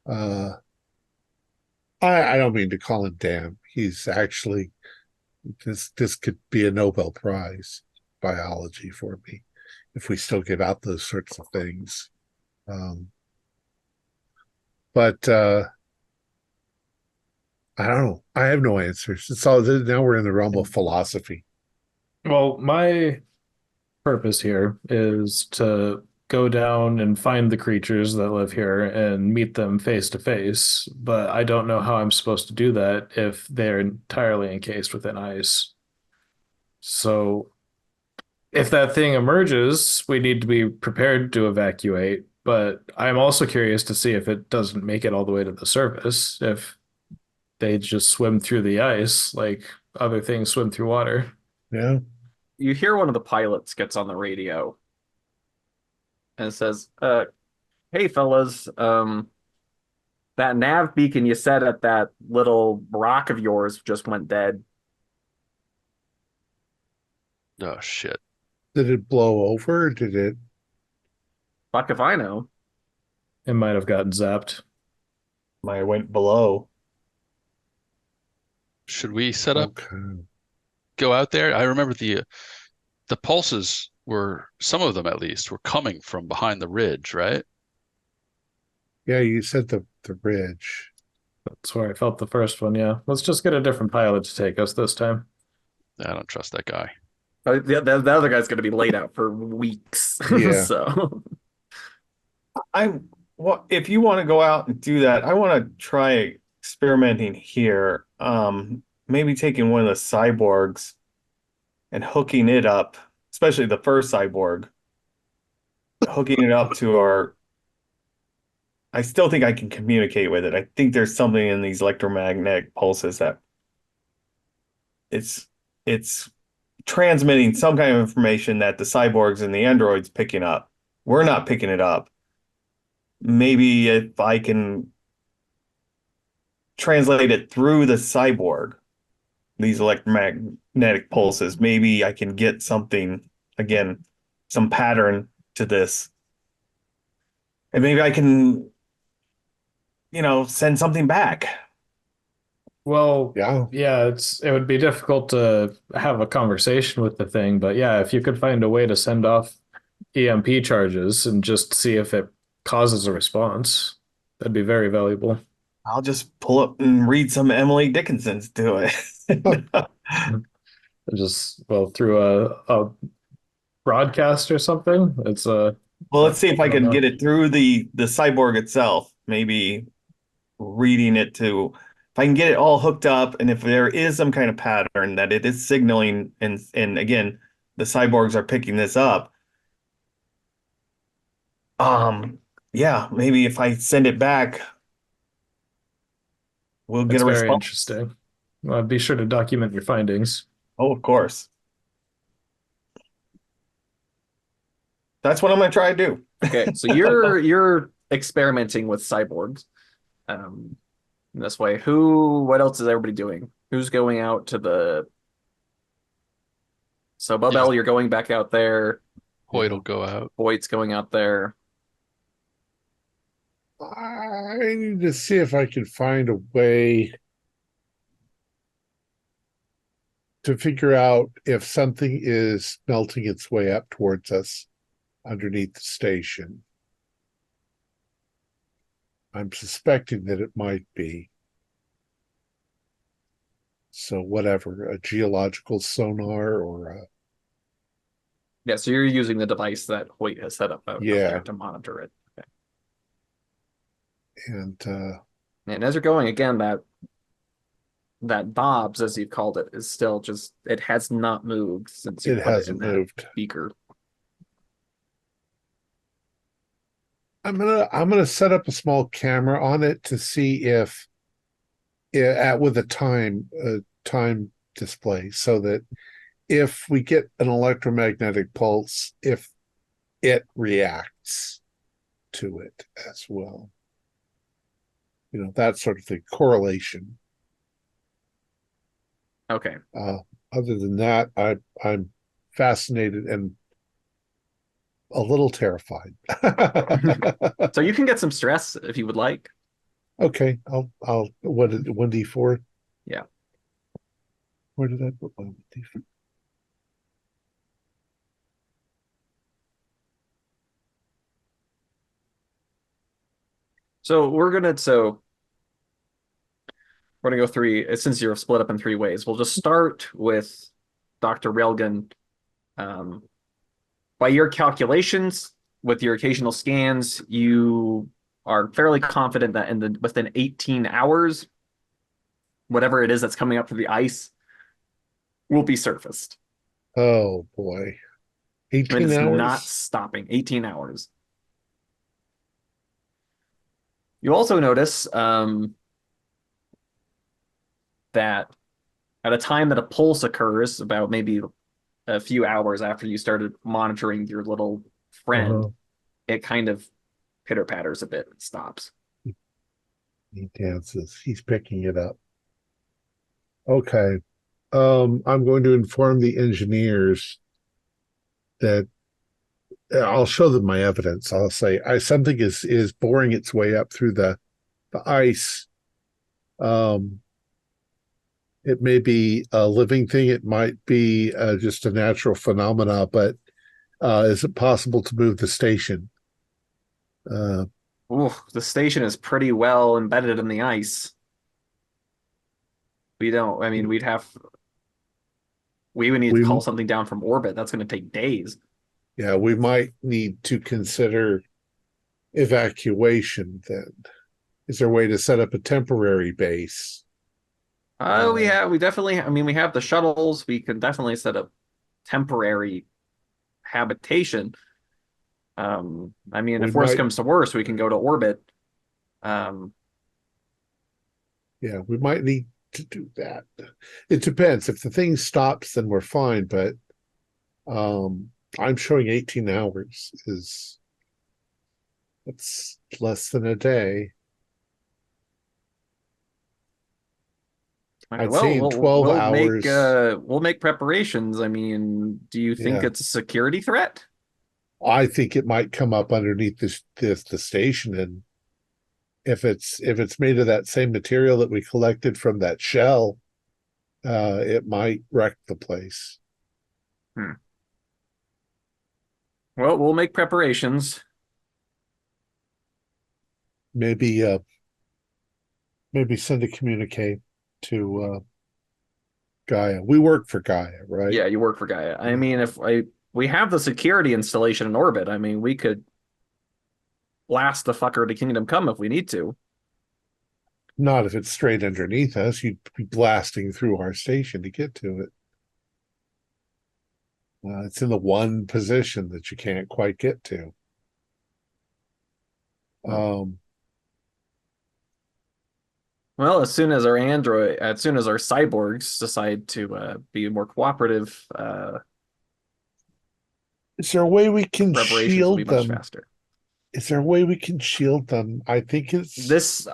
Uh, I don't mean to call him damn. He's actually this could be a Nobel Prize biology for me if we still give out those sorts of things. But I don't know. I have no answers. It's all now we're in the realm of philosophy. Well, my purpose here is to go down and find the creatures that live here and meet them face to face, but I don't know how I'm supposed to do that if they're entirely encased within ice. So if that thing emerges, we need to be prepared to evacuate, but I'm also curious to see if it doesn't make it all the way to the surface, if they just swim through the ice like other things swim through water. Yeah. You hear one of the pilots gets on the radio and says, hey fellas, that nav beacon you set at that little rock of yours just went dead. Oh shit. Did it blow over? Did it? Fuck if I know. It might have gotten zapped. I went below. Should we set up, Okay. go out there? I remember the pulses were, some of them at least, were coming from behind the ridge, right? Yeah, you said the ridge. That's where I felt the first one. Yeah. Let's just get a different pilot to take us this time. I don't trust that guy. The other guy's going to be laid out for weeks. Yeah. So If you want to go out and do that, I want to try experimenting here. Maybe taking one of the cyborgs and hooking it up, especially the first cyborg, hooking it up to our. I still think I can communicate with it. I think there's something in these electromagnetic pulses that it's transmitting some kind of information that the cyborgs and the androids picking up. We're not picking it up. Maybe if I can translate it through the cyborg, these electromagnetic pulses, maybe I can get something, again, some pattern to this. And maybe I can, send something back. Well, Yeah. yeah, it would be difficult to have a conversation with the thing, but yeah, if you could find a way to send off EMP charges and just see if it causes a response, that'd be very valuable. I'll just pull up and read some Emily Dickinson's to it. Just through a broadcast or something. It's a Well, let's see if I I don't can know. get it through the cyborg itself. Maybe reading it to, if I can get it all hooked up, and if there is some kind of pattern that it is signaling, and again, the cyborgs are picking this up. Yeah, maybe if I send it back, we'll get It's a very response. interesting. Be sure to document your findings. Oh, of course. That's what I'm gonna try to do. okay, so you're experimenting with cyborgs. In this way. What else is everybody doing? Who's going out to So Bubel, you're going back out there. Hoyt will go out. Hoyt's going out there. I need to see if I can find a way to figure out if something is melting its way up towards us underneath the station. I'm suspecting that it might be. So whatever, a geological sonar or a... Yeah, so you're using the device that Hoyt has set up out there to monitor it. Okay. And as you're going, again, that Bob's, as you've called it, is still just, it has not moved since you it put it hasn't in moved. that beaker. I'm gonna set up a small camera on it to see if with a time display, so that if we get an electromagnetic pulse, if it reacts to it as well. You know, that sort of thing, correlation. Okay. Other than that, I'm fascinated and a little terrified. So you can get some stress if you would like. Okay, I'll what did 1d4? Yeah. Where did I put my 1d4? So we're gonna go three, since you're split up in three ways. We'll just start with Dr. Railgun. By your calculations, with your occasional scans, you are fairly confident that within 18 hours, whatever it is that's coming up through the ice will be surfaced. Oh boy. 18 it's hours? Not stopping. 18 hours. You also notice that at a time that a pulse occurs, about maybe a few hours after you started monitoring your little friend, it kind of pitter-patters a bit and stops. He dances. He's picking it up. Okay. I'm going to inform the engineers that I'll show them my evidence. I'll say something is boring its way up through the ice. It may be a living thing. It might be just a natural phenomena, but is it possible to move the station? Ooh, the station is pretty well embedded in the ice. We would need to call something down from orbit. That's going to take days. Yeah, we might need to consider evacuation then. Is there a way to set up a temporary base? We definitely, we have the shuttles. We can definitely set up temporary habitation. If worst comes to worst, we can go to orbit. Yeah, we might need to do that. It depends. If the thing stops, then we're fine, but I'm showing 18 hours it's less than a day. I'd say in 12 hours. We'll make preparations. Do you think it's a security threat? I think it might come up underneath the station, and if it's made of that same material that we collected from that shell, it might wreck the place. Well, we'll make preparations. Maybe send a communique to Gaia. We work for Gaia, right? Yeah, you work for Gaia. If we have the security installation in orbit, we could blast the fucker to Kingdom Come if we need to. Not if it's straight underneath us. You'd be blasting through our station to get to it. It's in the one position that you can't quite get to. Well, as soon as our cyborgs decide to be more cooperative, is there a way we can shield them? Much faster. Is there a way we can shield them? I think it's this.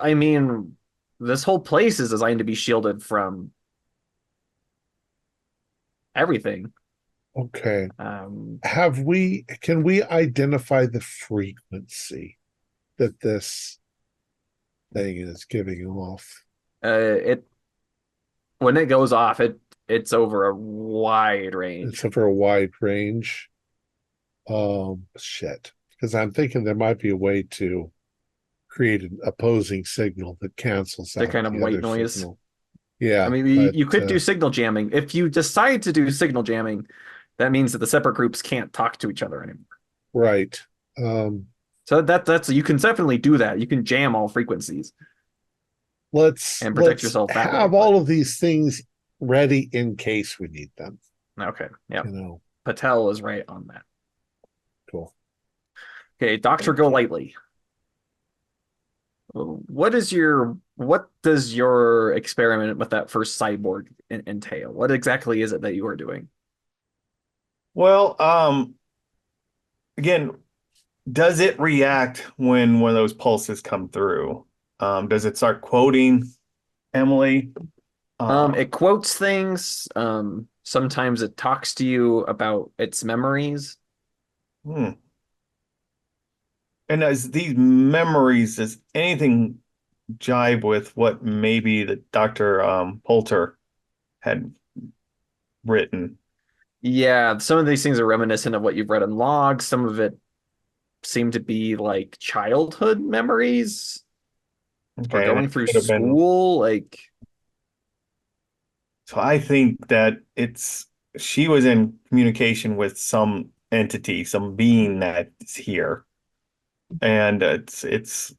This whole place is designed to be shielded from everything. Okay. Um, Can we identify the frequency that this thing is giving off? it when it goes off, it's over a wide It's range. over a wide range. Shit. Because I'm thinking there might be a way to create an opposing signal that cancels The out kind of the white other noise. signal. I Yeah, mean, but you could do signal jamming. If you decide to do signal jamming, that means that the separate groups can't talk to each other anymore. right. Um, So that's you can definitely do that. You can jam all frequencies and protect let's yourself that way. have But all of these things ready in case we need them. okay, yeah, You know, Patel is right on that. cool. Okay, Doctor Golightly. What does your experiment with that first cyborg entail? What exactly is it that you are doing? Well, again, does it react when one of those pulses come through? Does it start quoting Emily? It quotes things. Sometimes it talks to you about its memories. Hmm. And as these memories, does anything jibe with what maybe the Dr. Poulter had written? Yeah, some of these things are reminiscent of what you've read in logs. Some of it seem to be like childhood memories or Okay, and going it through could have been. school. Like, So I think that she was in communication with some entity, some being that's here, and it's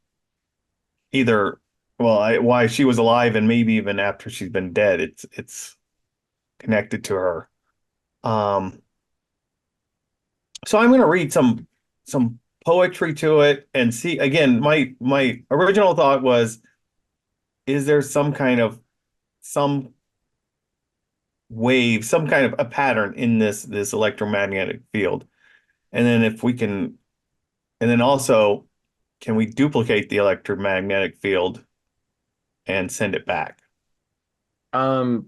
either why she was alive and maybe even after she's been dead, it's connected to her. Um, so I'm going to read some poetry to it and see again. My original thought was, is there some wave, some kind of a pattern in this electromagnetic field? And then if we can, and then also, can we duplicate the electromagnetic field and send it back? um,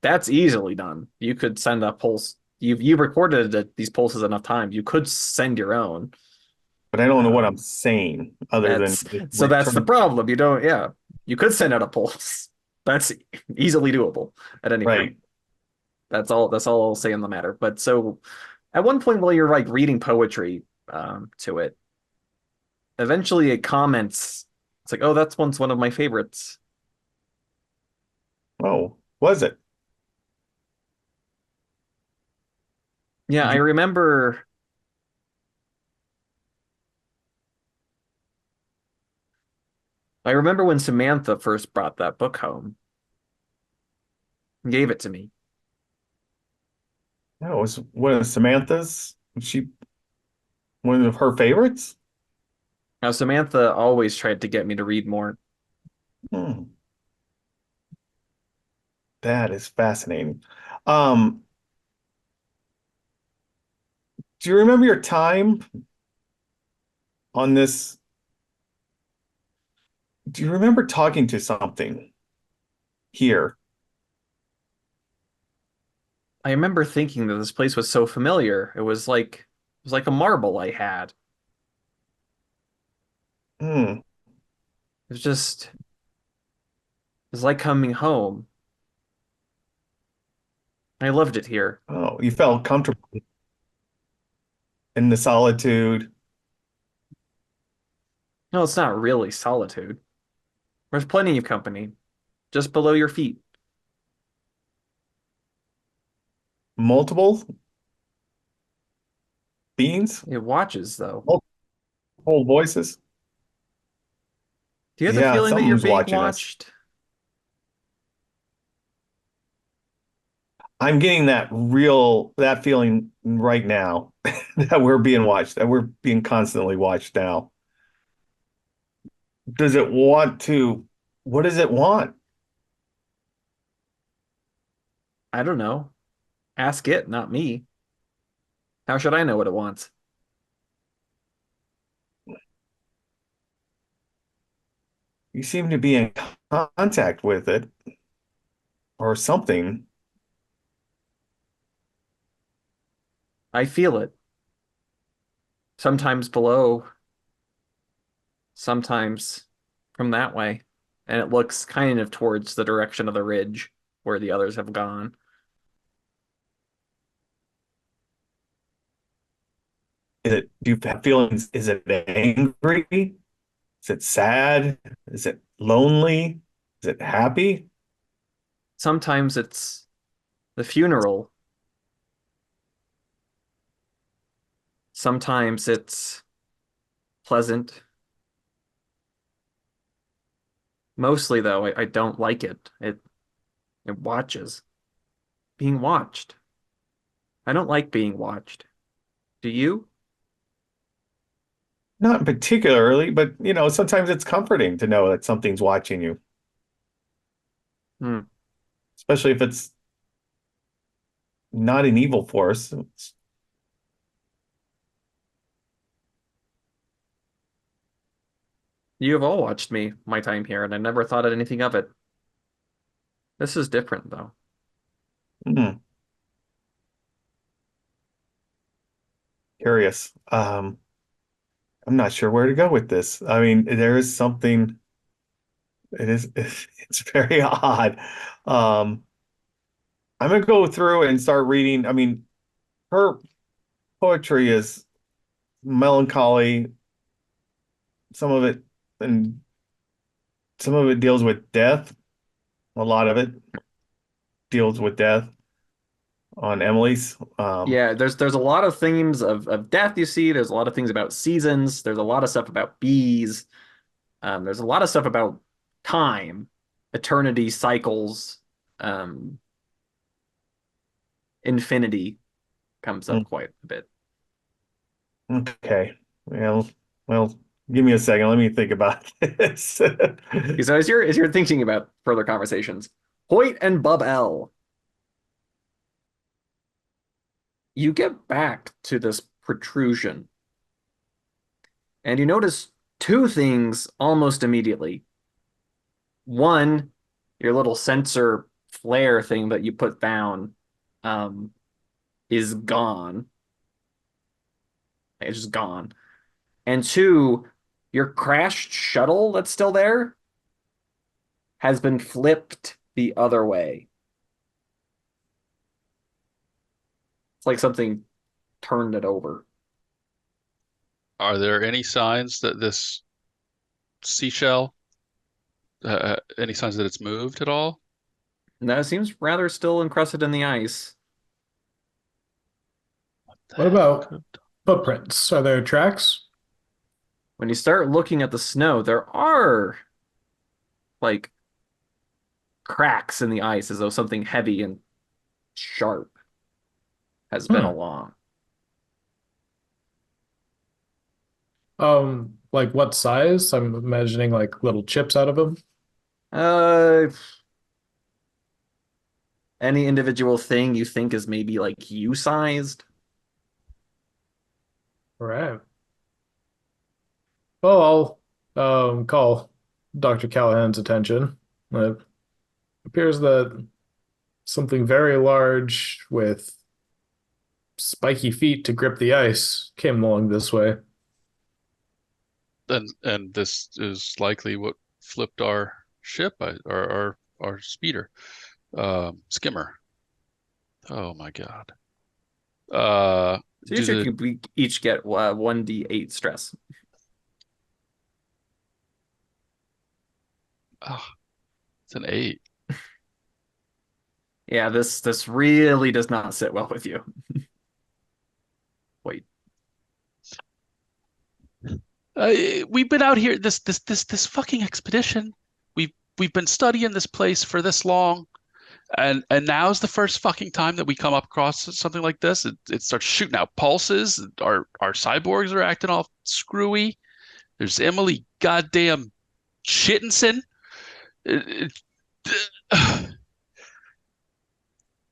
that's easily done. You could send a pulse. You've recorded these pulses enough times. You could send your own. But I don't know what I'm Um, saying other than that's just so that's the return. problem. You don't, yeah. You could send out a pulse. That's easily doable at any point. Right. That's all I'll say in the matter. But so at one point while you're like reading poetry to it, eventually it comments. It's like, oh, that's once one of my favorites. Oh, was it? Yeah, Did I you? remember I remember when Samantha first brought that book home and gave it to me. No, it was one of Samantha's. Was she one of her favorites? Now Samantha always tried to get me to read more. Hmm, that is fascinating. Um, do you remember your time on this? Do you remember talking to something here? I remember thinking that this place was so familiar. It was like a marble I had. Hmm. It was just it was like coming home. I loved it here. Oh, you felt comfortable in the solitude. No, it's not really solitude. There's plenty of company just below your feet. Multiple beings, It watches though. multiple voices. Do you have the Yeah, feeling that you're something's being watching us. watched? I'm getting that feeling right now that we're being watched, that we're being constantly watched now. Does it want to, what does it want? I don't know. Ask it, not me. How should I know what it wants? You seem to be in contact with it or something. I feel it. Sometimes below, sometimes from that way. And it looks kind of towards the direction of the ridge where the others have gone. Do you have feelings? Is it angry? Is it sad? Is it lonely? Is it happy? Sometimes it's the funeral. Sometimes it's pleasant. Mostly, though, I don't like it. It watches. Being watched. I don't like being watched. Do you? Not particularly, but sometimes it's comforting to know that something's watching you, Hmm. especially if it's not an evil force. You have all watched me my time here, and I never thought anything of it. This is different, though. Hmm, curious. I'm not sure where to go with this. I mean, there is something. It is. It's very odd. Um, I'm gonna go through and start reading. I mean, her poetry is melancholy. Some of it, and some of it deals with death. A lot of it deals with death on Emily's. Yeah, there's a lot of themes of death you see. There's a lot of things about seasons. There's a lot of stuff about bees. There's a lot of stuff about time, eternity, cycles, um, infinity comes up quite a bit. Okay. Well, give me a second. Let me think about this. So as you're thinking about further conversations, Hoyt and Bub L, you get back to this protrusion, and you notice two things almost immediately. One, your little sensor flare thing that you put down um, is gone. It's just gone. And two, your crashed shuttle that's still there has been flipped the other way. It's like something turned it over. Are there any signs that this seashell, any signs that it's moved at all? No, it seems rather still encrusted in the ice. What about footprints? Are there tracks? When you start looking at the snow, there are like cracks in the ice as though something heavy and sharp has been Hmm. along. Like what size? I'm imagining like little chips out of them. Uh, any individual thing you think is maybe like you sized? All right. Well, I'll call Dr. Callahan's attention. It appears that something very large with spiky feet to grip the ice came along this way. And this is likely what flipped our ship, our speeder, skimmer. Oh my God. So Do the we each get 1d8 stress. oh, it's an 8. Yeah, this really does not sit well with you. Wait. We've been out here this fucking expedition. We've been studying this place for this long, and now's the first fucking time that we come up across something like this. It starts shooting out pulses. Our cyborgs are acting all screwy. There's Emily goddamn Shittinson. It,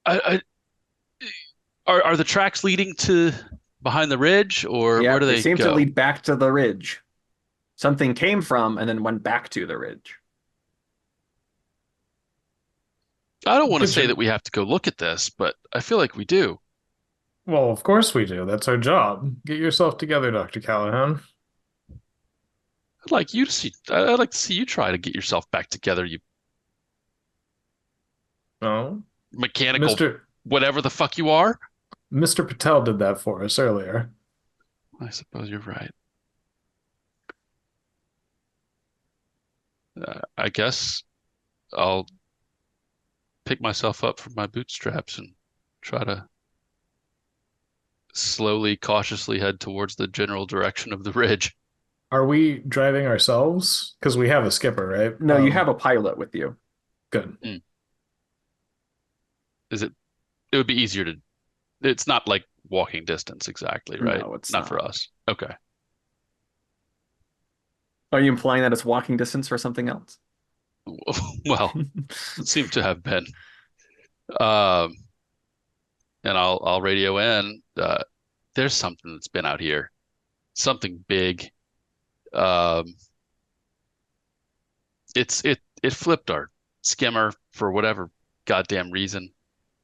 I, are the tracks leading to behind the ridge, or Yeah, where do they they seem to go? lead back to the ridge. Something came from and then went back to the ridge. I don't want to Get say your that we have to go look at this, but I feel like we do. Well, of course we do. That's our job. Get yourself together, Dr. Callahan. I'd like to see you try to get yourself back together, you No, mechanical Mr. whatever the fuck you are. Mr. Patel did that for us earlier. I suppose you're right. I guess I'll pick myself up from my bootstraps and try to slowly, cautiously head towards the general direction of the ridge. Are we driving ourselves? Because we have a skipper, right? No, you have a pilot with you. Good. Is it? It would be easier to. It's not like walking distance exactly, right? No, it's not for not. us. Okay. Are you implying that it's walking distance for something else? Well, it seems to have been. Um, and I'll radio in. There's something that's been out here, something big. Um, it flipped our skimmer for whatever goddamn reason.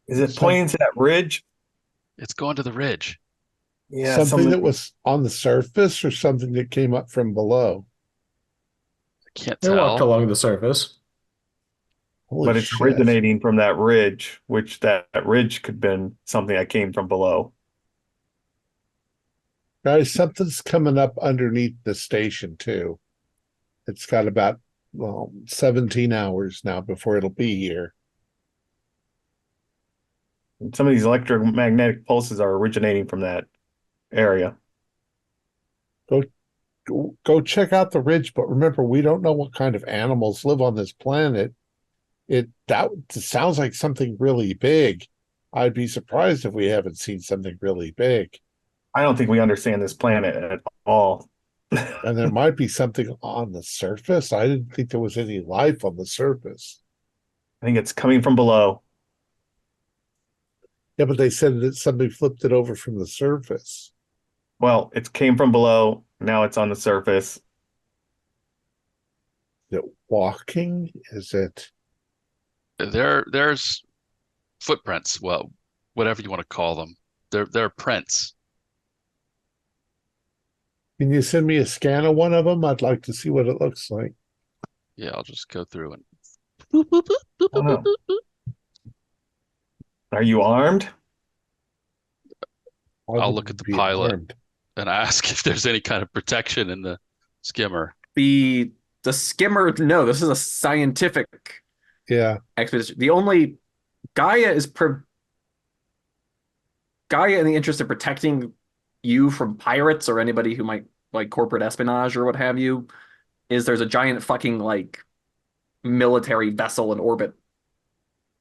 Is it Some, pointing to that ridge? It's going to the ridge. Yeah, something that was on the surface or something that came up from below? I can't They walked tell. along the surface. Holy but it's shit. originating from that ridge, which that ridge could have been something that came from below. Guys, something's coming up underneath the station too. It's got about 17 hours now before it'll be here. And some of these electromagnetic pulses are originating from that area. Go check out the ridge, but remember, we don't know what kind of animals live on this planet. That sounds like something really big. I'd be surprised if we haven't seen something really big. I don't think we understand this planet at all. And there might be something on the surface. I didn't think there was any life on the surface. I think it's coming from below. Yeah, but they said that somebody flipped it over from the surface. Well, it came from below. Now it's on the surface. Is it walking? Is it? There's footprints. Well, whatever you want to call them. They're prints. Can you send me a scan of one of them? I'd like to see what it looks like. Yeah, I'll just go through and. Oh, no. Are you armed? I'll look at the pilot and ask if there's any kind of protection in the skimmer. The skimmer, no, this is a scientific expedition. The only Gaia in the interest of protecting you from pirates or anybody who might like corporate espionage or what have you, is there's a giant fucking like military vessel in orbit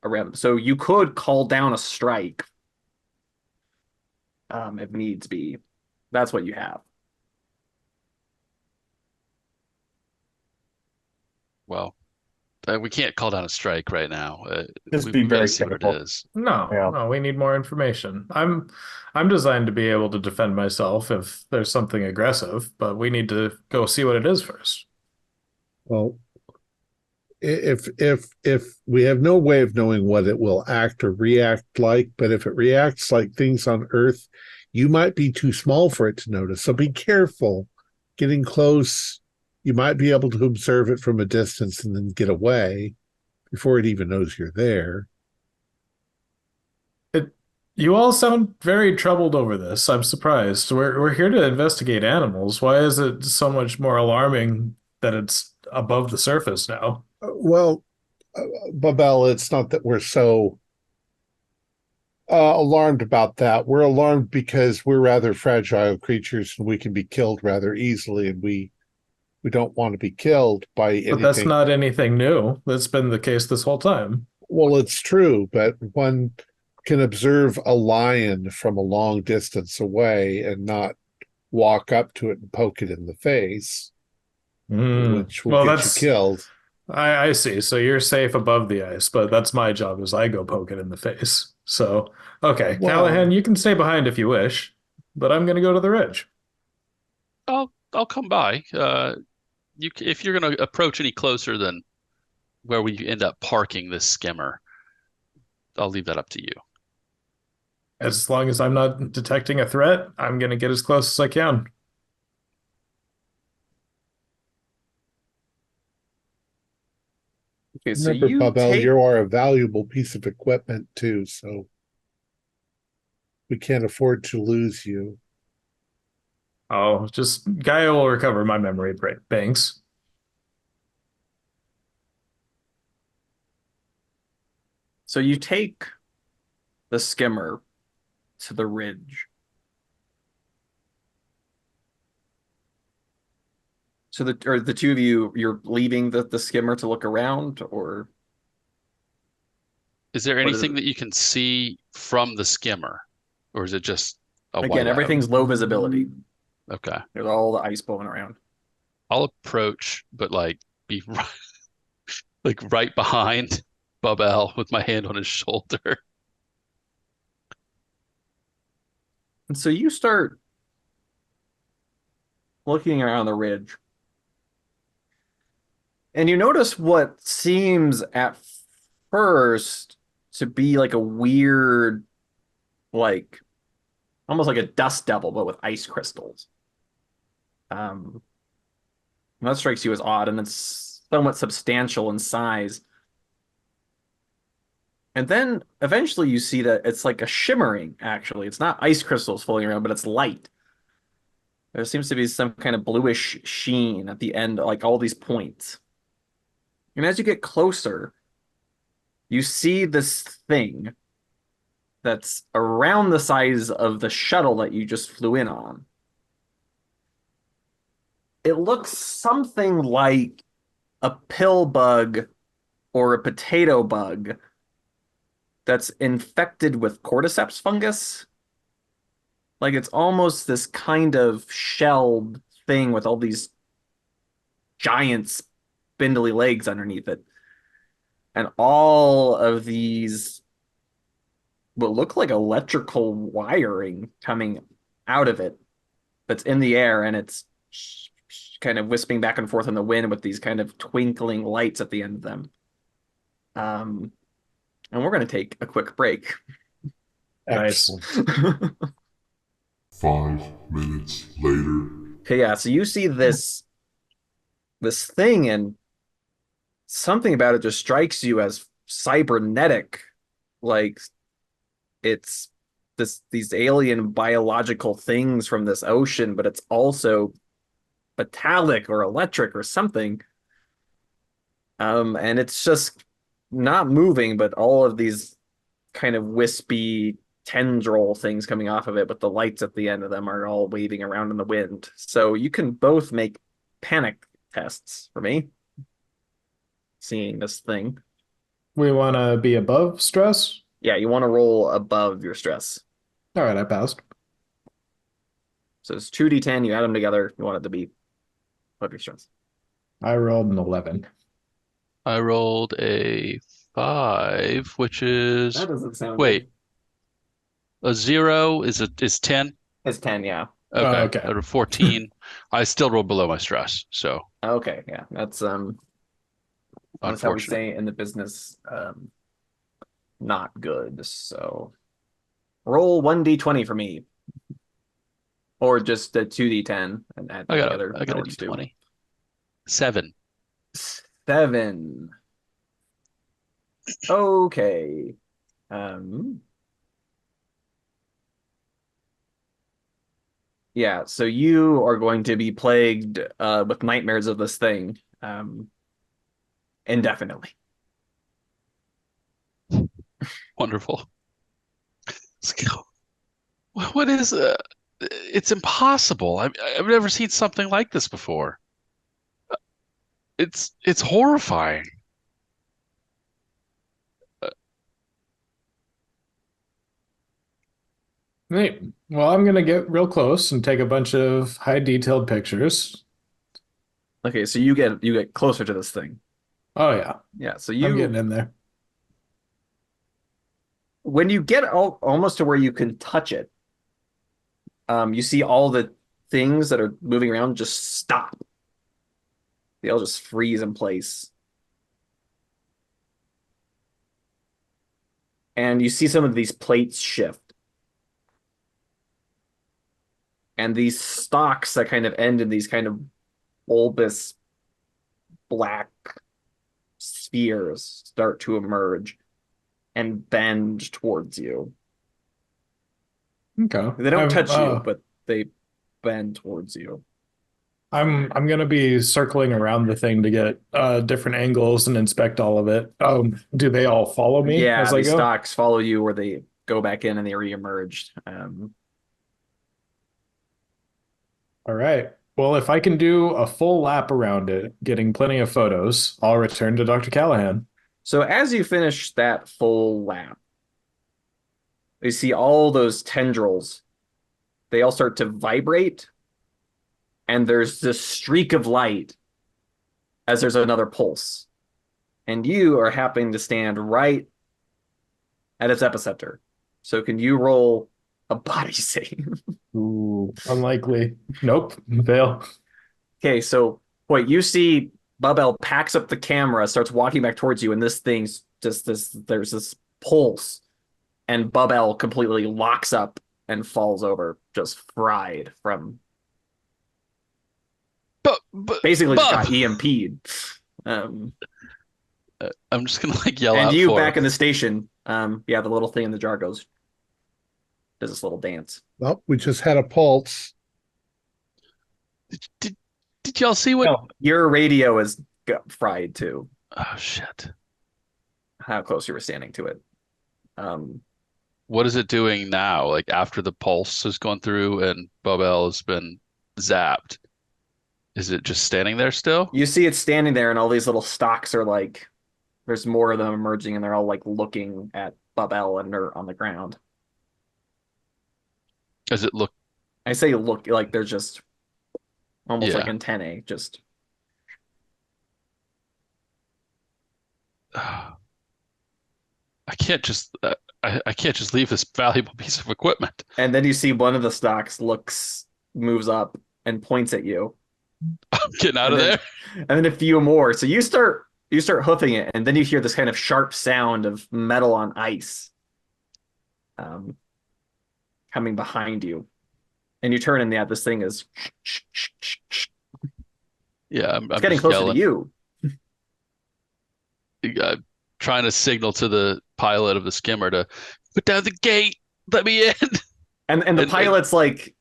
around them. So you could call down a strike if needs be. That's what you have. Well, we can't call down a strike right now. Just we be gotta very see what it careful. is. No, we need more information. I'm designed to be able to defend myself if there's something aggressive, but we need to go see what it is first. Well, if we have no way of knowing what it will act or react like, but if it reacts like things on Earth, you might be too small for it to notice. So be careful getting close. You might be able to observe it from a distance and then get away before it even knows you're there. You all sound very troubled over this. I'm surprised. We're here to investigate animals. Why is it so much more alarming that it's above the surface now? Well, Babel, it's not that we're so alarmed about that. We're alarmed because we're rather fragile creatures and we can be killed rather easily, and we don't want to be killed by anything. But that's not anything new. That's been the case this whole time. Well, it's true, but one can observe a lion from a long distance away and not walk up to it and poke it in the face, which will get you killed. I see. So you're safe above the ice, but that's my job as I go poke it in the face. So, okay, Well, Callahan, you can stay behind if you wish, but I'm going to go to the ridge. I'll come by. If you're going to approach any closer than where we end up parking this skimmer, I'll leave that up to you. As long as I'm not detecting a threat, I'm going to get as close as I can. Okay, so Remember, you Pavel, take you are a valuable piece of equipment too, so we can't afford to lose you. Oh, just Gaia will recover my memory banks. so you take the skimmer to the ridge. So the two of you, you're leaving the skimmer to look around, or Is there what is anything it? that you can see from the skimmer, or is it just a Again, whiteout? everything's low visibility. Okay. There's all the ice blowing around. I'll approach, but like be right, like right behind Bubel with my hand on his shoulder. And so you start looking around the ridge, and you notice what seems at first to be like a weird, like almost like a dust devil, but with ice crystals. Um, and that strikes you as odd, and it's somewhat substantial in size. And then eventually you see that it's like a shimmering, actually. It's not ice crystals floating around, but it's light. There seems to be some kind of bluish sheen at the end, like all these points. And as you get closer, you see this thing that's around the size of the shuttle that you just flew in on. It looks something like a pill bug or a potato bug that's infected with cordyceps fungus. Like it's almost this kind of shelled thing with all these giant spindly legs underneath it. And all of these what look like electrical wiring coming out of it that's in the air, and it's kind of wisping back and forth in the wind with these kind of twinkling lights at the end of them. And we're going to take a quick break. Nice. Excellent. 5 minutes later. Okay, yeah, so you see this thing, and something about it just strikes you as cybernetic, like it's these alien biological things from this ocean, but it's also metallic or electric or something. And it's just not moving, but all of these kind of wispy tendril things coming off of it, but the lights at the end of them are all waving around in the wind. So you can both make panic tests for me, seeing this thing. We want to be above stress. Yeah, you want to roll above your stress. All right, I passed. So it's 2d10, you add them together, you want it to be above your stress. I rolled an 11. I rolled a 5, which is That doesn't sound wait, good. a 0 is 10. It's 10, yeah. Okay, Oh, okay. out of 14. I still rolled below my stress, so Okay, yeah. That's how we unfortunate. say in the business, not good. So roll 1d20 for me. Or just a 2d10 and add them together. I got a d20. 7. 7. Okay. Yeah, so you are going to be plagued with nightmares of this thing indefinitely. Wonderful. What is it's impossible. I've never seen something like this before. It's horrifying. Neat. Well, I'm gonna get real close and take a bunch of high detailed pictures. Okay, so you get closer to this thing. Oh yeah, Yeah, so I'm getting in there. when you get almost to where you can touch it, you see all the things that are moving around just stop. They all just freeze in place. And you see some of these plates shift. and these stalks that kind of end in these kind of bulbous black spheres start to emerge and bend towards you. Okay. They don't touch you, but they bend towards you. I'm gonna be circling around the thing to get different angles and inspect all of it. Do they all follow me Yeah, as I these go? stalks follow you, or they go back in and they reemerged. All right. Well, if I can do a full lap around it, getting plenty of photos, I'll return to Dr. Callahan. So as you finish that full lap, you see all those tendrils. They all start to vibrate, and there's this streak of light as there's another pulse. And you are happening to stand right at its epicenter. So can you roll a body save? Ooh, unlikely. Nope, fail. Okay, so wait, you see Bubel packs up the camera, starts walking back towards you, and this thing's just there's this pulse, and Bubel completely locks up and falls over, just fried from basically just got EMP'd. I'm just gonna like yell and out you for back in the station. Yeah, the little thing in the jar does this little dance. Well, we just had a pulse. Did y'all see what? No. Your radio is fried too. Oh shit! How close you were standing to it. What is it doing now? Like after the pulse has gone through and Bubel has been zapped, is it just standing there still? You see it standing there, and all these little stalks are like, there's more of them emerging, and they're all like looking at Bubel and her on the ground. Does it look? I say look, like they're just almost Yeah. like antennae, just. I can't just I can't just leave this valuable piece of equipment. And then you see one of the stalks moves up and points at you. I'm getting out And of then- there. And then a few more. So you start hoofing it, and then you hear this kind of sharp sound of metal on ice coming behind you. And you turn, and yeah, this thing is Yeah, I'm it's getting just closer yelling. to you. Trying to signal to the pilot of the skimmer to put down the gate. Let me in. And the And- pilot's like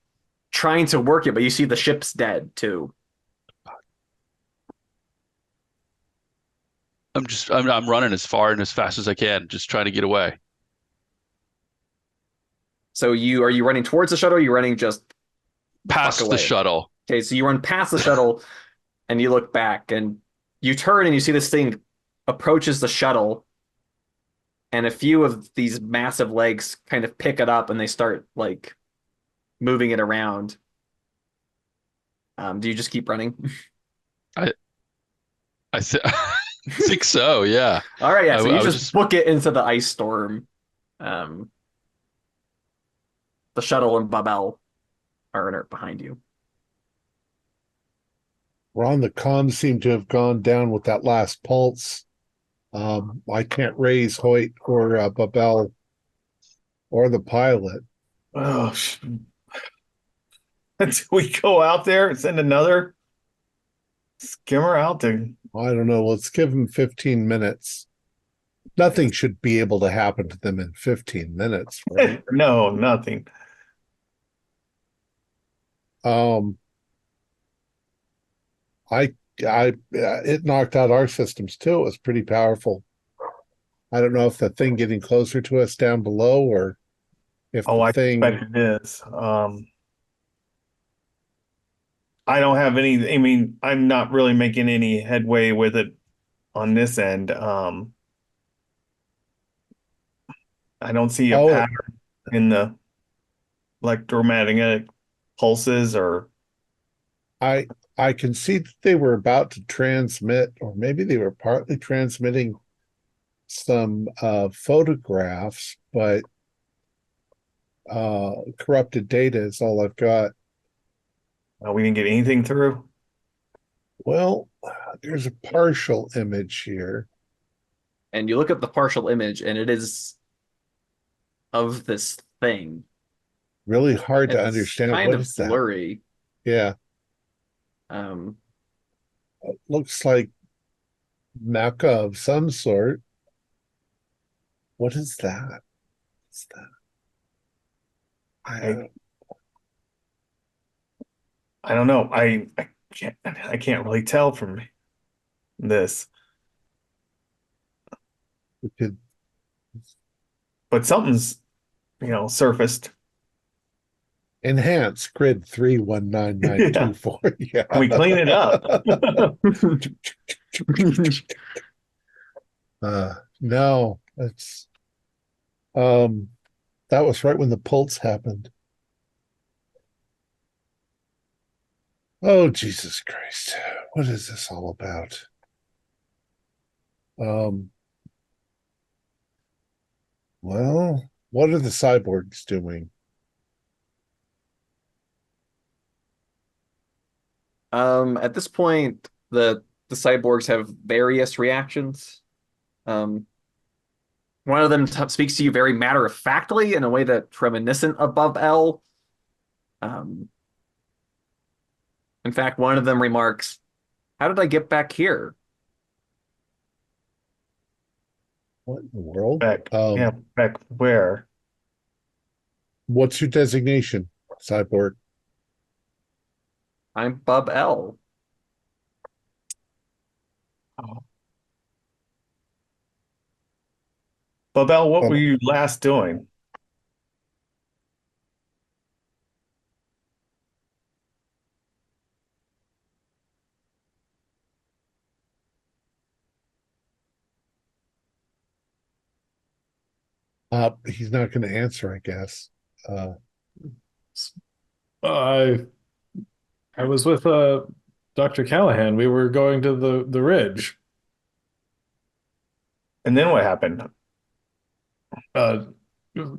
trying to work it, but you see the ship's dead too. I'm running as far and as fast as I can, just trying to get away. So are you running towards the shuttle, or are you running just Past fuck the away? shuttle. Okay, so you run past the shuttle and you look back and you turn and you see this thing approaches the shuttle, and a few of these massive legs kind of pick it up and they start like moving it around. Do you just keep running? I think so, yeah. All right, yeah. So you I was just book it into the ice storm. The shuttle and Babel are behind you. Ron, the comms seem to have gone down with that last pulse. I can't raise Hoyt or Babel or the pilot. Oh, until we go out there and send another skimmer out to. I don't know. Let's give them 15 minutes. Nothing should be able to happen to them in 15 minutes, right? No, nothing. It knocked out our systems too. It was pretty powerful. I don't know if the thing getting closer to us down below or if Oh, the I thing. suspect it is. I don't have any. I mean, I'm not really making any headway with it on this end. I don't see a pattern in the electromagnetic pulses, or I can see that they were about to transmit, or maybe they were partly transmitting some photographs, but corrupted data is all I've got. we didn't get anything through. Well, there's a partial image here. And you look at the partial image, and it is of this thing. really hard to It's understand. kind What of is that? blurry. Yeah, Um, looks like Mecha of some sort. What is that? What's that? I I don't know. I can't really tell from this, We could, but something's surfaced. enhance grid 319924. Yeah. Can we clean it up? No, that's that was right when the pulse happened. Oh, Jesus Christ. What is this all about? Well, what are the cyborgs doing? at this point, the cyborgs have various reactions. One of them speaks to you very matter-of-factly in a way that's reminiscent of Bub L. In fact, one of them remarks, "How did I get back here?" What in the world? Back where? What's your designation, cyborg? I'm Bub L. Oh. Babel, what were you last doing? He's not going to answer, I guess. I was with Dr. Callahan. We were going to the ridge. And then what happened?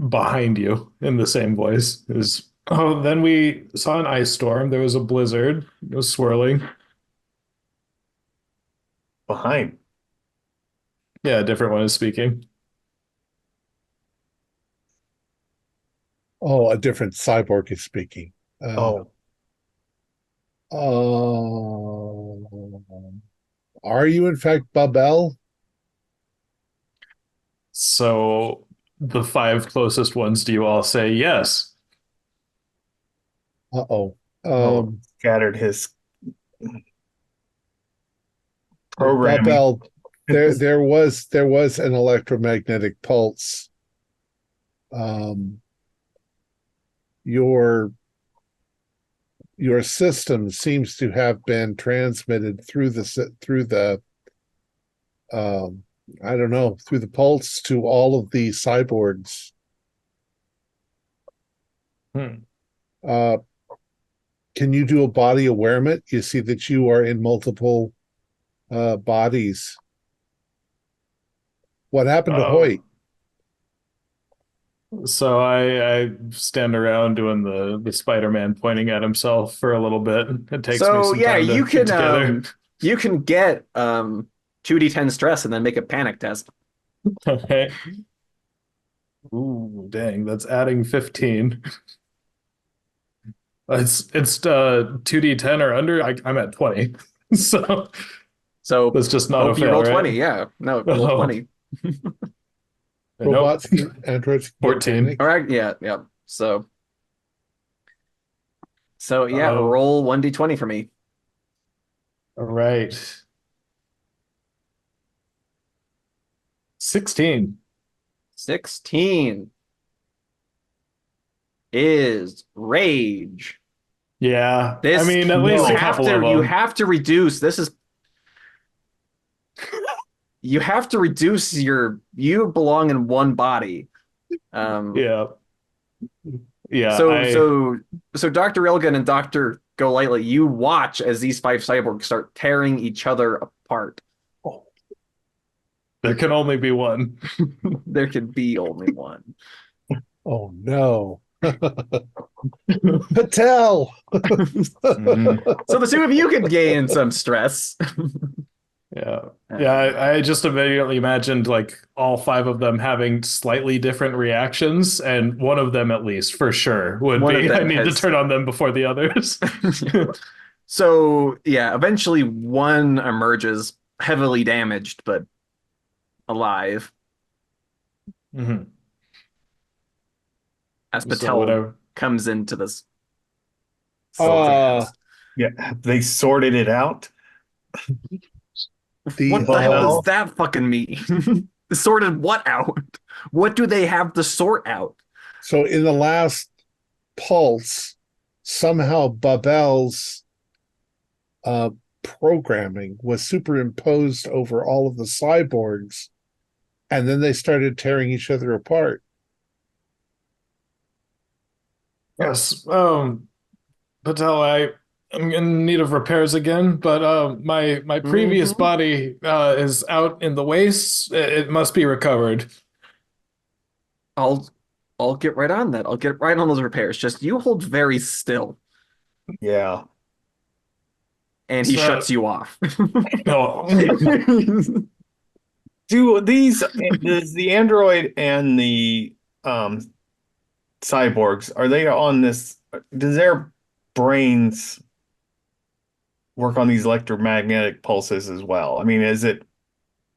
Behind you in the same voice is, oh, then we saw an ice storm. There was a blizzard. It was swirling. Behind. Yeah, a different one is speaking. Oh, a different cyborg is speaking. Oh, are you in fact Babel? So the five closest ones, do you all say yes? Uh-oh. Scattered his programming. Babel, there was an electromagnetic pulse. Your system seems to have been transmitted through the I don't know, through the pulse to all of the cyborgs. Can you do a body awareness? You see that you are in multiple bodies. What happened to Hoyt? So I stand around doing the Spider-Man pointing at himself for a little bit. It takes me some time to get together. You can get 2d10 stress and then make a panic test. Okay. Ooh, dang, that's adding 15. It's 2d10 or under. I'm at 20. So that's just not a hope you fail, roll right? 20. Yeah. No, roll 20. Robots, androids, 14. All right, yeah. So yeah, roll 1d20 for me. All right. 16. 16 is rage. Yeah. This, I mean, at least a couple of them. You have to reduce. You have to reduce you belong in one body. Yeah. So Dr. Ilgan and Dr. Golightly, you watch as these five cyborgs start tearing each other apart. There can only be one. There can be only one. Oh no. Patel. So the two of you could gain some stress. Yeah. Yeah, I just immediately imagined like all five of them having slightly different reactions, and one of them at least for sure would One of be I them need to has turn on them before the others. So yeah, eventually one emerges heavily damaged but alive Mhm. as So Patel whatever. comes into this Uh command. Yeah, they sorted it out. the What the hell does Bubble. that fucking mean? Sorted what out? What do they have to sort out? so in the last pulse, somehow Babel's uh programming was superimposed over all of the cyborgs, and then they started tearing each other apart. Yes. Patel, I'm in need of repairs again, but my previous Mhm. body is out in the wastes. It must be recovered. I'll I'll get right on that. I'll get right on those repairs. Just you hold very still, Yeah. and he So shuts you off. no. Do these does the android and the um cyborgs, are they on this, does their brains work on these electromagnetic pulses as well? I mean, is it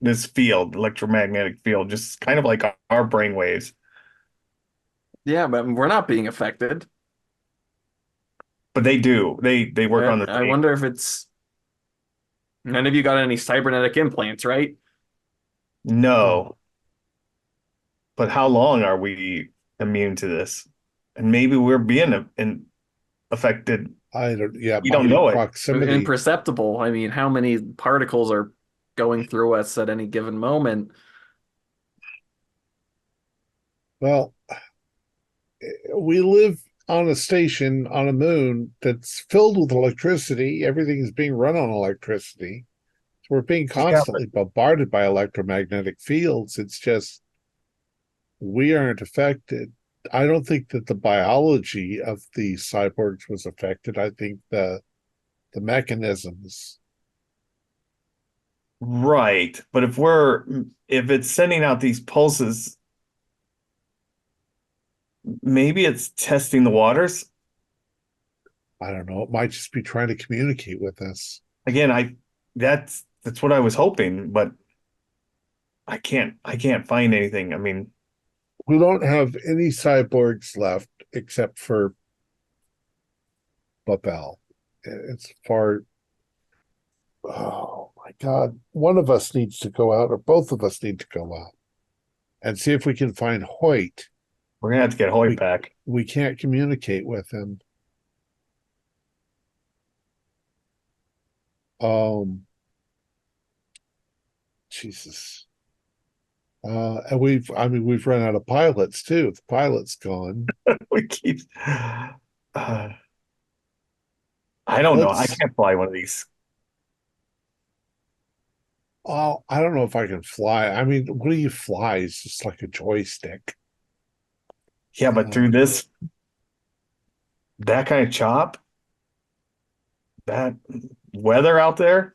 this field, electromagnetic field, just kind of like our brain waves? Yeah, but we're not being affected. But they do. They work on the I same. wonder if it's none of you got any cybernetic implants, right? No. But how long are we immune to this? And maybe we're being affected. I don't, yeah, You don't by know it. proximity. Imperceptible. I mean, how many particles are going through us at any given moment? Well, we live on a station on a moon that's filled with electricity. Everything is being run on electricity. So we're being Yeah, but constantly bombarded by electromagnetic fields. It's just we aren't affected. I don't think that the biology of the cyborgs was affected. I think the mechanisms. right. But if it's sending out these pulses, maybe it's testing the waters. I don't know. It might just be trying to communicate with us. Again, that's what I was hoping, but I can't find anything. I mean, We don't have any cyborgs left except for Babel. It's far. Oh my God. One of us needs to go out, or both of us need to go out and see if we can find Hoyt. we're gonna have to get Hoyt We back. we can't communicate with him. Um, Jesus. And I mean, we've run out of pilots too. The pilot's gone. We keep I don't know. I Let's, can't fly one of these. oh, I don't know if I can fly. I mean, what do you fly? It's just like a joystick. Yeah, but through Um, this, that kind of chop, that weather out there,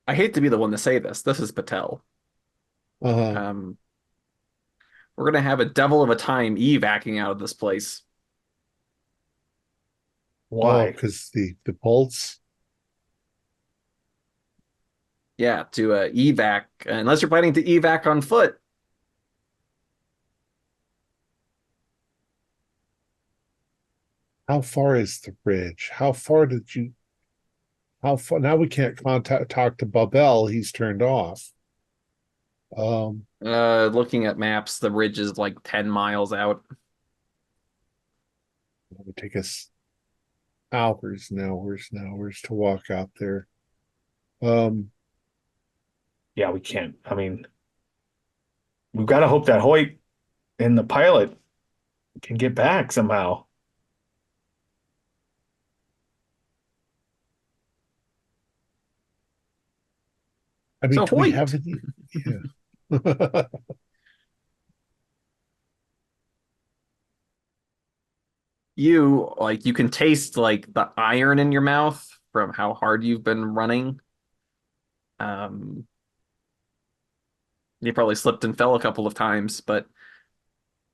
I hate to be the one to say this. This is Patel. uh, Um, we're gonna have a devil of a time evacing out of this place. oh, why? because the pulse. Yeah, to evac, unless you're planning to evac on foot. How far is the bridge? How far did you? How far? Now we can't talk to Babel. He's turned off. Looking at maps, the ridge is like 10 miles out. It would take us hours and hours and hours to walk out there. Um, Yeah, we can't. I mean, we've got to hope that Hoyt and the pilot can get back somehow. I mean, So do we Hoyt, have any? Yeah. you can taste like the iron in your mouth from how hard you've been running. Um, you probably slipped and fell a couple of times, but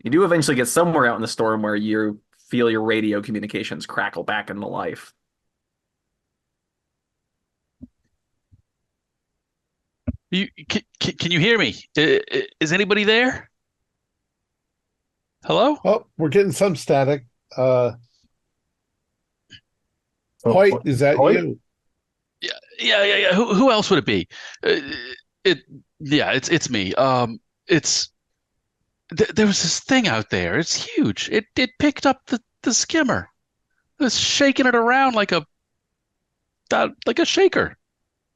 you do eventually get somewhere out in the storm where you feel your radio communications crackle back into life. Can you hear me? Is anybody there? Hello? Oh, we're getting some static. Hoyt, is that Hoyt? you? Yeah. Who else would it be? Uh, it's me. It's there was this thing out there. It's huge. It picked up the skimmer. It was shaking it around like a shaker.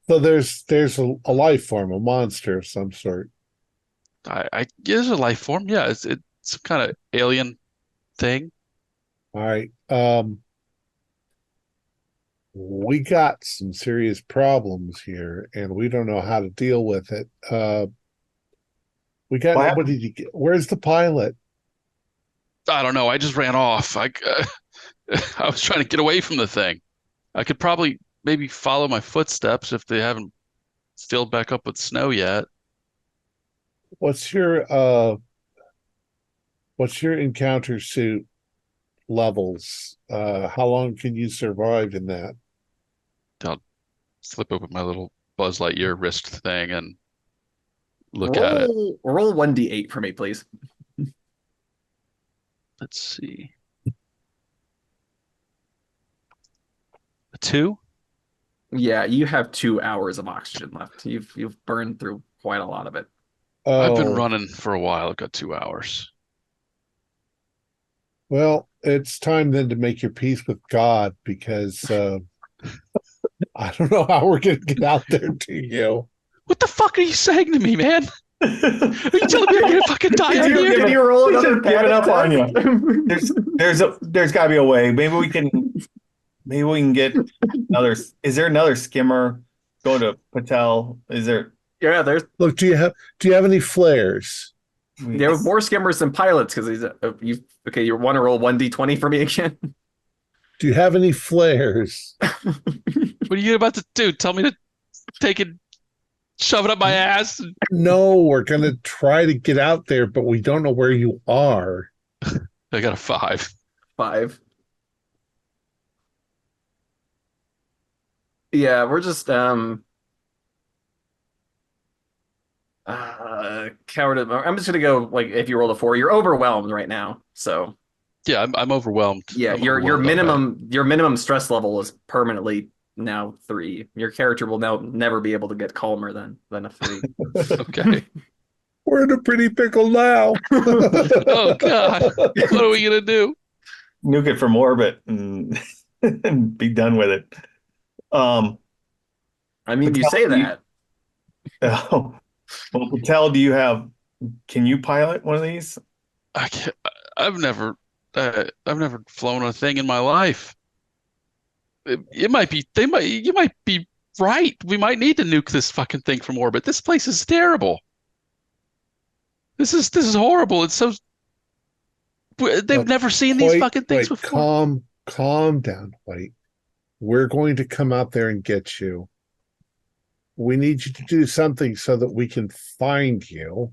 So there's a life form, a monster of some sort. I It's a life form. Yeah, it's some kind of alien thing. All right. We got some serious problems here, and we don't know how to deal with it. We got What nobody to get. Where's the pilot? I don't know. I just ran off. I was trying to get away from the thing. I could probably maybe follow my footsteps if they haven't filled back up with snow yet. What's your encounter suit levels? How long can you survive in that? I'll flip open my little Buzz Lightyear wrist thing and look at it. Roll 1d8 for me, please. Let's see. A 2? Yeah, you have 2 hours of oxygen left. You've burned through quite a lot of it. I've been Oh, running for a while. I've got 2 hours. well, it's time then to make your peace with God because I don't know how we're gonna get out there to you. What the fuck are you saying to me, man? Are you telling me I'm gonna fucking die out here? Did you roll He's another just giving up on test? There's got to be a way. Maybe we can get another. Is there another skimmer? Go to Patel. Is there? Yeah, there's Look, do you have any flares? there are more skimmers than pilots because you want to roll 1d20 for me again? Do you have any flares? What are you about to do? Tell me to take it, shove it up my ass? No, we're gonna try to get out there, but we don't know where you are. I got a 5. 5. Yeah, we're just coward. I'm just gonna go like if you rolled a 4, you're overwhelmed right now. So Yeah, I'm overwhelmed. yeah, I'm your overwhelmed your minimum stress level is permanently now 3. Your character will now never be able to get calmer than a 3. Okay. We're in a pretty pickle now. Oh God, what are we gonna do? Nuke it from orbit and, and be done with it. I mean, you Patel, say that. well, Patel, can you pilot one of these? I can't, I've never flown a thing in my life. It might be you might be right. We might need to nuke this fucking thing from orbit. This place is terrible. This is horrible. It's so they've never seen these fucking things before. Calm down, White. We're going to come out there and get you. We need you to do something so that we can find you.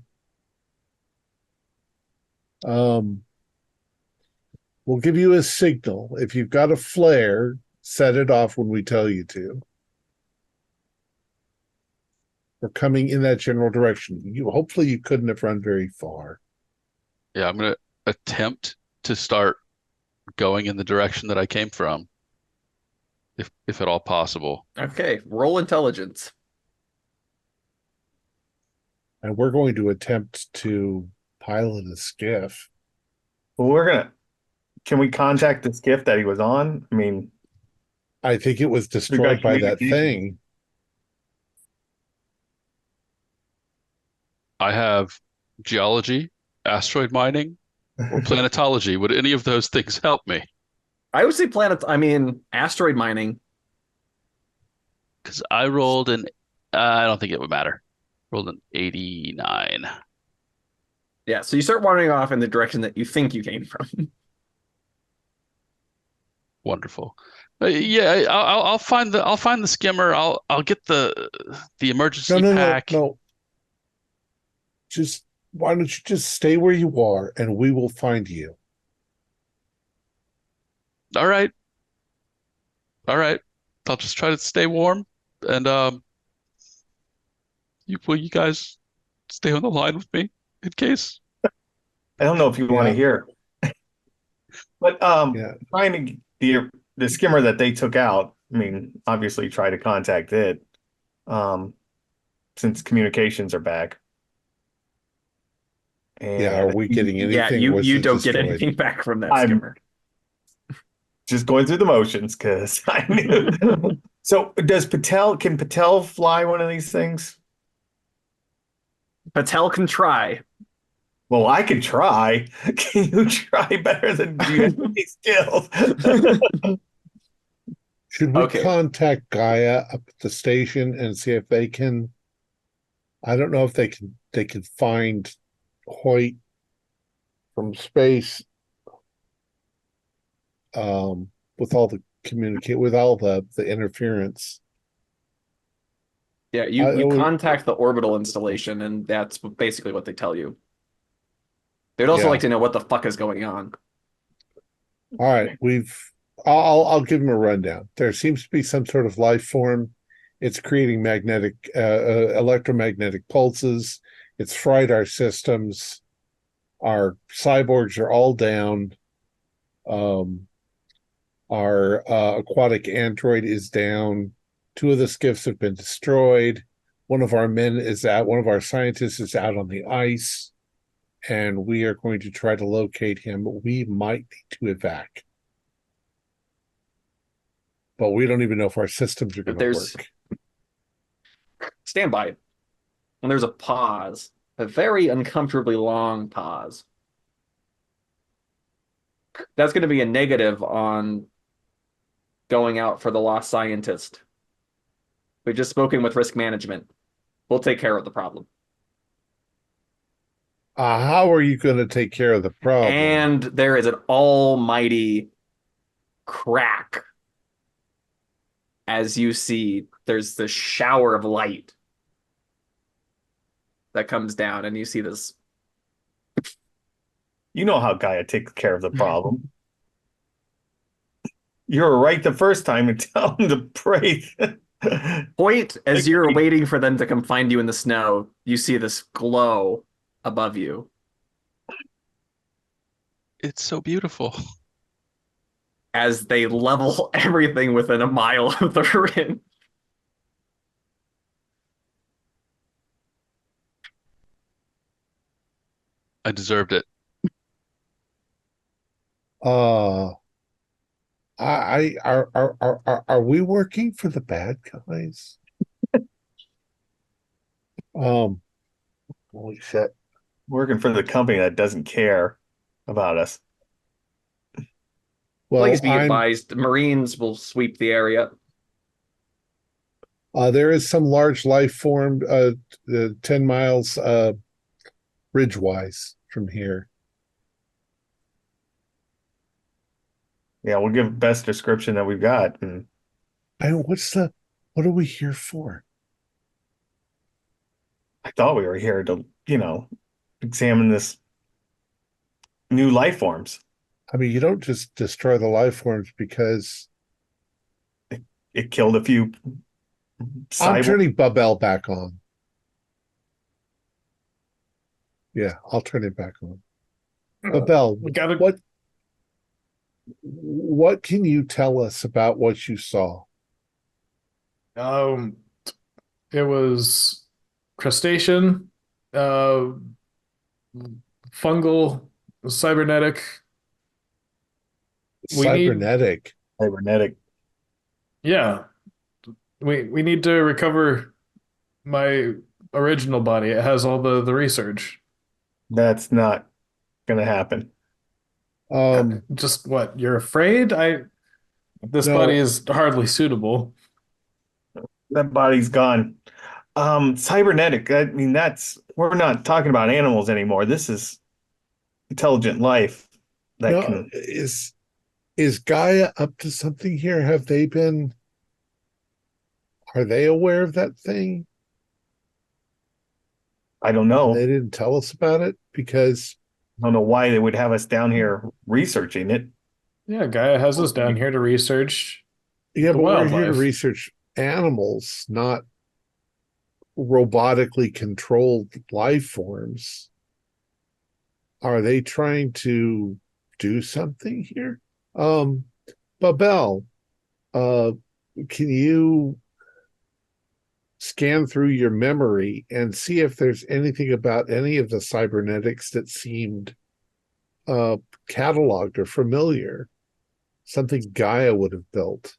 We'll give you a signal. If you've got a flare, set it off when we tell you to. We're coming in that general direction. Hopefully you couldn't have run very far. Yeah, I'm gonna attempt to start going in the direction that I came from, if at all possible. Okay, roll intelligence. And we're going to attempt to pilot a skiff. Well, can we contact the skiff that he was on? I mean, I think it was destroyed by that thing. I have geology, asteroid mining, or planetology. Would any of those things help me? I would say asteroid mining. Because I rolled I don't think it would matter. Rolled an 89. Yeah, so you start wandering off in the direction that you think you came from. Wonderful. Yeah, I'll find the skimmer. I'll get the emergency pack. No. Just why don't you just stay where you are and we will find you. All right. All right. I'll just try to stay warm and you guys stay on the line with me in case? I don't know if you want to hear. But finding the skimmer that they took out, I mean, obviously try to contact it, since communications are back. And are we getting anything? You don't get anything back from that skimmer. Just going through the motions because I knew. So can Patel fly one of these things? Patel can try. Well, I can try. Can you try better than you have any skills? Should we contact Gaia up at the station and see if they can? I don't know if they can find Hoyt from space. With all the interference. Yeah, you contact the orbital installation, and that's basically what they tell you. They'd also like to know what the fuck is going on. All right, I'll give them a rundown. There seems to be some sort of life form. It's creating electromagnetic pulses. It's fried our systems. Our cyborgs are all down. Our aquatic android is down. 2 of the skiffs have been destroyed. One of our scientists is out on the ice, and we are going to try to locate him. We might need to evac. But we don't even know if our systems are going to work. Stand by. And there's a pause, a very uncomfortably long pause. That's going to be a negative on going out for the lost scientist. We've just spoken with risk management. We'll take care of the problem. How are you going to take care of the problem? And there is an almighty crack. As you see, there's this shower of light that comes down, and you see this. You know how Gaia takes care of the problem. You were right the first time and tell them to pray. Point as you're waiting for them to come find you in the snow, you see this glow above you. It's so beautiful. As they level everything within a mile of the rim. I deserved it. Are we working for the bad guys? Holy shit. Working for the company that doesn't care about us. Well, please be advised, Marines will sweep the area. There is some large life form 10 miles ridgewise from here. Yeah, we'll give best description that we've got. And what are we here for? I thought we were here to, examine this new life forms. I mean, you don't just destroy the life forms because it killed a few. I'm turning Bubel back on. Yeah, I'll turn it back on. Bubel, what can you tell us about what you saw? It was crustacean, fungal, cybernetic. Cybernetic. Yeah. We need to recover my original body. It has all the research. That's not gonna happen. Just what? You're afraid? This body is hardly suitable. That body's gone. Cybernetic, I mean, we're not talking about animals anymore. This is intelligent life that Is Gaia up to something here? Are they aware of that thing? I don't And know. they didn't tell us about it because I don't know why they would have us down here researching it. Yeah, Gaia has us down here to research yeah, the but we're here to wildlife. research animals, not robotically controlled life forms. Are they trying to do something here? Babel, uh, can you scan through your memory and see if there's anything about any of the cybernetics that seemed uh cataloged or familiar? Something Gaia would have built,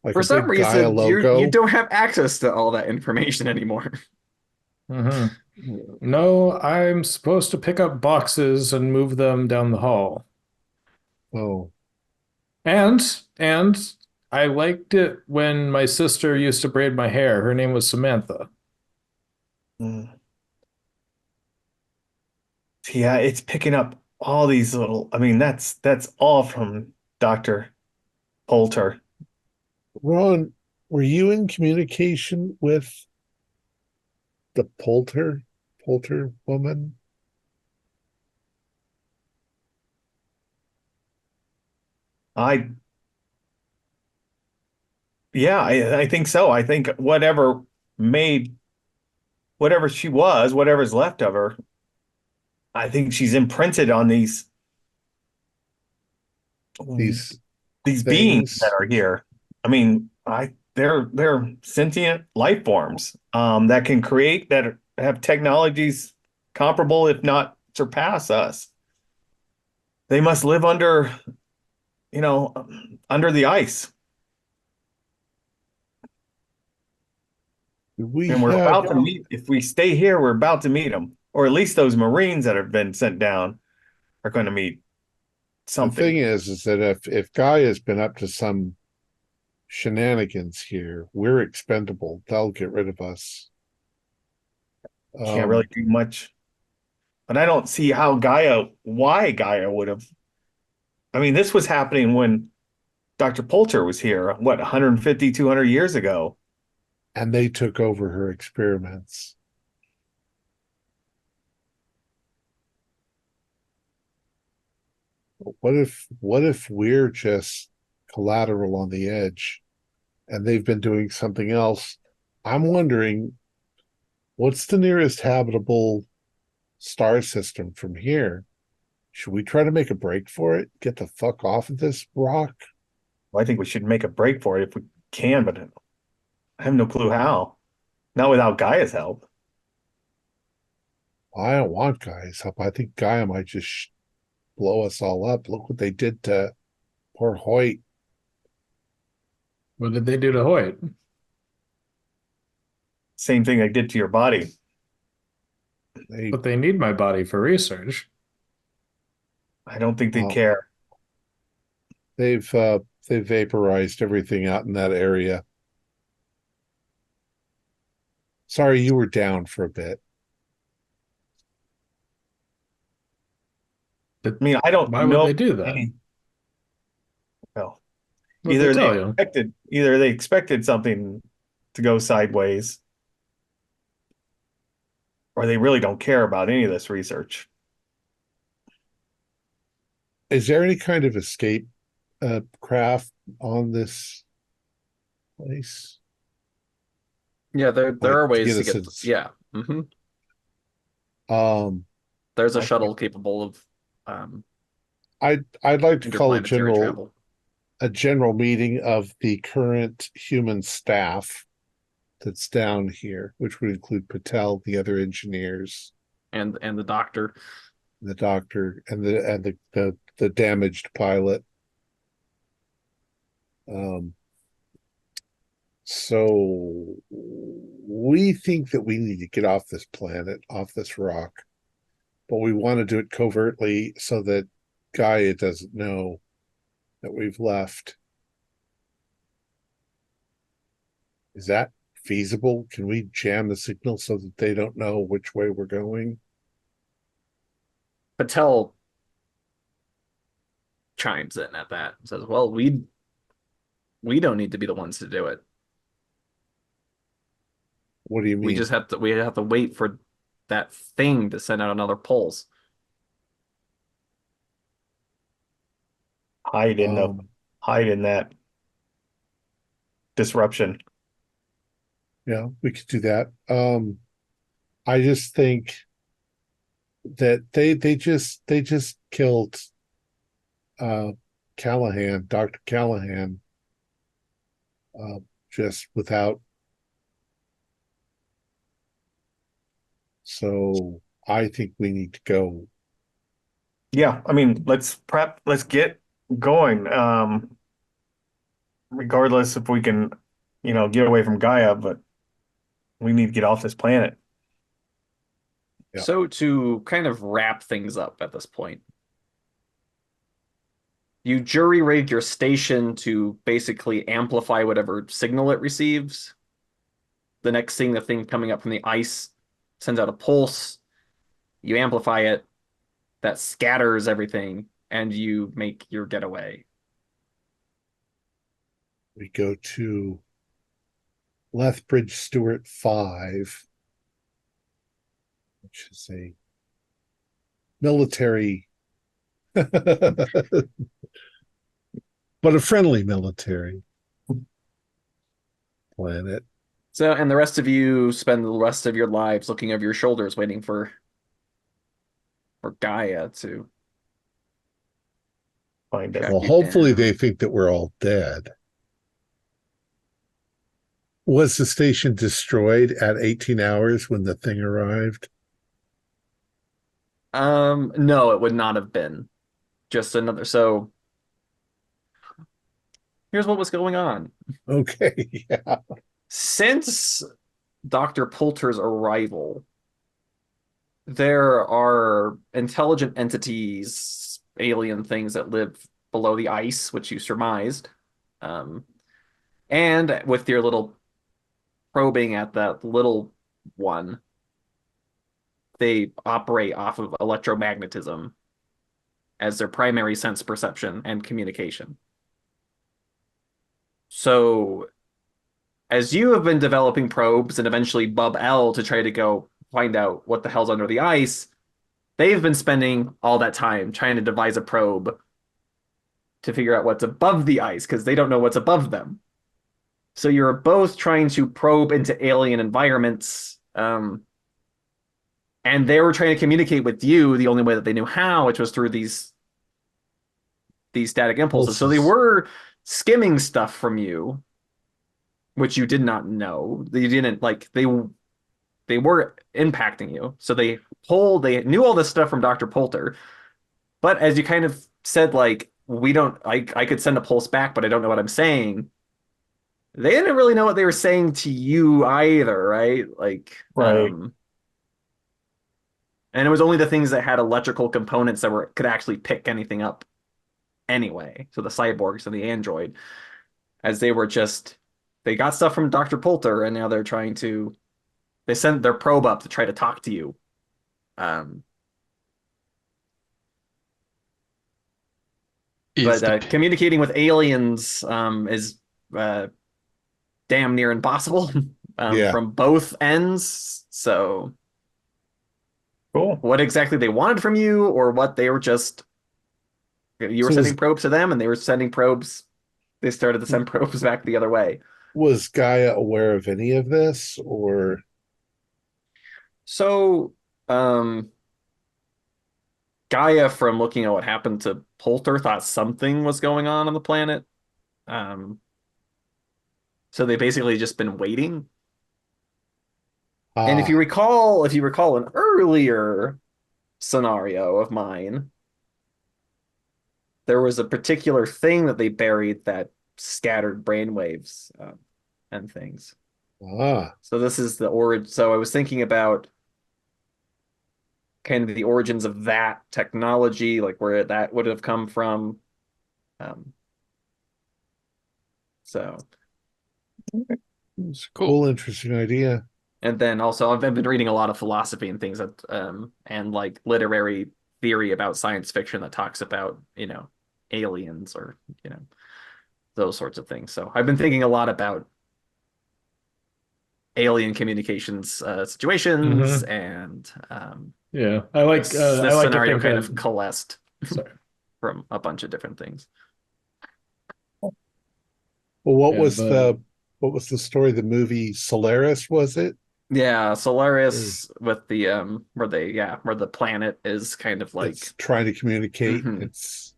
like For a some big Gaia reason, you logo. don't have access to all that information anymore. Hmm. No, I'm supposed to pick up boxes and move them down the hall. Oh, And and I liked it when my sister used to braid my hair. Her name was Samantha. Mm. Yeah, it's picking up all these little. I mean, that's all from Dr. Poulter. Ron, were you in communication with the Poulter woman? I Yeah, I think so. I think whatever she was, whatever's left of her, I think she's imprinted on These these beings that things, are here. I mean, they're sentient life forms that can create that have technologies comparable, if not surpass us. They must live under the ice. we And we're have about to meet, if we stay here, we're about to meet them. Or at least those Marines that have been sent down are going to meet the something. thing is that if Gaia's been up to some shenanigans here, we're expendable. They'll get rid of us. Can't really do much. But I don't see why Gaia would have. I mean, this was happening when Dr. Poulter was here, what, 150, 200 years ago. And they took over her experiments. What if we're just collateral on the edge and they've been doing something else? I'm wondering what's the nearest habitable star system from here? Should we try to make a break for it? Get the fuck off of this rock? Well, I think we should make a break for it if we can, but I have no clue how. Not without Gaia's help. I don't want Gaia's help. I think Gaia might just blow us all up. Look what they did to poor Hoyt. What did they do to Hoyt? Same thing they did to your body. But they need my body for research. I don't think they uh, care. they've vaporized everything out in that area. Sorry, you were down for a bit. I mean, I don't Why would know they do that? any. Well, What'd they tell you? either they expected something to go sideways, or they really don't care about any of this research. Is there any kind of escape craft on this place? Yeah, there Like are to ways get to us get. Yeah. um There's a like shuttle capable of I'd like to call interplanetary travel. a general meeting of the current human staff that's down here, which would include Patel, the other engineers, and the doctor. the doctor, and the damaged pilot. Um, so we think that we need to get off this planet, off this rock, but we want to do it covertly so that Gaia doesn't know that we've left. Is that feasible? Can we jam the signal so that they don't know which way we're going? Patel chimes in at that and says, well, we don't need to be the ones to do it. What do you We mean? just have to wait for that thing to send out another pulse. Hide in the Um, hide in that disruption. yeah, we could do that. I just think that they just killed uh Callahan, Dr. Callahan, just without. So I think we need to go. Yeah, I mean, let's get going. Regardless if we can, get away from Gaia, but we need to get off this planet. Yeah. So to kind of wrap things up at this point, you jury rig your station to basically amplify whatever signal it receives. The next thing, the thing coming up from the ice sends out a pulse. You amplify it, that scatters everything, and you make your getaway. We go to Lethbridge Stewart 5, which is a military, but a friendly military planet. So, and the rest of you spend the rest of your lives looking over your shoulders, waiting for Gaia to Find us. track Well, you hopefully down. they think that we're all dead. Was the station destroyed at 18 hours when the thing arrived? No, it would not have been. Just another. So here's what was going on. Okay, yeah. Since Dr. Poulter's arrival, there are intelligent entities, alien things that live below the ice, which you surmised. Um, and with your little probing at that little one, they operate off of electromagnetism as their primary sense perception and communication. So, as you have been developing probes and eventually Bub L to try to go find out what the hell's under the ice, they've been spending all that time trying to devise a probe to figure out what's above the ice because they don't know what's above them. So you're both trying to probe into alien environments, and they were trying to communicate with you the only way that they knew how, which was through these static impulses. So they Pulses. were skimming stuff from you, which you did not know. They didn't like they were impacting you. So they knew all this stuff from Dr. Poulter. But as you kind of said, like, we don't I could send a pulse back, but I don't know what I'm saying. They didn't really know what they were saying to you either, right? Like, Right. and it was only the things that had electrical components that could actually pick anything up anyway. So the cyborgs and the android, as they got stuff from Dr. Poulter, and now they sent their probe up to try to talk to you. Is the But communicating with aliens is damn near impossible Yeah. from both ends. So Cool. what exactly they wanted from you, or what they were just you were So sending probes to them, and they were sending probes. They started to send probes back the other way. was Gaia aware of any of this, or So, Gaia, from looking at what happened to Poulter, thought something was going on the planet. So they basically just been waiting. And if you recall an earlier scenario of mine, there was a particular thing that they buried that scattered brainwaves and things. So this is the origin. So I was thinking about kind of the origins of that technology, like where that would have come from. So it's a cool, interesting idea. And then also I've been reading a lot of philosophy and things that and like literary theory about science fiction that talks about, aliens or, those sorts of things. So I've been thinking a lot about alien communications situations and yeah, I like this I like to scenario think kind of of coalesced sorry. from a bunch of different things. Well, what Yeah, was the story? The movie Solaris, was it? Yeah, Solaris with the where the planet is kind of like It's trying to communicate. mhm,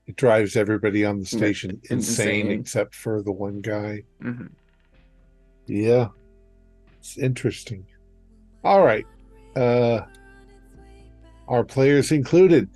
It drives everybody on the station insane insane. except for the one guy. Mhm. Yeah, it's interesting. All right. Our players included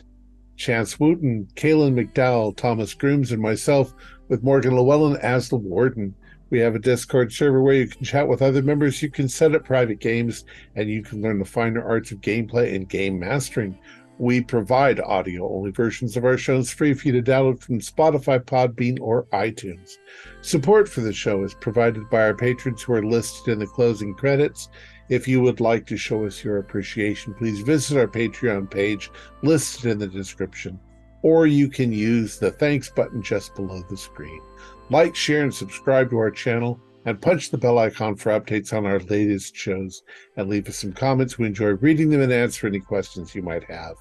Chance Wooten, Kaylin McDowell, Thomas Grooms, and myself, with Morgan Llewellyn as the warden. We have a Discord server where you can chat with other members, you can set up private games, and you can learn the finer arts of gameplay and game mastering. We provide audio-only versions of our shows free for you to download from Spotify, Podbean, or iTunes. Support for the show is provided by our patrons who are listed in the closing credits. If you would like to show us your appreciation, please visit our Patreon page listed in the description, or you can use the thanks button just below the screen. Like, share, and subscribe to our channel, and punch the bell icon for updates on our latest shows, and leave us some comments. We enjoy reading them and answer any questions you might have.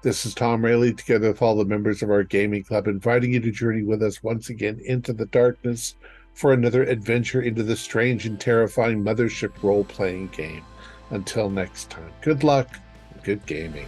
This is Thom Raley, together with all the members of our gaming club, inviting you to journey with us once again into the darkness for another adventure into the strange and terrifying Mothership role-playing game. Until next time, good luck and good gaming.